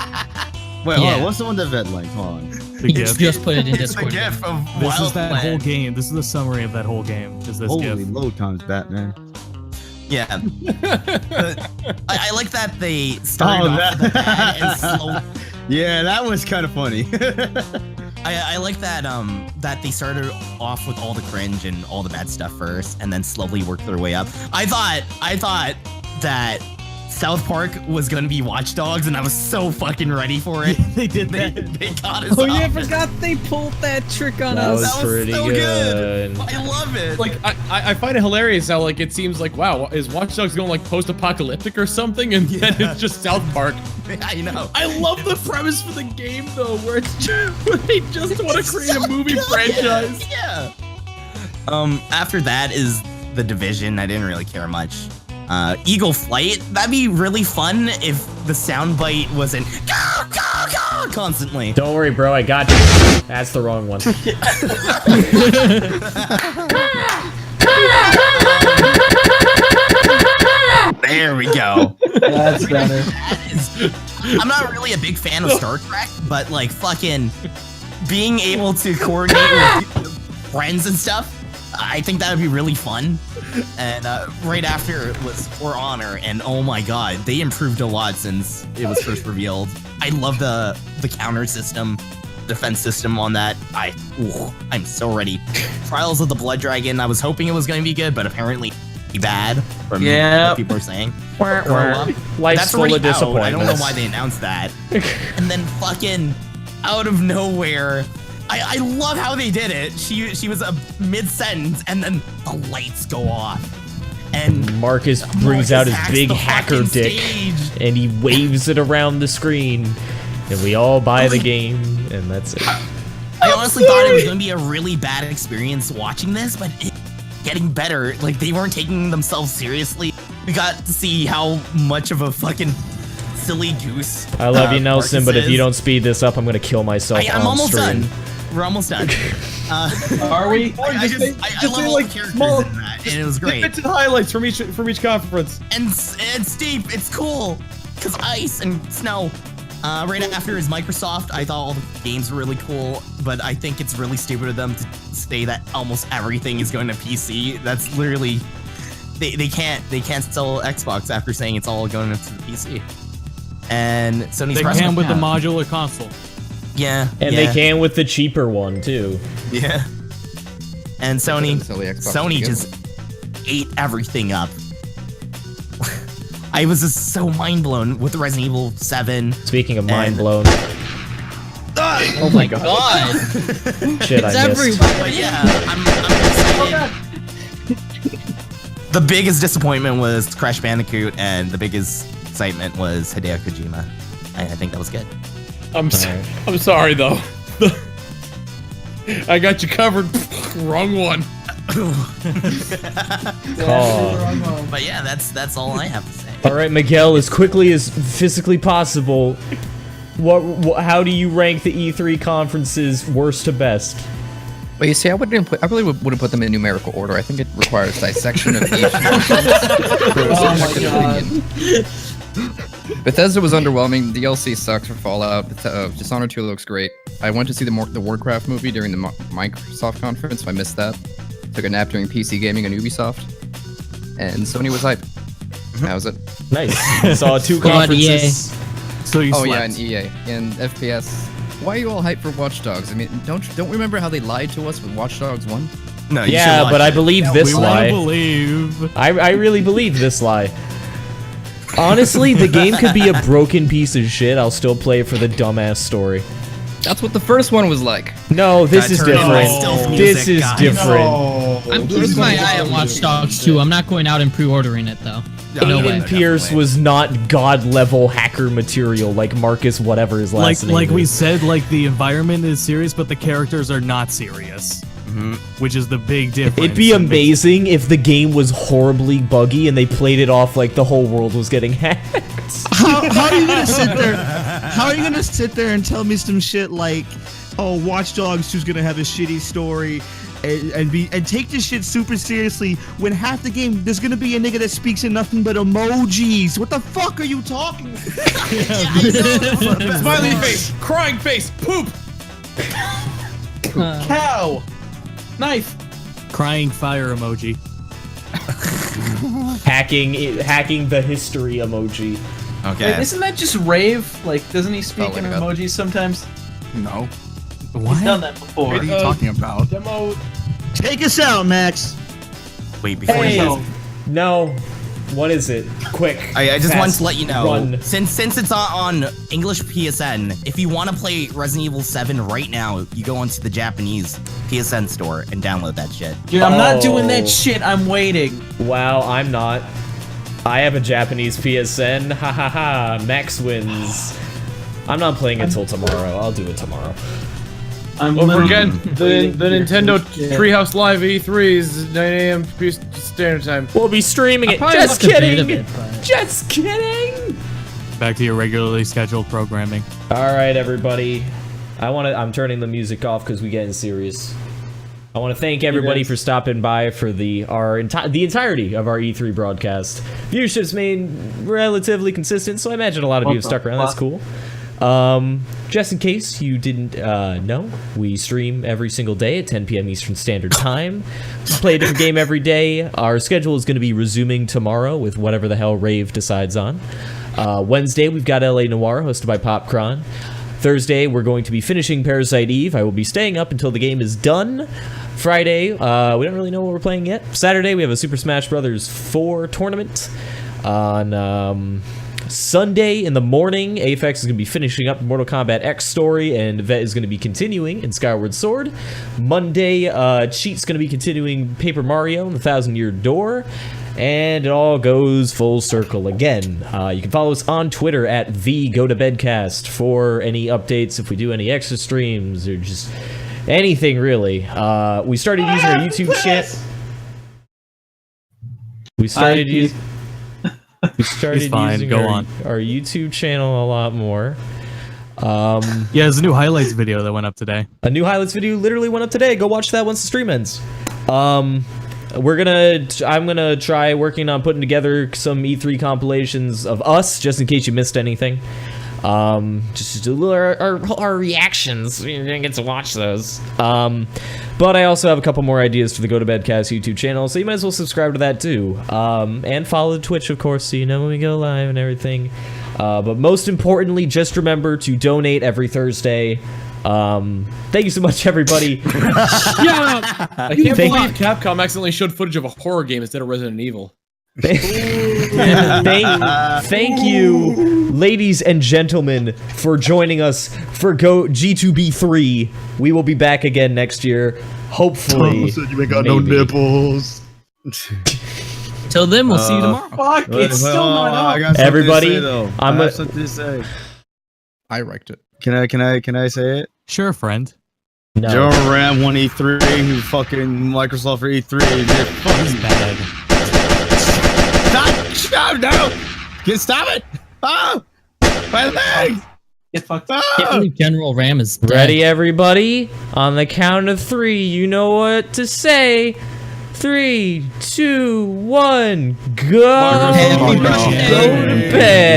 Speaker 18: Wait, hold on, what's the one that Vet like? Hold on.
Speaker 7: The gift.
Speaker 6: Just put it in
Speaker 5: It's the
Speaker 6: Discord.
Speaker 5: GIF of
Speaker 7: This is that
Speaker 5: Wildlands.
Speaker 7: whole game. This is the summary of that whole game. Is this
Speaker 18: Holy
Speaker 7: GIF?
Speaker 18: load times, Batman.
Speaker 5: Yeah. I like that they started off with the bad and slow.
Speaker 18: Yeah, that was kind of funny.
Speaker 5: I like that that they started off with all the cringe and all the bad stuff first, and then slowly worked their way up. I thought that South Park was gonna be Watch Dogs, and I was so fucking ready for it.
Speaker 7: They did that.
Speaker 5: They got us.
Speaker 6: Oh yeah, I
Speaker 5: off.
Speaker 6: forgot they pulled that trick on
Speaker 3: That
Speaker 6: us.
Speaker 3: was pretty
Speaker 5: so
Speaker 3: good.
Speaker 5: I love it.
Speaker 10: Like I find it hilarious how like it seems like wow, is Watch Dogs going like post-apocalyptic or something, and then it's just South Park.
Speaker 5: I know.
Speaker 10: I love the premise for the game though, where it's just, where they just want to create a movie franchise.
Speaker 5: Yeah. After that is The Division. I didn't really care much. Eagle Flight. That'd be really fun if the soundbite wasn't go go go constantly.
Speaker 3: Don't worry, bro. I got you. That's the wrong one.
Speaker 5: There we go.
Speaker 2: That's better.
Speaker 5: I'm not really a big fan of Star Trek, but like fucking being able to coordinate with friends and stuff, I think that would be really fun. And right after it was For Honor, and oh my god, they improved a lot since it was first revealed. I love the counter system, defense system on that. I'm so ready. Trials of the Blood Dragon, I was hoping it was going to be good, but apparently bad from what people are saying.
Speaker 3: Life's
Speaker 5: That's
Speaker 3: full
Speaker 5: already
Speaker 3: of
Speaker 5: out.
Speaker 3: disappointments.
Speaker 5: I don't know why they announced that. And then fucking out of nowhere, I love how they did it. She was a mid-sentence and then the lights go off. And
Speaker 3: Marcus brings out his
Speaker 5: hacks
Speaker 3: big
Speaker 5: the
Speaker 3: hacker
Speaker 5: fucking
Speaker 3: dick
Speaker 5: stage.
Speaker 3: and he waves it around the screen. And we all buy the game, and that's it.
Speaker 5: I honestly thought it was going to be a really bad experience watching this, but it's getting better. Like, they weren't taking themselves seriously. We got to see how much of a fucking silly goose.
Speaker 3: I love you, Nelson,
Speaker 5: Marcus
Speaker 3: but if you
Speaker 5: is.
Speaker 3: don't speed this up, I'm gonna kill myself
Speaker 5: I'm
Speaker 3: on
Speaker 5: almost
Speaker 3: stream.
Speaker 5: done. We're almost done.
Speaker 2: Are we?
Speaker 5: I love all the characters in that, and it was great.
Speaker 10: Bits and highlights from each conference.
Speaker 5: And it's deep, it's cool, cause ice and snow. Right after is Microsoft. I thought all the games were really cool, but I think it's really stupid of them to say that almost everything is going to PC. That's literally they can't sell Xbox after saying it's all going to the PC. And Sony's
Speaker 7: They can with the modular console.
Speaker 5: Yeah,
Speaker 3: And they can with the cheaper one too.
Speaker 5: Yeah. And Sony
Speaker 13: Xbox
Speaker 5: just ate everything up. I was just so mind blown with Resident Evil 7.
Speaker 3: Speaking of mind blown.
Speaker 6: Oh my god.
Speaker 3: Shit,
Speaker 6: It's
Speaker 3: I missed.
Speaker 5: But yeah, I'm excited. The biggest disappointment was Crash Bandicoot, and the biggest excitement was Hideo Kojima. I think that was good.
Speaker 10: I'm sorry though. I got you covered. Wrong one.
Speaker 5: But yeah, that's all I have to say.
Speaker 3: All right, Miguel, as quickly as physically possible, how do you rank the E3 conferences worst to best?
Speaker 13: Well, you see, I really wouldn't put them in numerical order. I think it requires dissection of each.
Speaker 2: Oh my god.
Speaker 13: Bethesda was underwhelming. DLC sucks for Fallout. Dishonored 2 looks great. I went to see the Warcraft movie during the Microsoft conference, so I missed that. Took a nap during PC gaming on Ubisoft. And Sony was hype. How's it?
Speaker 3: Nice. You saw 2 conferences.
Speaker 7: So you
Speaker 13: Oh
Speaker 7: slept.
Speaker 13: yeah, and EA and FPS. Why are you all hyped for Watch Dogs? I mean, don't remember how they lied to us with Watch Dogs 1?
Speaker 5: No,
Speaker 3: yeah, but I believe this lie.
Speaker 7: Believe.
Speaker 3: I really believe this lie. Honestly, the game could be a broken piece of shit. I'll still play it for the dumbass story.
Speaker 13: That's what the first one was like.
Speaker 3: No, this is different. This is different.
Speaker 6: I'm keeping my eye on Watch Dogs 2. I'm not going out and pre-ordering it though.
Speaker 3: Aiden Pierce was not god-level hacker material like Marcus whatever his last name
Speaker 7: Like we
Speaker 3: is.
Speaker 7: said, like the environment is serious, but the characters are not serious. Which is the big difference.
Speaker 3: It'd be amazing if the game was horribly buggy and they played it off like the whole world was getting hacked.
Speaker 17: How are you gonna sit there? How are you gonna sit there and tell me some shit like, "Oh, Watch Dogs 2's gonna have a shitty story," and take this shit super seriously when half the game there's gonna be a nigga that speaks in nothing but emojis? What the fuck are you talking?
Speaker 10: Smiley face, crying face, poop, cow, knife,
Speaker 7: crying fire emoji.
Speaker 3: hacking the history emoji.
Speaker 5: Okay.
Speaker 2: Wait, isn't that just Rave? Like, doesn't he speak in emojis sometimes?
Speaker 9: No.
Speaker 7: What?
Speaker 2: He's done that before.
Speaker 9: What are you talking about?
Speaker 10: Demo.
Speaker 17: Take us out, Max.
Speaker 5: Wait, before
Speaker 3: Hey,
Speaker 5: you...
Speaker 3: no. What is it? Quick.
Speaker 5: I just
Speaker 3: fast,
Speaker 5: want to let you know,
Speaker 3: run.
Speaker 5: since it's on English PSN, if you want to play Resident Evil 7 right now, you go onto the Japanese PSN store and download that shit.
Speaker 2: Dude, I'm not doing that shit. I'm waiting.
Speaker 3: Wow, I'm not. I have a Japanese PSN. Ha ha ha. Max wins. I'm not playing it till tomorrow. I'll do it tomorrow.
Speaker 10: Don't forget the Nintendo Treehouse Live E3 is 9 a.m. Standard Time.
Speaker 3: We'll be streaming it. Just kidding. Just kidding.
Speaker 7: Back to your regularly scheduled programming.
Speaker 3: All right, everybody. I'm turning the music off because we're getting serious. I want to thank everybody for stopping by for the entirety of our E3 broadcast. Viewership's remained relatively consistent, so I imagine a lot of you have stuck around. That's cool. Just in case you didn't know, we stream every single day at 10 p.m. Eastern Standard Time. We play a different game every day. Our schedule is going to be resuming tomorrow with whatever the hell Rave decides on. Wednesday, we've got LA Noir, hosted by Popcron. Thursday, we're going to be finishing Parasite Eve. I will be staying up until the game is done. Friday, we don't really know what we're playing yet. Saturday, we have a Super Smash Bros. 4 tournament. On Sunday in the morning, Aphex is going to be finishing up the Mortal Kombat X story, and Vet is going to be continuing in Skyward Sword. Monday, Cheat's going to be continuing Paper Mario and the 1,000-Year Door. And it all goes full circle again. You can follow us on Twitter at @TheGoToBedCast for any updates, if we do any extra streams, or just anything really. We started using our YouTube channel. We started using our YouTube channel a lot more.
Speaker 7: Yeah, there's a new highlights video that went up today.
Speaker 3: A new highlights video literally went up today. Go watch that once the stream ends. I'm gonna try working on putting together some E3 compilations of us, just in case you missed anything. Just our reactions. You didn't get to watch those. But I also have a couple more ideas for the Go to Bedcast YouTube channel, so you might as well subscribe to that too. And follow Twitch, of course, so you know when we go live and everything. But most importantly, just remember to donate every Thursday. Thank you so much, everybody.
Speaker 10: I can't believe Capcom accidentally showed footage of a horror game instead of Resident Evil.
Speaker 3: Thank you, ladies and gentlemen, for joining us for G2B3. We will be back again next year, hopefully.
Speaker 17: Said you ain't got no nipples.
Speaker 6: Till then, we'll see you tomorrow.
Speaker 2: Fuck, it's still not up.
Speaker 18: I got
Speaker 3: Everybody,
Speaker 18: I have something to say.
Speaker 13: I wrecked it.
Speaker 18: Can I say it?
Speaker 7: Sure, friend.
Speaker 3: No.
Speaker 18: Joe Ram won E3, who fucking Microsoft for E3. They're fucking
Speaker 7: bad.
Speaker 18: Stop! No! Stop it! Oh! My leg!
Speaker 2: Get fucked.
Speaker 6: Can't believe General Ram is dead.
Speaker 3: Ready, everybody? On the count of 3, you know what to say. 3, 2, 1, go! Go to bed!